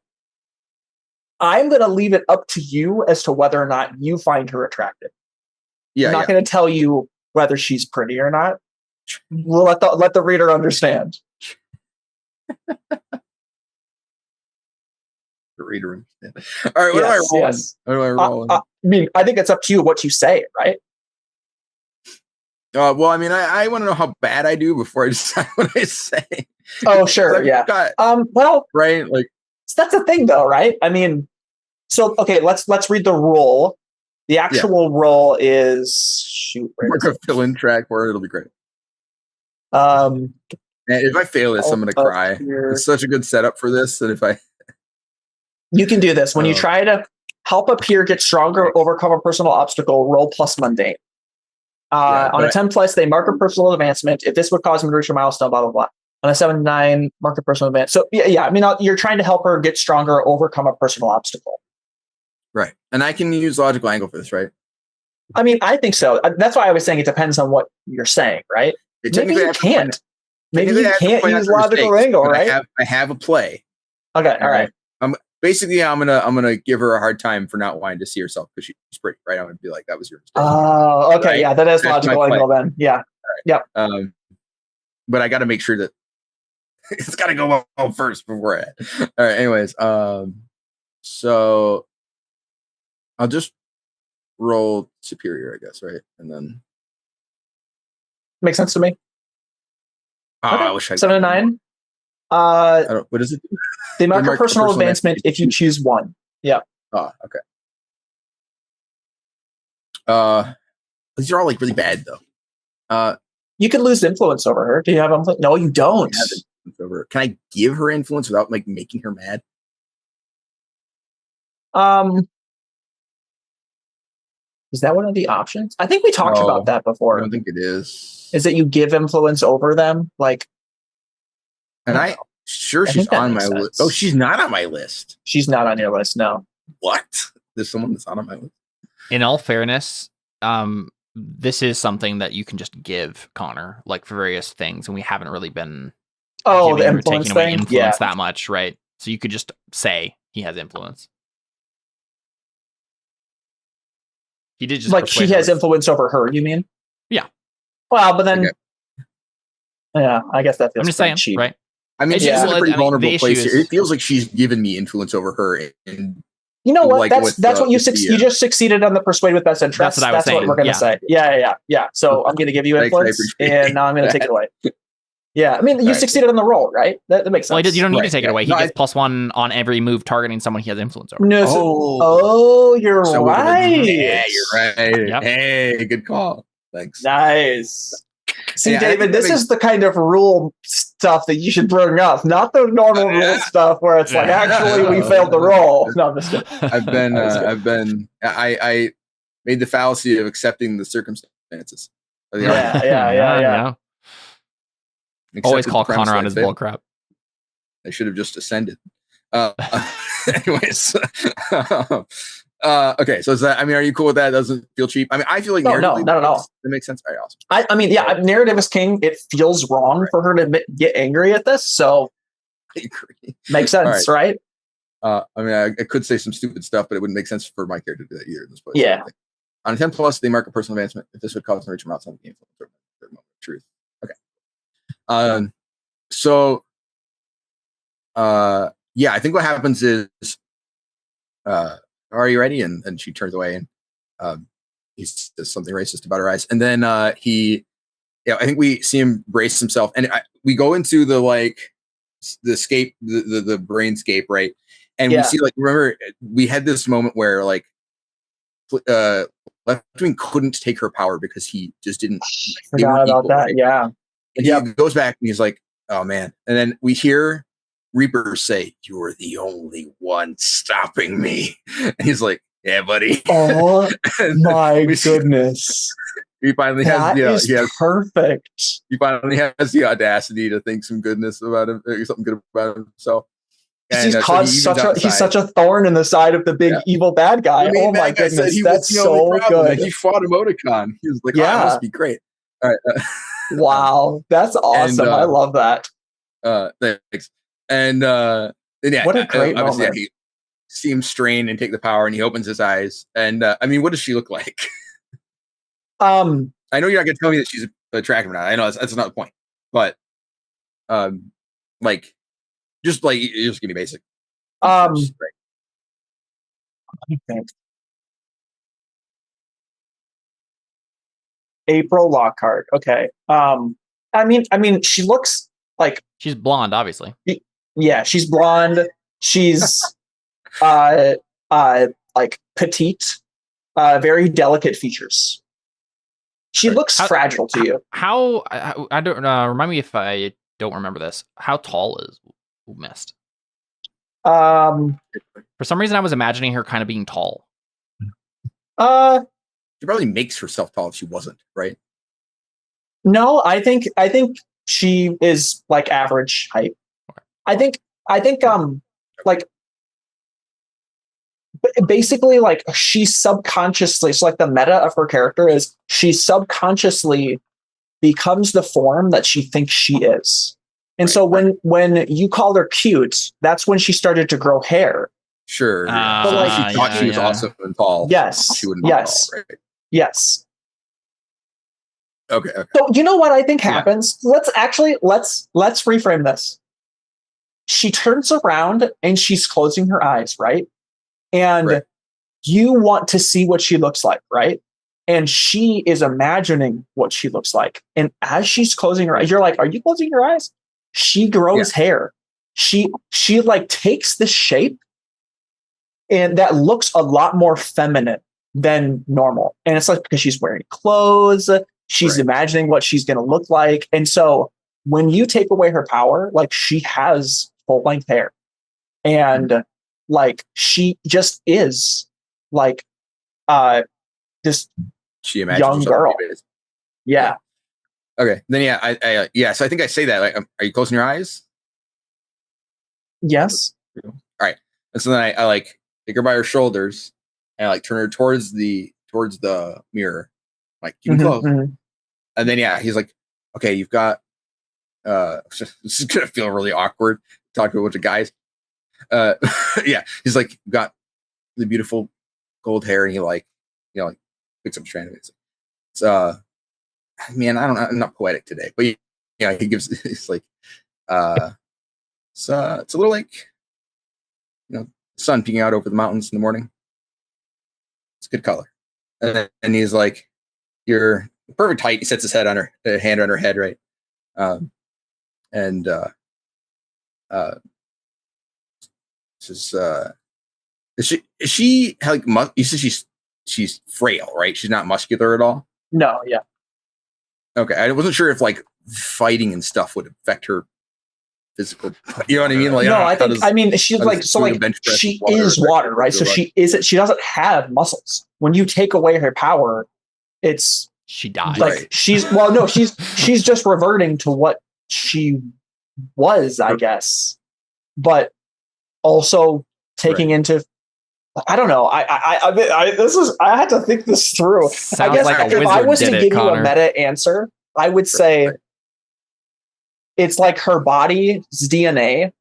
I'm going to leave it up to you as to whether or not you find her attractive. Yeah. I'm not going to tell you whether she's pretty or not. We'll let the reader understand. The reader understand. All right. What do I roll? Yes. What do I roll? I mean, I think it's up to you what you say, right? Well, I mean, I want to know how bad I do before I decide what I say. Oh, sure. Yeah. Well, right. Like that's the thing, though, right? I mean, so okay, let's read the rule. The actual role is work a fill-in track where it'll be great. And if I fail this, I'm gonna cry. It's such a good setup for this that if I you can do this when you try to help a peer get stronger, overcome a personal obstacle, roll plus mundane. On a 10 plus, they mark a personal advancement. If this would cause them to reach a milestone, blah blah blah. On a 7 9, mark a personal advance. So yeah. I mean, you're trying to help her get stronger, overcome a personal obstacle. Right. And I can use logical angle for this, right? I mean, I think so. That's why I was saying it depends on what you're saying, right? Maybe you can't. Maybe you can't use logical angle, right? I have a play. Okay, all right. I'm gonna give her a hard time for not wanting to see herself because she's pretty, right? I'm gonna be like, that was your mistake. Oh, okay, right? Yeah, that is logical angle then. Yeah. Right. Yep. But I got to make sure that it's got to go well first before I. All right. Anyways, so I'll just roll superior, I guess, right? And then makes sense to me. Okay. I wish I 7 and 9. What is it? They mark a personal advancement if you choose one. Yeah. Oh, okay. These are all like really bad though. You could lose influence over her. Do you have influence? No, you don't. Can I give her influence without like making her mad? Is that one of the options? I think we talked about that before. I don't think it is. Is that you give influence over them? Like, and she's on my list. Oh, she's not on my list. She's not on your list. No. What? There's someone that's not on my list. In all fairness, this is something that you can just give Connor, like for various things, and we haven't really been the influence taking away influence that much, right? So you could just say he has influence. He did just like she has influence over her. You mean? Yeah. Well, but then, yeah, I guess that feels. I'm just saying, cheap. right? I mean, she's in a pretty vulnerable place here. It feels like she's given me influence over her. And you know what? That's what you you just succeeded on the persuade with best interest. That's what I was saying. What we're gonna say. Yeah. So I'm gonna give you influence, and now I'm gonna take it away. Yeah, I mean, you succeeded on the roll, right? That makes sense. Well, you don't need to take it away. He gets +1 on every move targeting someone he has influence over. No, you're right. Yeah, you're right. Yep. Hey, good call. Thanks. Nice. See, David, this is the kind of rule stuff that you should bring up, not the normal rule stuff where it's like, actually, we failed the roll. No, I'm just kidding. I made the fallacy of accepting the circumstances. Yeah. Always call Connor on his bull crap. I should have just ascended. Anyways. Okay, so is that, I mean, are you cool with that? Doesn't feel cheap? I mean, I feel like no, not at all. That makes sense. All right, awesome. I mean, yeah, narrative is king. It feels wrong for her to get angry at this, so I agree. Makes sense, right? I mean, I could say some stupid stuff, but it wouldn't make sense for my character to do that either in this place. Yeah. On a 10 plus, they mark a personal advancement if this would cause them to reach them outside the game for the moment of truth. Okay. Yeah, I think what happens is, are you ready? And she turns away and he says something racist about her eyes. And then he I think we see him brace himself, and we go into the escape, the brainscape, right? And we see remember we had this moment where Leftwing couldn't take her power because he just didn't. Forgot about that. Right? Yeah. And he goes back and he's like, "Oh man!" And then we hear Reaper say, "You're the only one stopping me," and he's like, "Yeah, buddy." Oh my goodness! He finally has perfect. He finally has the audacity to think some goodness about him, something good about himself. And, he's such a thorn in the side of the big evil bad guy. Oh my goodness, that's so good. He fought emoticon. He was like, "Oh, that must be great." All right. Wow, that's awesome. I love that. Thanks. And what a great moment. He seems strained and take the power, and he opens his eyes. And I mean, what does she look like? I know you're not going to tell me that she's attractive or not. I know that's not the point, but just give me basic. Let me think. April Lockhart. Okay. I mean, she looks like she's blonde, obviously. Yeah, she's blonde. She's petite, very delicate features. She looks fragile to you. How I don't remind me if I don't remember this. How tall is Mist? For some reason, I was imagining her kind of being tall. She probably makes herself tall if she wasn't, right? No, I think she is like average height. I think basically she subconsciously, so the meta of her character is she subconsciously becomes the form that she thinks she is. And so when you called her cute, that's when she started to grow hair. Sure. But she thought she was also tall. Yes. She wouldn't be tall, right? Yes. Okay. So you know what I think happens? Let's reframe this. She turns around and she's closing her eyes, right? And you want to see what she looks like, right? And she is imagining what she looks like. And as she's closing her eyes, you're like, are you closing your eyes? She grows hair. She takes the shape and that looks a lot more feminine than normal. And it's because she's wearing clothes, she's imagining what she's going to look like. And so when you take away her power, she has full length hair and she just is this she imagines young girl. Yeah. Okay. Then so I think I say that are you closing your eyes? Yes. All right. And so then I take her by her shoulders and I turn her towards the mirror, keep close. Mm-hmm. And then he's like, okay, you've got this is gonna feel really awkward talking to a bunch of guys. He's like, you've got the beautiful gold hair, and he picks up a strand of it. It's man, I don't know, I'm not poetic today, but he gives it's like it's a little sun peeking out over the mountains in the morning. It's good color. And he's like, you're perfect height. He sets his head on her hand on her head, right? Is she you said she's frail, right? She's not muscular at all? No, yeah. Okay. I wasn't sure if fighting and stuff would affect her physical, you know what I mean? She is water, right? So she doesn't have muscles. When you take away her power, she dies. She's just reverting to what she was, I guess. But also taking into, I don't know. I had to think this through. Sounds I guess if I was to give you a meta answer, I would say it's her body's DNA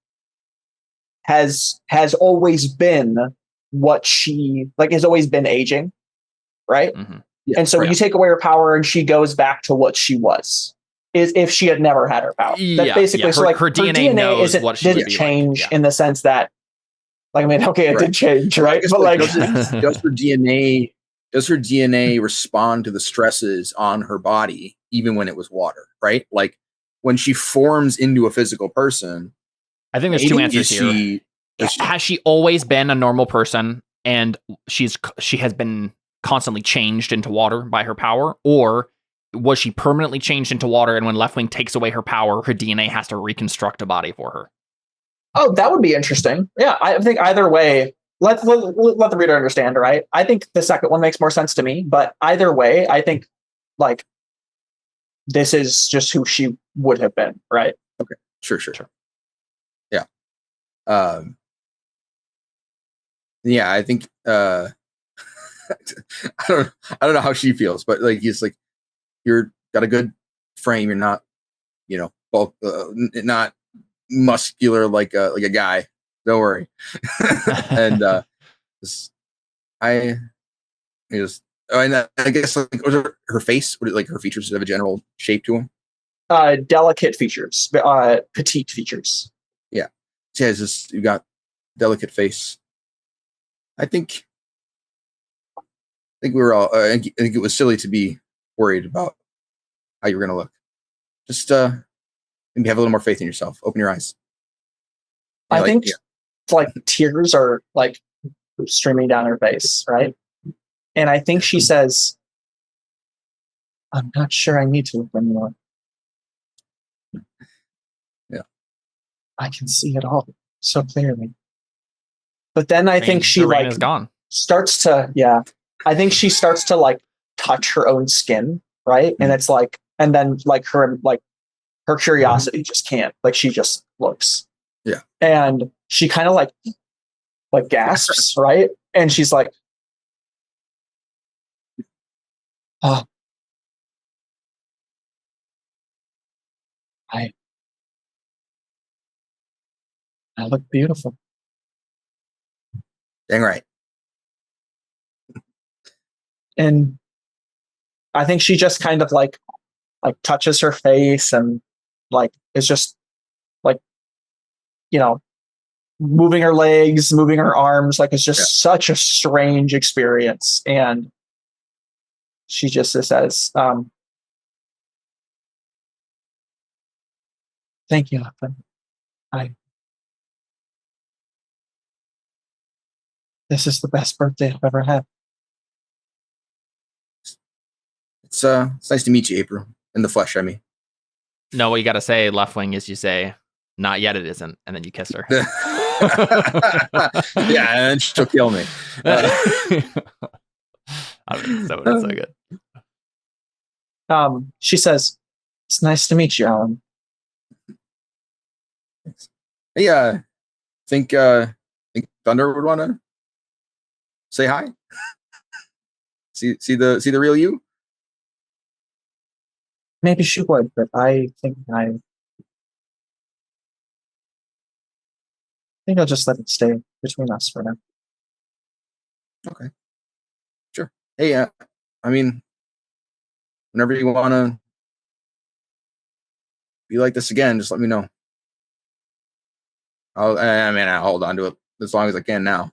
has always been what she has always been aging, right? Mm-hmm. Yeah, and so when you take away her power and she goes back to what she was, is if she had never had her power. That's basically so her DNA didn't change in the sense that it did change, right? But does her DNA does her DNA respond to the stresses on her body, even when it was water, right? Like when she forms into a physical person. I think there's two answers here. Has she always been a normal person and she has been constantly changed into water by her power? Or was she permanently changed into water, and when Leftwing takes away her power, her DNA has to reconstruct a body for her? Oh, that would be interesting. Yeah, I think either way, let the reader understand, right? I think the second one makes more sense to me, but either way, I think like this is just who she would have been, right? Okay, sure. Yeah. Yeah, I think I don't know how she feels, but like he's like, you're got a good frame. You're not, bulk, not muscular like a guy. Don't worry. And I guess like her face, like her features have a general shape to them. Delicate features, petite features. Yeah, she has this. You got delicate face. I think we were all. I think it was silly to be worried about how you were going to look. Just maybe have a little more faith in yourself. Open your eyes. I think it's like tears are like streaming down her face, right? And I think she says, "I'm not sure I need to look anymore. Yeah, I can see it all so clearly." But then I think she like is gone. Starts to I think she starts to like touch her own skin, right? And it's like, and then like her curiosity just can't, like she just looks. Yeah. And she kind of like gasps, right? And she's like, "Oh, I look beautiful." Dang right. And I think she just kind of like touches her face and like is just like, moving her legs, moving her arms. Like it's just such a strange experience. And she just says, "Thank you, this is the best birthday I've ever had." It's nice to meet you, April, in the flesh. I mean, no, what you got to say, Leftwing, is you say, "Not yet, it isn't," and then you kiss her. Yeah, and she'll kill me. I mean, so good. She says, "It's nice to meet you, Alan." Hey, think Thunder would want to say hi. see the real you. Maybe she would, but I think I'll just let it stay between us for now. Okay, sure. Hey, I mean, whenever you want to be like this again, just let me know. I'll hold on to it as long as I can now.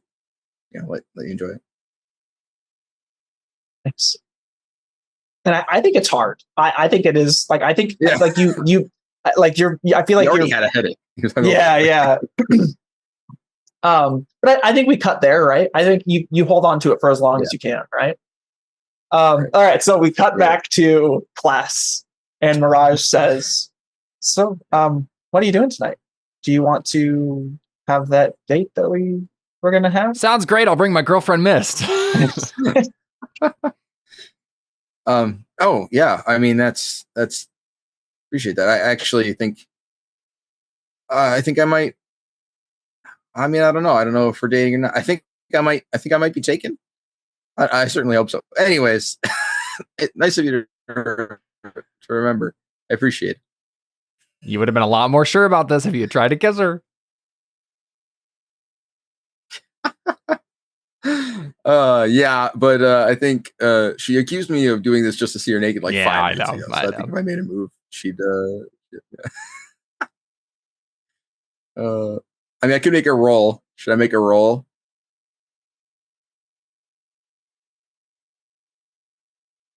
Let you enjoy it. Thanks. And I think it's hard. I think it is like, I think like you like you're, I feel like you already had a headache. Yeah. But I think we cut there, right? I think you hold on to it for as long as you can, right? All right. So we cut back to class, and Mirage says, "So, what are you doing tonight? Do you want to have that date that we're gonna have?" Sounds great. I'll bring my girlfriend Mist. Oh yeah. I mean, that's appreciate that. I actually think I might. I mean, I don't know. I don't know if we're dating or not. I think I might be taken. I certainly hope so. Anyways, nice of you to remember. I appreciate it. You would have been a lot more sure about this if you had tried to kiss her. Yeah, but I think she accused me of doing this just to see her naked 5 minutes ago. So I think if I made a move, she'd I mean, I could make a roll. Should I make a roll?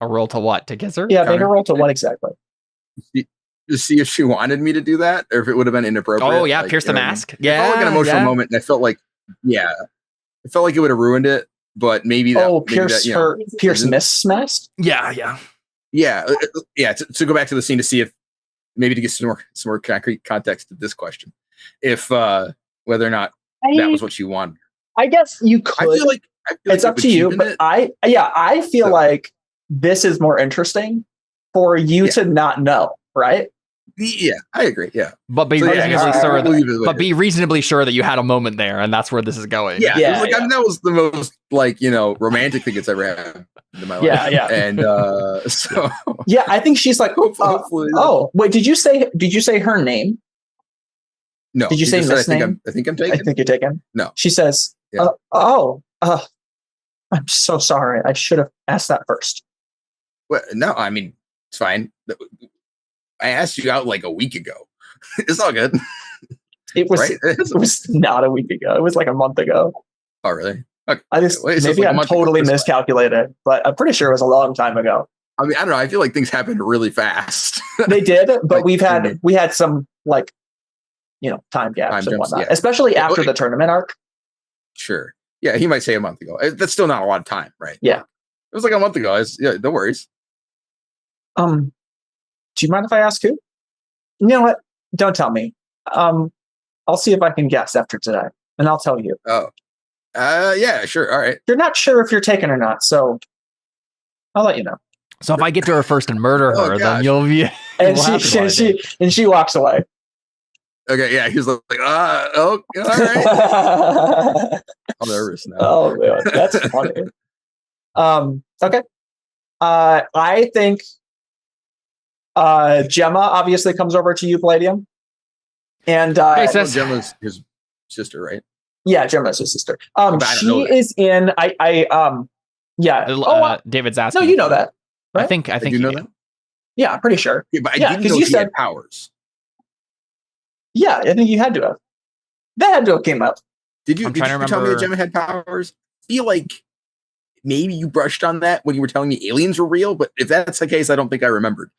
A roll to what? To kiss her? Yeah, make a roll to what exactly? To see if she wanted me to do that, or if it would have been inappropriate. Oh yeah, pierce the mask. Yeah, it felt like an emotional moment, and I felt like, it felt like it would have ruined it. But maybe that. Pierce Miss mask. Yeah. To go back to the scene to see if maybe to get some more concrete context to this question, if whether or not that was what you wanted. I guess you could. I feel like it's up to you, but I feel like this is more interesting for you to not know, right? Yeah, I agree. Yeah, but be reasonably sure that you had a moment there, and that's where this is going. I mean, that was the most romantic thing it's ever happened in my life. Yeah. And so I think she's like, hopefully. Oh, wait, did you say her name? No. Did you say Miss name? I think I'm taken. I think you're taken. No. She says, I'm so sorry. I should have asked that first. Well, no, I mean, it's fine. I asked you out like a week ago. It's all good. It was right? It was not a week ago. It was like a month ago. Oh, really? Okay. Maybe I'm totally miscalculated, but I'm pretty sure it was a long time ago. I mean, I don't know. I feel like things happened really fast. They did, but we had some time gaps and whatnot, especially after the tournament arc. Sure. Yeah, he might say a month ago. That's still not a lot of time, right? Yeah. It was like a month ago. No worries. Do you mind if I ask who? You know what? Don't tell me. I'll see if I can guess after today, and I'll tell you. Oh. Yeah, sure. All right. You're not sure if you're taken or not, so I'll let you know. So if I get to her first and murder her, then you'll be. And she walks away. Okay, yeah, he's like, all right. I'm nervous now. Oh, man, that's funny. Okay. I think Gemma obviously comes over to you, Palladium. And Gemma's his sister, right? Yeah, Gemma's his sister. She is in David's asking. No, you know that. Right? I think you know that. Yeah, I'm pretty sure. Yeah, but I didn't know she had powers. Yeah, I think you had to have. That had to have came up. Did you tell me that Gemma had powers? I feel like maybe you brushed on that when you were telling me aliens were real, but if that's the case, I don't think I remembered.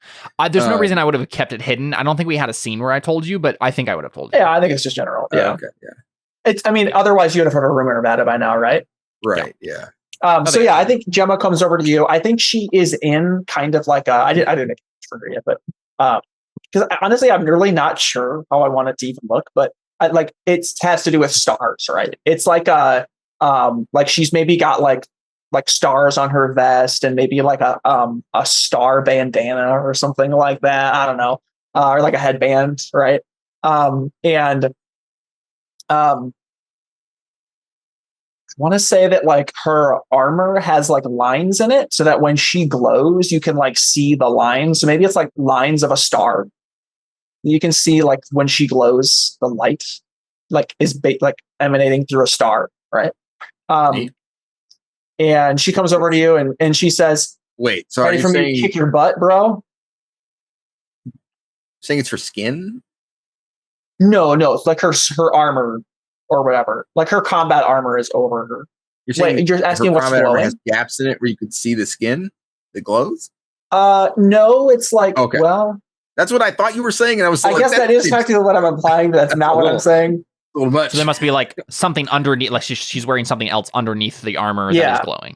There's no reason I would have kept it hidden. I don't think we had a scene where I told you, but I think I would have told you. Yeah, I think it's just general. Yeah. Okay. Yeah. Otherwise you would have heard a rumor about it by now, right? Right. Yeah. I think Gemma comes over to you. I think she is in kind of like I didn't for her yet, but because honestly, I'm really not sure how I want it to even look, but it has to do with stars, right? It's like she's maybe got like stars on her vest and maybe like a star bandana or something like that. I don't know, or like a headband, right? I want to say that like her armor has like lines in it so that when she glows, you can like see the lines. So maybe it's like lines of a star. You can see like when she glows, the light like is emanating through a star, right? And she comes over to you and she says, "Wait, so ready for me to kick your butt, bro?" Saying it's for skin? No, it's like her armor. Or whatever, like her combat armor is over her. You're asking what's glowing? Has gaps in it where you can see the skin that glows. No, it's like well, that's what I thought you were saying, and I was. I guess that is technically what I'm implying. But that's not what I'm saying. A little much. So there must be like something underneath, like she's wearing something else underneath the armor that is glowing.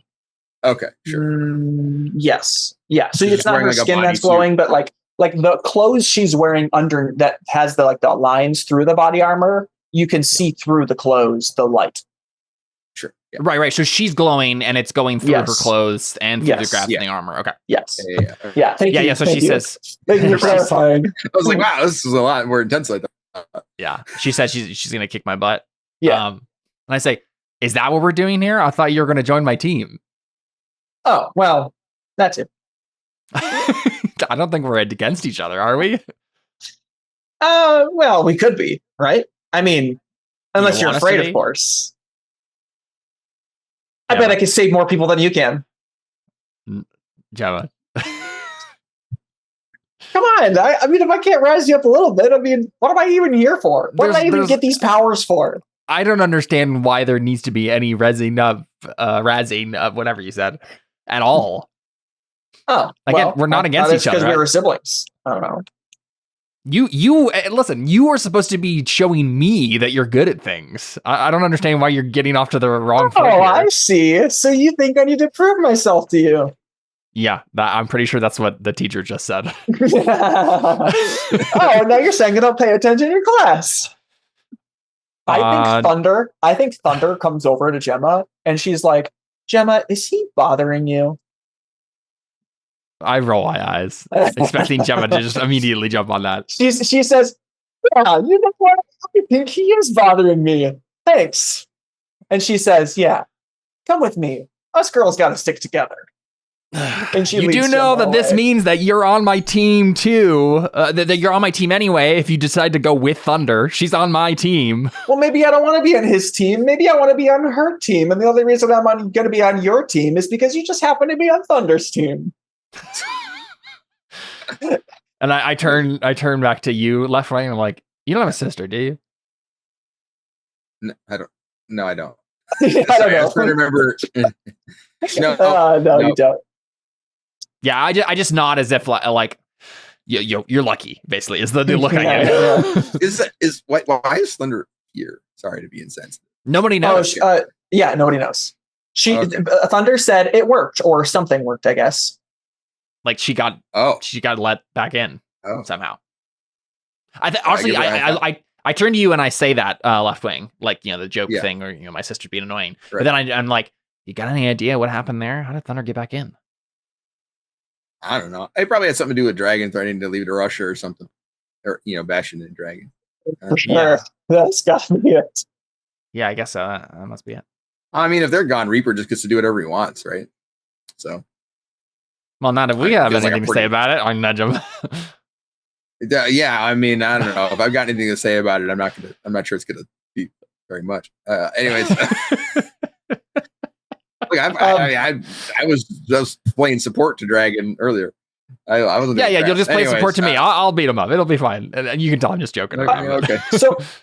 Okay, sure. Yes, yeah. So it's not her skin that's glowing, but like the clothes she's wearing under that has the lines through the body armor. You can see through the clothes, the light. Sure. Yeah. Right. So she's glowing, and it's going through her clothes and through the gaps in the armor. Okay. Yes. Yeah. Thank you. So she says. Thank you for clarifying. I was like, wow, this is a lot more intense. I thought. Yeah. She says she's gonna kick my butt. Yeah. And I say, is that what we're doing here? I thought you were gonna join my team. Oh well, that's it. I don't think we're against each other, are we? Well, we could be, right? I mean, unless you're afraid, of course. I bet I can save more people than you can. Java. Come on. I mean, if I can't rise you up a little bit, I mean, what am I even here for? What did I even get these powers for? I don't understand why there needs to be any razzing of whatever you said at all. Oh, again, we're not against each other. Because we were siblings. I don't know. You listen. You are supposed to be showing me that you're good at things. I don't understand why you're getting off to the wrong foot here. I see. So you think I need to prove myself to you? Yeah, I'm pretty sure that's what the teacher just said. Oh, now you're saying I don't pay attention in class. I think Thunder comes over to Gemma and she's like, Gemma, is he bothering you? I roll my eyes, expecting Gemma to just immediately jump on that. She says, yeah, you know what? I think he is bothering me. Thanks. And she says, yeah, come with me. Us girls got to stick together. And she you do know that this means that you're on my team too. That you're on my team anyway. If you decide to go with Thunder, she's on my team. Well, maybe I don't want to be on his team. Maybe I want to be on her team. And the only reason I'm going to be on your team is because you just happen to be on Thunder's team. And I turn back to you, Left Wing. I'm like, you don't have a sister, do you? No, I don't. No, I don't. I don't know. I was trying to remember. No, you don't. Yeah, I just nod as if like you're lucky. Basically, is the look I get. Why is Thunder here? Sorry to be insensitive. Nobody knows. Yeah, nobody knows. Thunder said it worked or something worked. I guess. Like she got let back in somehow. I turn to you and I say that Left Wing, like the joke thing, or my sister being annoying. Right. But then I'm like, you got any idea what happened there? How did Thunder get back in? I don't know. It probably had something to do with Dragon threatening to leave it to Russia or something, or bashing the Dragon. For sure, that's got to be it. Yeah, I guess so. That must be it. I mean, if they're gone, Reaper just gets to do whatever he wants, right? So. Well, not if we have anything to say about it. I'm nudge him. Yeah, I mean, I don't know if I've got anything to say about it. I'm not sure it's gonna be very much. Anyways, I was just playing support to Dragon earlier. I wasn't. Yeah. You'll just play support to me. I'll beat him up. It'll be fine. And you can tell I'm just joking. Okay.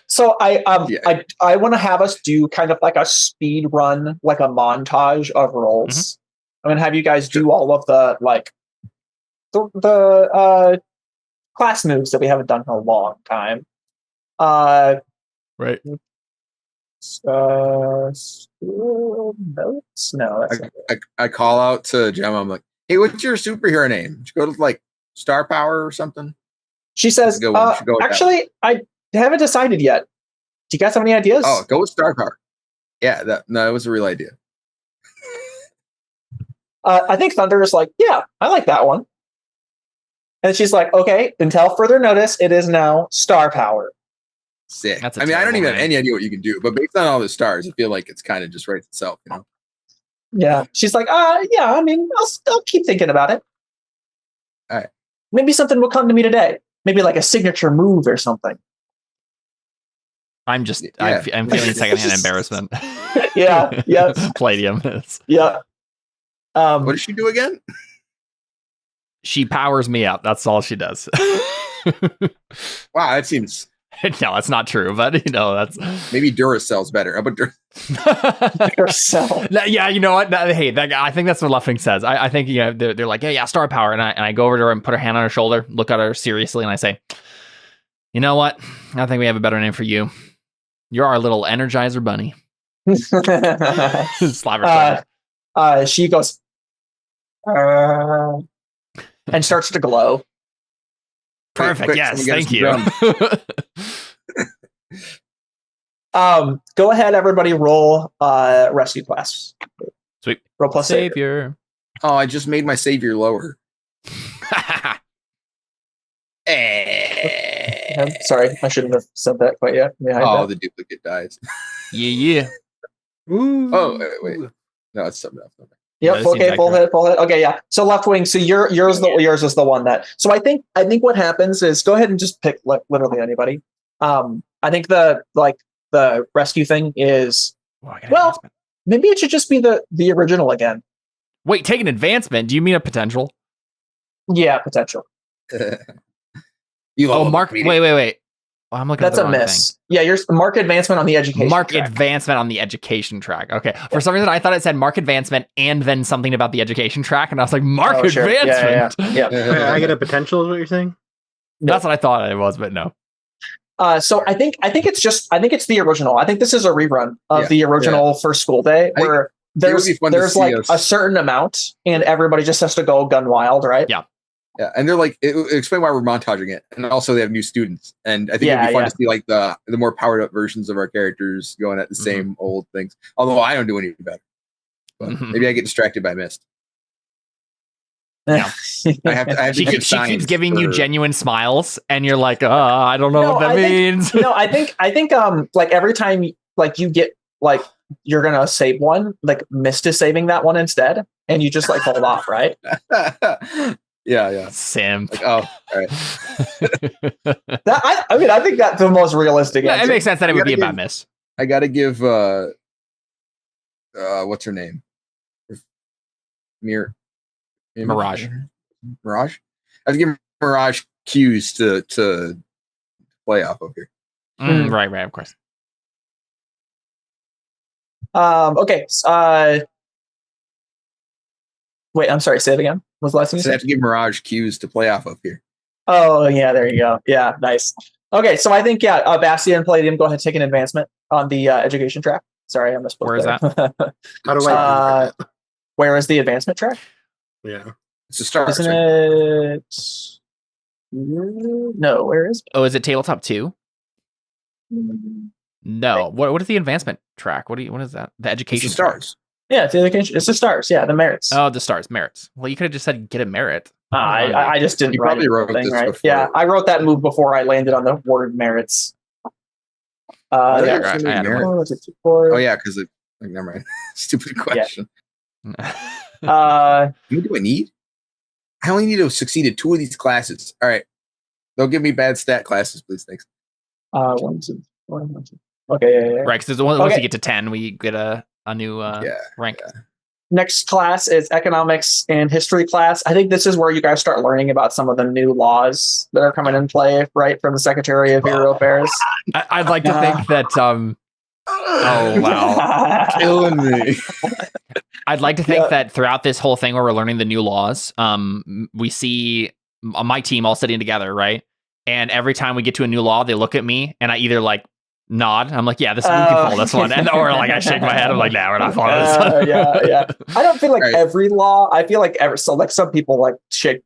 So I want to have us do kind of like a speed run, like a montage of rolls. Mm-hmm. I'm gonna have you guys do all of the the class moves that we haven't done in a long time. Right. Notes? No. I call out to Gemma. I'm like, hey, what's your superhero name? Should go to like Star Power or something? She says, actually, I haven't decided yet. Do you guys have any ideas? Oh, go with Star Power. Yeah, that was a real idea. I think Thunder is like, yeah, I like that one. And she's like, okay, until further notice, it is now Star Power. Sick. I don't even have any idea what you can do, but based on all the stars, I feel like it's kind of just writes itself, Yeah. She's like, yeah, I mean, I'll keep thinking about it. All right. Maybe something will come to me today. Maybe like a signature move or something. I'm feeling secondhand embarrassment. Yeah. Palladium is. Yeah. What does she do again? She powers me up. That's all she does. Wow, that seems. No, it's not true, but that's maybe Duracell's better. How about Duracell? Yeah, you know what? Hey, I think that's what Left Wing says. I think they're like, yeah, Star Power, and I go over to her and put her hand on her shoulder, look at her seriously, and I say, you know what? I think we have a better name for you. You're our little Energizer Bunny. Slap her shoulder. She goes, and starts to glow. Perfect. Quick, yes, thank you. Go ahead, everybody. Roll rescue class. Sweet. Roll plus savior. Oh, I just made my savior lower. Sorry, I shouldn't have said that quite yet. The duplicate dies. Yeah. Ooh. Oh, wait. No, it's something else. Yep. Okay. Full hit. Okay. Yeah. So Left Wing. So yours is the one that. So I think what happens is go ahead and just pick literally anybody. I think the rescue thing is maybe it should just be the original again. Wait, take an advancement. Do you mean a potential? Yeah, potential. Mark. Wait. I'm looking That's at the a wrong miss. thing. Yeah, you're mark advancement on the education track. Advancement on the education track. Okay. For some reason, I thought it said mark advancement and then something about the education track, and I was like, mark advancement. Yeah. I get a potential, is what you're saying? That's what I thought it was, but no. So I think it's the original. I think this is a rerun of the original First School Day, where there's like a certain amount, and everybody just has to go gun wild, right? Yeah. Yeah, and they're like, explain why we're montaging it, and also they have new students, and I think it'd be fun to see like the more powered up versions of our characters going at the same old things. Although I don't do any better, but maybe I get distracted by Mist. Yeah, I have to she keeps giving you genuine smiles, and you're like, I don't know what that means. I think like every time like you get like you're gonna save one, like Mist is saving that one instead, and you just like hold off, right? Yeah. Simp. Like, all right. I think that's the most realistic answer. It makes sense that it would be a bad miss. I gotta give what's her name? Mirage. I have to give Mirage cues to play off of here. Right, of course. Okay. Wait, I'm sorry. Say it again. What was the last thing you said? I have to give Mirage cues to play off of here. Oh, yeah. There you go. Yeah, nice. Okay, so I think, Bastion and Palladium, go ahead and take an advancement on the education track. Sorry, I missed. Where is that? How do I do that? Where is the advancement track? Yeah. It's a start. Isn't it? No, where is it? Oh, is it tabletop 2? No. What is the advancement track? What is that? The education it's the stars. Track. Yeah, it's the education. It's the stars. Yeah, the merits. Oh, the stars, merits. Well, you could have just said get a merit. I just didn't. You probably wrote this right? before. Yeah, I wrote that move before I landed on the word merits. Oh yeah, because never mind. Stupid question. What do I need? I only need to have succeeded 2 of these classes. All right, don't give me bad stat classes, please. Thanks. 1, 2, 1, 2. Okay, yeah. Right, because once you get to 10, we get a new rank. Yeah. Next class is economics and history class. I think this is where you guys start learning about some of the new laws that are coming in play, right, from the Secretary of Bureau Affairs. I'd like to think that. Oh wow, killing me. I'd like to think that throughout this whole thing where we're learning the new laws, we see my team all sitting together, right? And every time we get to a new law, they look at me, and I either like nod. I'm like, yeah, we can follow this one, or like I shake my head. I'm like, nah, we're not following this one. Yeah. I don't feel like every law. I feel like some people like shake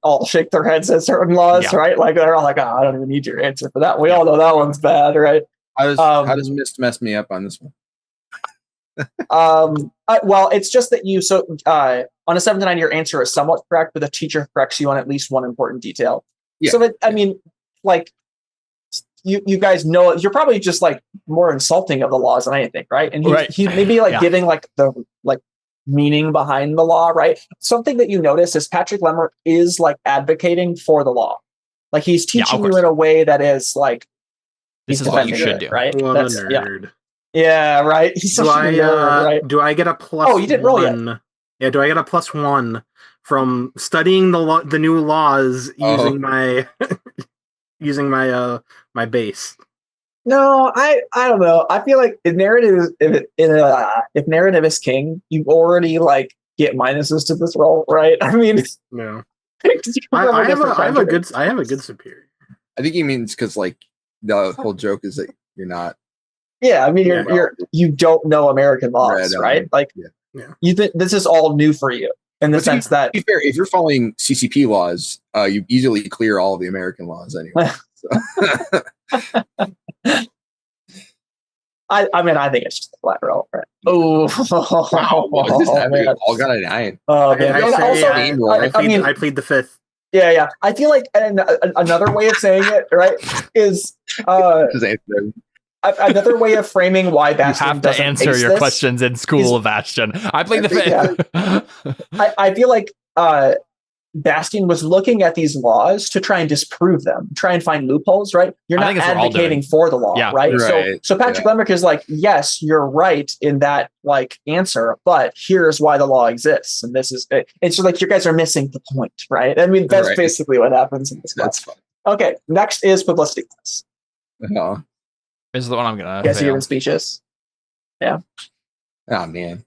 their heads at certain laws, right? Like they're all like, I don't even need your answer for that. We all know that one's bad, right? How does Mist mess me up on this one? Well, it's just that on a 7 to 9, your answer is somewhat correct, but the teacher corrects you on at least one important detail. Yeah. So I mean, like. You guys know you're probably just like more insulting of the laws than anything, right? And he maybe like giving like the like meaning behind the law, right? Something that you notice is Patrick Lemmer is like advocating for the law, like he's teaching you in a way that is like this is what you should do, right? What a nerd. Yeah, right. He's such a nerd, right? Do I get a plus? Oh, you didn't roll yet. Yeah, do I get a +1 from studying the new laws using my using my base? No, I don't know. I feel like if narrative is king, you already like get minuses to this roll, right? I mean, no. I have a good superior. I think he means because like the whole joke is that you're not. Yeah, I mean you don't know American laws, right? Like you think this is all new for you in the sense that to be fair, if you're following CCP laws, you easily clear all of the American laws anyway. I mean, I think it's just a flat roll. Right? Oh, wow! All got a 9. I plead the 5th. Yeah. I feel like another way of saying it, right, is another way of framing why Bastion you have to answer your questions in school, Bastion. I plead the 5th. I feel like Bastion was looking at these laws to try and disprove them, try and find loopholes, right? You're not advocating for the law, right? So Patrick Lemmer is like, yes, you're right in that like answer, but here's why the law exists. And this is it. It's just like you guys are missing the point, right? I mean, that's basically what happens in this class. That's fun. Okay, next is publicity class. No. This is the one I'm gonna. Guess you giving speeches. Yeah. Oh man.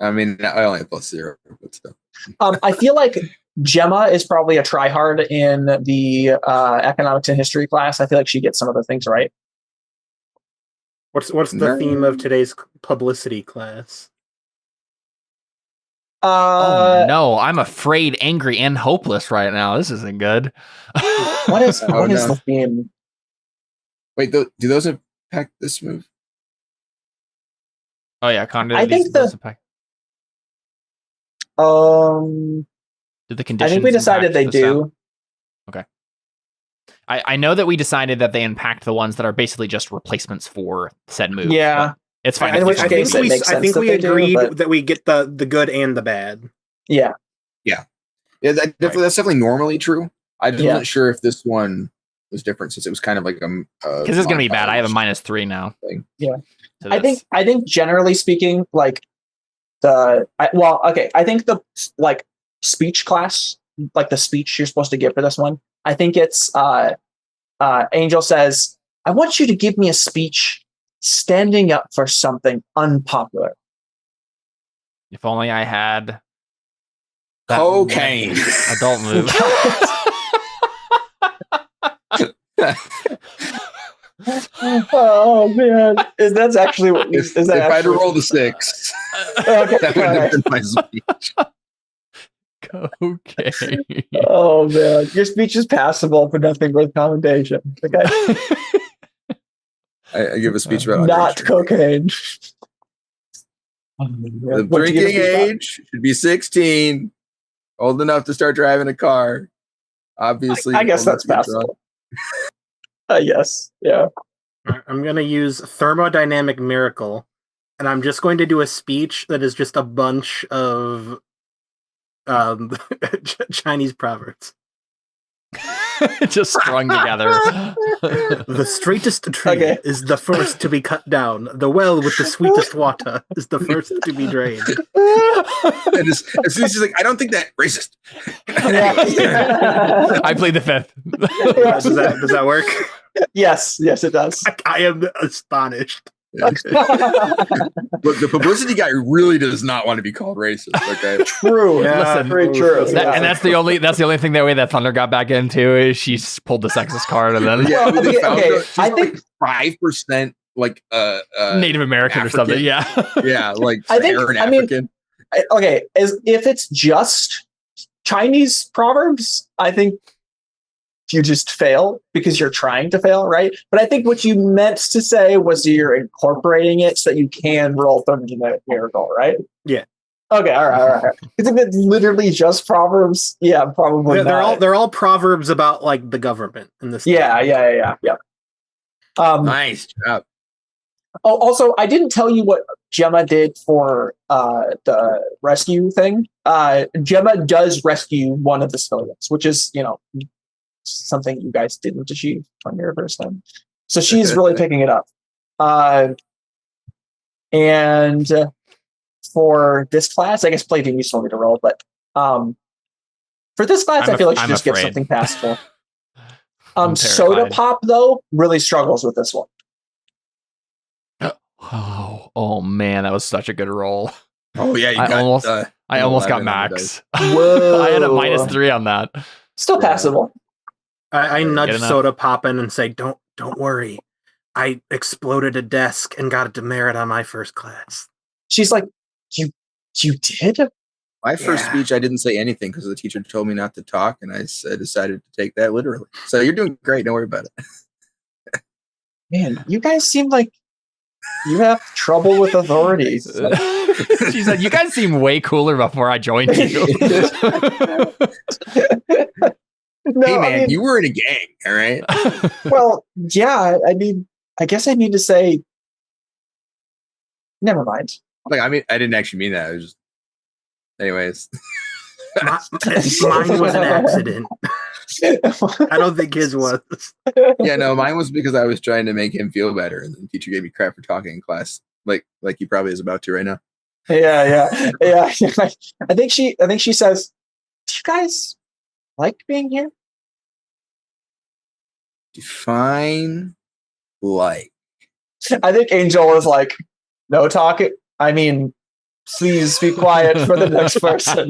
I mean, I only have +0, but still. I feel like Gemma is probably a tryhard in the economics and history class. I feel like she gets some of the things right. What's the theme of today's publicity class? Oh no, I'm afraid, angry, and hopeless right now. This isn't good. What is the theme? Wait, do those impact this move? Oh yeah, I think did the conditions? I think we decided they do. Okay. I know that we decided that they impact the ones that are basically just replacements for said move. Yeah, it's fine. I think we agreed that we get the good and the bad. Yeah. That's definitely normally true. I just wasn't sure if this one was different since it was kind of like because it's gonna be bad. I have a -3 now. Yeah, I think generally speaking, like I think the like speech class, like the speech you're supposed to give for this one, I think it's Angel says, "I want you to give me a speech standing up for something unpopular." If only I had cocaine adult move. Oh man, that's actually what if I had to roll the 6, okay, that would have been my speech. Cocaine. Oh man, your speech is passable for nothing worth commendation. Okay. I give a speech about not cocaine. The drinking age should be 16, old enough to start driving a car. Obviously, I guess that's passable. Yes, yeah. I'm going to use thermodynamic miracle, and I'm just going to do a speech that is just a bunch of Chinese proverbs. Just strung together. The straightest tree is the first to be cut down. The well with the sweetest water is the first to be drained. And as soon as he's like, I don't think that racist. I played the 5th. Does that work? Yes, it does. I am astonished. Look, the publicity guy really does not want to be called racist. Okay, true. Listen, very true. And that's the only thing that Thunder got back into is she pulled the sexist card and then I think 5% like Native American African, or something. Yeah, like Saharan African. If it's just Chinese proverbs, I think you just fail because you're trying to fail, right? But I think what you meant to say was you're incorporating it so that you can roll thermodynamic miracle, right? Yeah. Okay, all right. If it's literally just proverbs, yeah, probably they're all proverbs about like the government in this. Yeah. Nice job. Oh, also, I didn't tell you what Gemma did for the rescue thing. Gemma does rescue one of the civilians, which is, something you guys didn't achieve on your first time. So she's really picking it up. And for this class, I guess play team used to want me to roll, but for this class, I feel like she just gets something passable. Soda Pop, though, really struggles with this one. Oh man, that was such a good roll. Oh yeah, I almost got max. Whoa. I had a -3 on that. Still passable. I nudge Soda Pop in and say, "Don't worry. I exploded a desk and got a demerit on my first class." She's like, "You did?" My first speech, I didn't say anything because the teacher told me not to talk, and I decided to take that literally. So you're doing great. Don't worry about it. Man, you guys seem like you have trouble with authorities. She said, "You guys seem way cooler before I joined you." No, hey man, you were in a gang, all right? Well, yeah. I guess I need to say. Never mind. Like, I didn't actually mean that. I was just, anyways. Mine was an accident. I don't think his was. Yeah, no, mine was because I was trying to make him feel better, and the teacher gave me crap for talking in class, like he probably is about to right now. Yeah. I think she says, "Do you guys like being here?" Define like? I think Angel is like, no talking. I mean, please be quiet for the next person.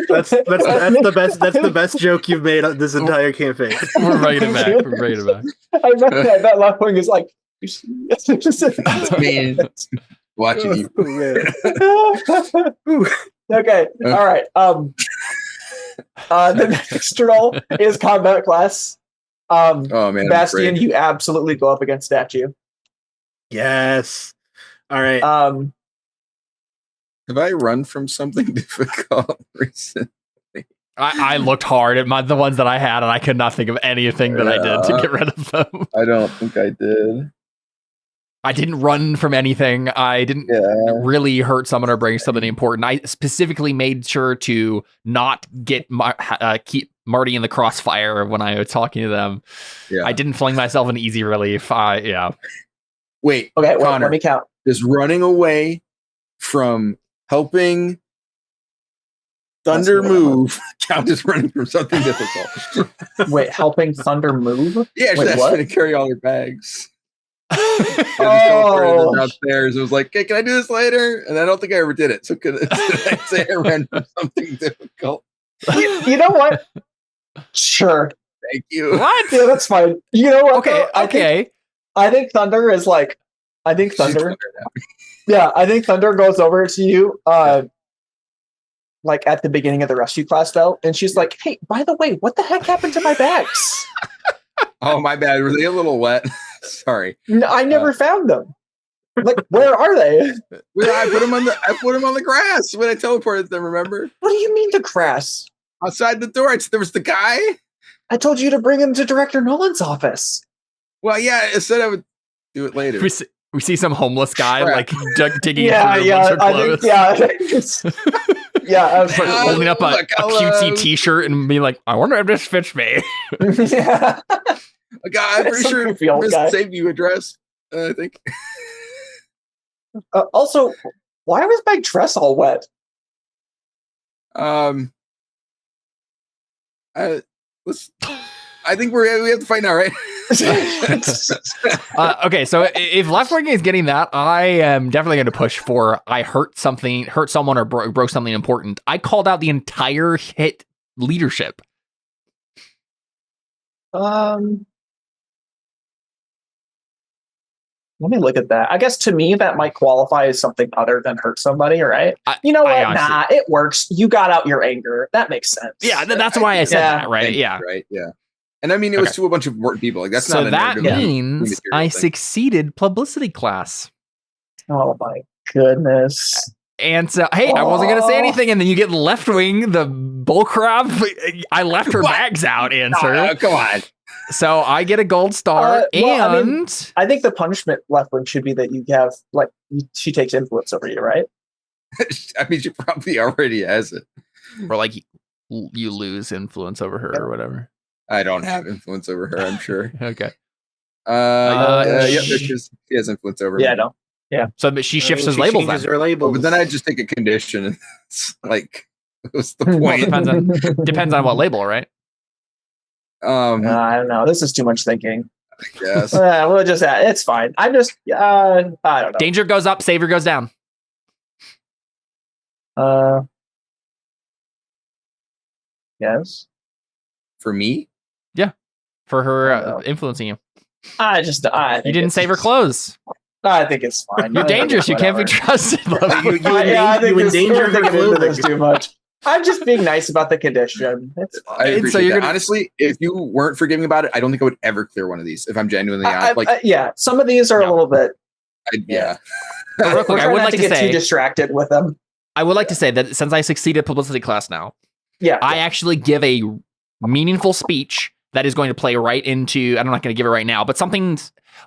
That's the best joke you've made on this entire campaign. We're bringing it back. We're bringing it back. I bet that left wing is like, Man, watching you. Okay, all right. The next role is combat class. Oh man, Bastian, you absolutely go up against statue. Yes. All right. Have I run from something difficult recently? I looked hard at the ones that I had, and I could not think of anything that I did to get rid of them. I don't think I did. I didn't run from anything. I didn't really hurt someone or bring something important. I specifically made sure to not get keep Marty in the crossfire when I was talking to them. Yeah. I didn't fling myself an easy relief. Wait. Okay, Connor, let me count. Does running away from helping Thunder move count as running from something difficult? Wait, helping Thunder move? Yeah, she's asking to carry all her bags. Oh, downstairs. It was like, hey, can I do this later? And I don't think I ever did it. So could I say I ran from something difficult? You know what? Sure. Thank you. What? Yeah, that's fine. You know what? Okay. I think Thunder is like. I think Thunder. Yeah, I think Thunder goes over to you, like at the beginning of the rescue class, though, and she's like, "Hey, by the way, what the heck happened to my bags?" Oh, my bad. Were they a little wet? Sorry. No, I never found them. Like, where are they? I put them on the grass when I teleported them. Remember? What do you mean the grass? Outside the door. There was the guy. I told you to bring him to Director Nolan's office. Well, yeah, I said I would do it later. We see some homeless guy like digging through clothes. I was holding up a cutesy T-shirt and being like, "I wonder if this fits me." Yeah. A guy, I'm pretty sure this saved you address. I think. Also, why was my dress all wet? I think we have to fight now, right? Okay, so if left wing is getting that, I am definitely going to push for I hurt someone, or broke something important. I called out the entire hit leadership. Let me look at that. I guess to me that might qualify as something other than hurt somebody, right? You know what? Nah, it works. You got out your anger. That makes sense. Yeah, that's why I said that, right? Yeah. Right, yeah. And I mean, it was to a bunch of important people. Like, that's not so that means I succeeded publicity class. Oh my goodness. And so, hey, I wasn't going to say anything. And then you get left wing, the bullcrap. I left her bags out answer. No, come on. So I get a gold star. I think the punishment left wing should be that you have, like, she takes influence over you, right? I mean, she probably already has it. Or like you lose influence over her or whatever. I don't have influence over her, I'm sure. Okay. She has influence over me. Yeah, I know. Yeah. So she shifts his labels then. Her labels. But then I just take a condition and it's like, what's the point? Well, depends on what label, right? I don't know. This is too much thinking. Yes. We'll just it's fine. I don't know. Danger goes up, savior goes down. Yes. For me? Yeah. For her influencing you. I you didn't save her clothes. I think it's fine. You're dangerous. You can't be trusted. You endanger her clothing too much. I'm just being nice about the condition. I appreciate that. Honestly, if you weren't forgiving about it, I don't think I would ever clear one of these. If I'm genuinely honest, some of these are a little bit. Yeah. Real quick, I would like to get say too distracted with them. I would like to say that since I succeeded publicity class now, I actually give a meaningful speech that is going to play right into. I'm not going to give it right now, but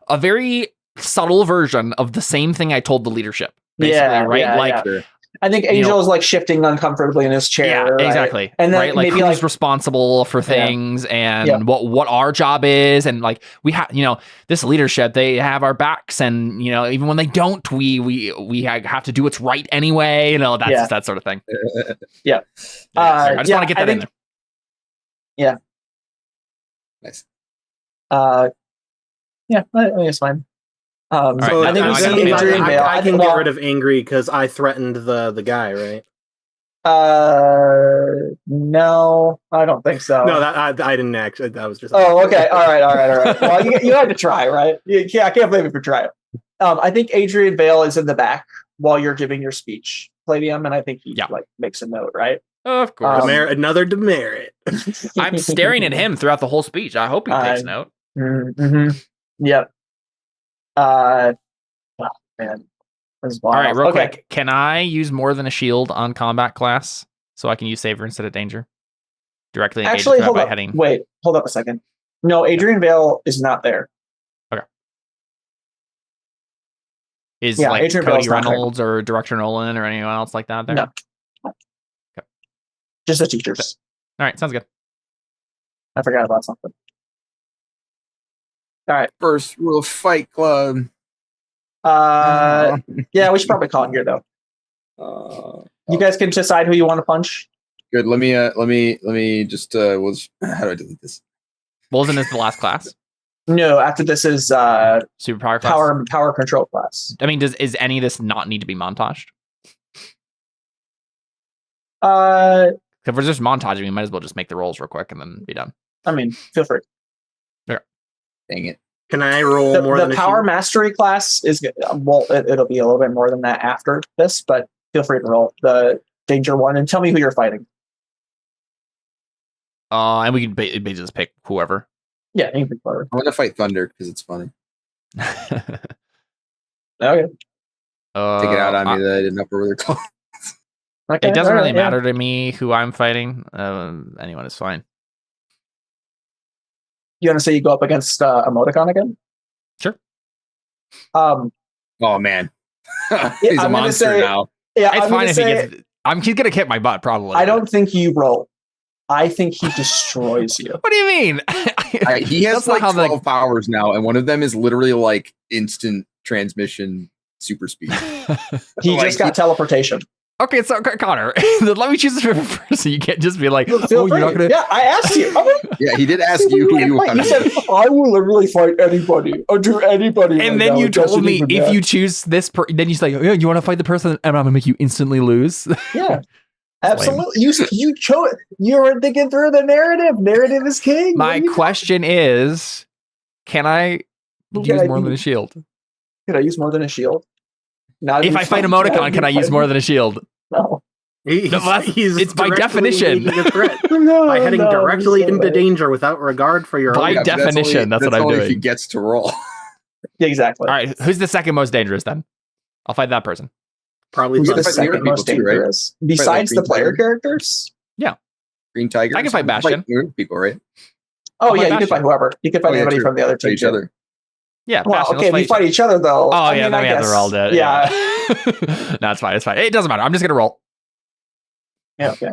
a very subtle version of the same thing I told the leadership. Basically, right? I think Angel is like shifting uncomfortably in his chair. Yeah, right? exactly. And then right? Like maybe who's responsible for things and what our job is, and like we have, this leadership, they have our backs, and even when they don't, we have to do what's right anyway. That's just that sort of thing. Yeah. I just want to get that in there. Yeah. Nice. I think it's fine. So I think we see Adrian Vale. I can get rid of angry because I threatened the guy, right? No, I don't think so. No, I didn't actually. That was just. Oh, okay. All right. Well, you had to try, right? Yeah, I can't blame you for trying. I think Adrian Vale is in the back while you're giving your speech, Palladium, and I think he makes a note, right? Of course. Another demerit. I'm staring at him throughout the whole speech. I hope he takes note. Mm-hmm. Yep. Oh, man. All right, real quick. Can I use more than a shield on combat class so I can use Saver instead of danger? Directly engage by heading. Wait, hold up a second. No, Adrian Vale is not there. Okay. Is like Adrian Cody Reynolds or Director Nolan or anyone else like that there? No. Okay. Just the teachers. All right, sounds good. I forgot about something. All right. First rule of Fight Club. Yeah, we should probably call it here though. You guys can decide who you want to punch. Good. Let me just how do I delete this? Wasn't this the last class? No, after this is superpower class? power control class. I mean, is any of this not need to be montaged? If we're just montaging, we might as well just make the rolls real quick and then be done. I mean, feel free. Yeah. Dang it. Can I roll more than the power mastery class is it'll be a little bit more than that after this, but feel free to roll the danger one and tell me who you're fighting. And we can just pick whoever. Yeah, you can pick whoever. I'm gonna fight Thunder because it's funny. Okay. Take it out on me that I didn't know what they're called. Okay, it doesn't really matter to me who I'm fighting. Anyone is fine. You want to say you go up against Emoticon again? Sure. Oh man, he's a monster now. Yeah, it's fine if he gets. He's gonna kick my butt probably. I don't think you roll. I think he destroys you. What do you mean? He has like 12 powers now, and one of them is literally like instant transmission super speed. He just got teleportation. Okay, so Connor, let me choose a favorite person. You can't just be like, you're not gonna. Yeah, I asked you. Yeah, he did ask you who you wanted. He said, "I will literally fight anybody or do anybody." And then you told me if you choose this, then you say, "Yeah, you want to fight the person, and I'm gonna make you instantly lose." Yeah, absolutely. You chose. You were thinking through the narrative. Narrative is king. My question is, can I use more than a shield? Can I use more than a shield? If I fight Emoticon, can I use more than a shield? No. It's by definition. By heading directly into danger without regard for your by definition, that's what I'm doing. If he gets to roll. Yeah, exactly. All right, who's the second most dangerous then? I'll fight that person. Probably who's the second most dangerous? Right? Besides the player characters? Yeah. Green Tiger. I can fight Bastion. People, right? Oh, yeah, you can fight whoever. You can fight anybody from the other team. Each other. Yeah. Well, Bastion, okay, we fight each other though. Oh, yeah, then we have to roll that. Yeah. No, it's fine. It's fine. It doesn't matter. I'm just gonna roll. Yeah. Okay.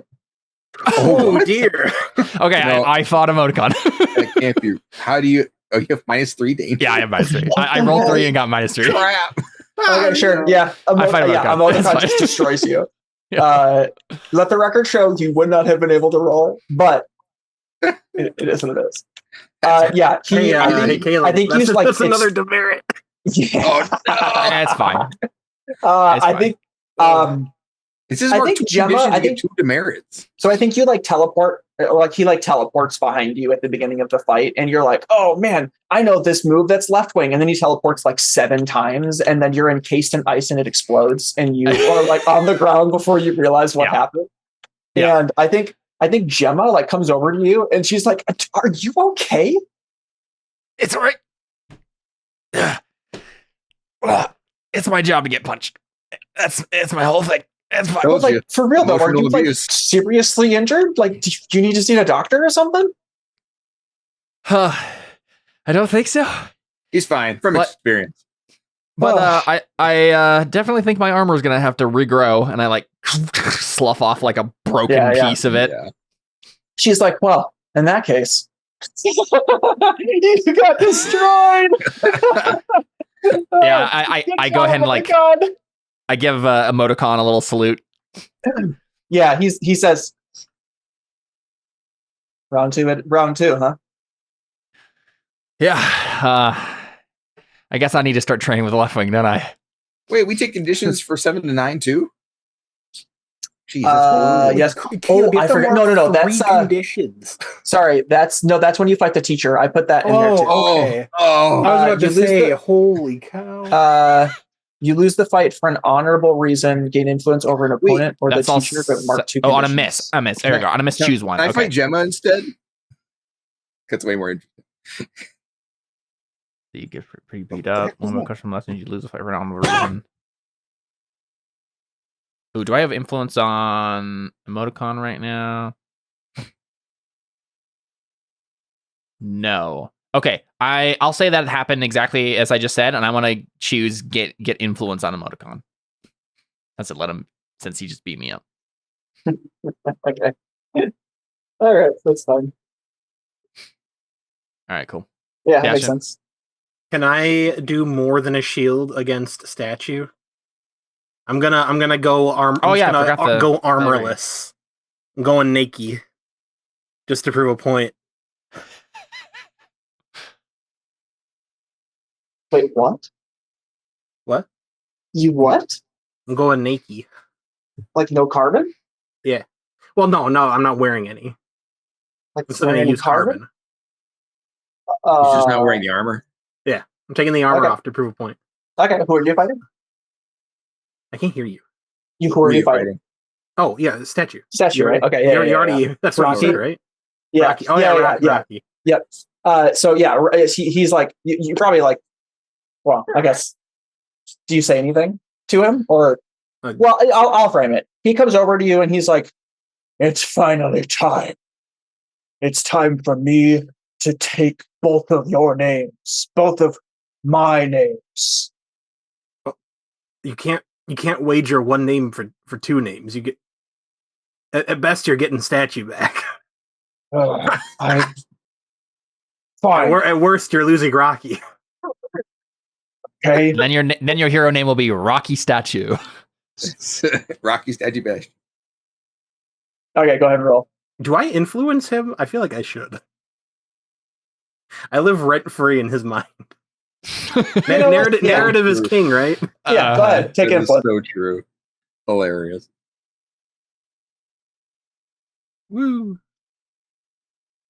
Oh dear. Okay, no, I fought Emoticon. That can't be. How do you? Oh, you have -3 danger. Yeah, I have -3. I rolled 3 and got -3. Crap. Okay, sure. Yeah. Emoticon just destroys you. Yeah. Let the record show you would not have been able to roll, but it is what it is. Yeah. I think he's like that's another demerit. Yeah. Oh, no. That's fine. I think. This is I think Gemma. I think 2 demerits. So I think you like teleport, or like he like teleports behind you at the beginning of the fight, and you're like, "Oh man, I know this move that's left wing," and then he teleports like 7 times, and then you're encased in ice and it explodes, and you are like on the ground before you realize what happened. Yeah. And I think Gemma like comes over to you, and she's like, "Are you okay?" It's all right. It's my job to get punched. It's my whole thing. It's fine. Well, like, for real though, are you like seriously injured? Like, do you need to see a doctor or something? I don't think so. He's fine from experience. But I definitely think my armor is gonna have to regrow, and I like slough off like a broken piece of it. Yeah. She's like, well, in that case, you got destroyed. Yeah, I go ahead and like I give emoticon a little salute. Yeah, he says, round two, huh? Yeah, I guess I need to start training with the left wing, don't I? Wait, we take conditions for 7 to 9 too? Jeez, yes. Oh, I forgot. No. That's conditions. Sorry, that's when you fight the teacher. I put that in there too. Okay. Oh, I was about to say, holy cow. You lose the fight for an honorable reason, gain influence over an opponent or the teacher, but mark 2 conditions. On a miss. There you go. On a miss, choose one. Can I fight Gemma instead? That's way more interesting. You get pretty beat up. One more question from lessons, you lose the fight for an honorable reason. Ooh, do I have influence on emoticon right now? No. Okay, I'll say that happened exactly as I just said, and I want to choose get influence on emoticon. That's it. Let him, since he just beat me up. Okay. All right, that's fine. All right, cool. Yeah, that makes sense. Can I do more than a shield against statue? I'm gonna go go armorless. I'm going naked, just to prove a point. Wait, what? What? You what? I'm going naked. Like no carbon? Yeah. Well, no, I'm not wearing any. Like I'm going to use carbon. He's just not wearing the armor? Yeah. I'm taking the armor off to prove a point. Okay, who are you fighting? I can't hear you. Who are you fighting? Oh, yeah, statue. Statue, right? Okay, you already. That's what you said, right? Yeah. Rocky. Oh, yeah. Rocky. Yep. So yeah, he's like, you probably like, well, I guess, do you say anything to him? Or, well, I'll frame it. He comes over to you and he's like, it's finally time. It's time for me to take both of your names, both of my names. You can't wager one name for 2 names. You get, at best, you're getting statue back. Fine. At worst, you're losing Rocky. Okay. Then your hero name will be Rocky Statue. Rocky Statue Bash. Okay, go ahead and roll. Do I influence him? I feel like I should. I live rent free in his mind. Narrative is king, right? Yeah, go ahead. Take influence. So true. Hilarious. Woo.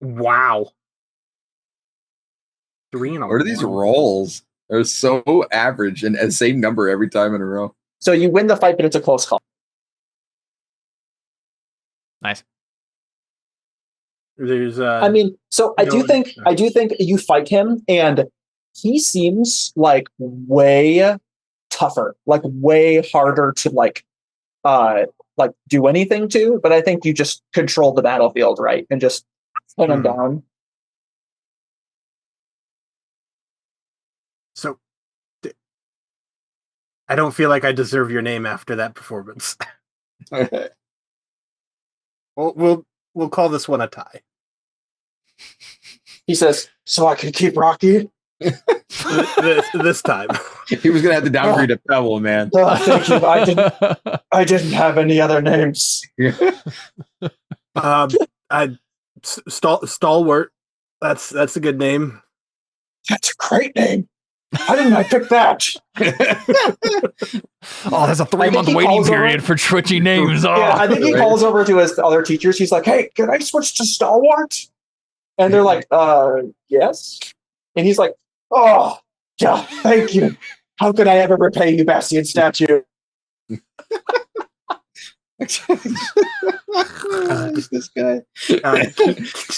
Wow. 3 and a What are these rolls? They're so average and the same number every time in a row. So you win the fight, but it's a close call. Nice. There's I do think you fight him and he seems like way tougher, like way harder to like do anything to, but I think you just control the battlefield, right? And just put him down. So I don't feel like I deserve your name after that performance. We'll call this one a tie. He says, so I can keep Rocky? this time. He was going to have to downgrade a Pebble, man. Thank you. I didn't have any other names. Stalwart. That's a good name. That's a great name. How didn't I pick that? Oh, there's a 3-month waiting period for switching names. Oh. Yeah, I think he calls over to his other teachers. He's like, hey, can I switch to Stalwart? And they're like, yes. And he's like, oh, yeah, thank you. How could I ever repay you, Bastion Statue? This guy.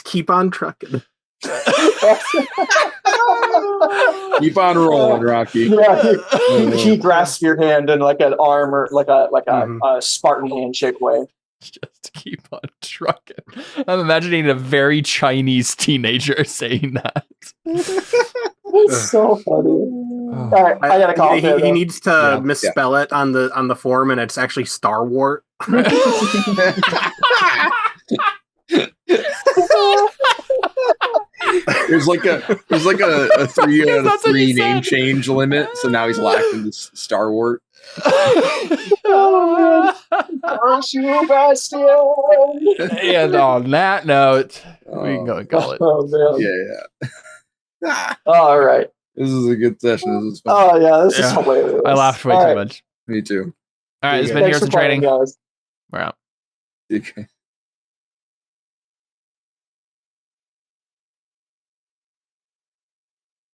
Keep on trucking. Keep on rolling, Rocky. Yeah, he grasps your hand in like an arm or like a Spartan handshake way. Just keep on trucking. I'm imagining a very Chinese teenager saying that. It's so funny. All right, I gotta call he needs to misspell it on the form, and it's actually Starwart. There's like a 3 out of 3 name change limit, so now he's locked into Starwart. And on that note, we can go and call it. Oh man. Yeah. All right. This is a good session. This is fun. Oh yeah, this is hilarious. I laughed way too much. Me too. All right, it's been Thanks Heroes for in Training. playing, guys. We're out. Okay.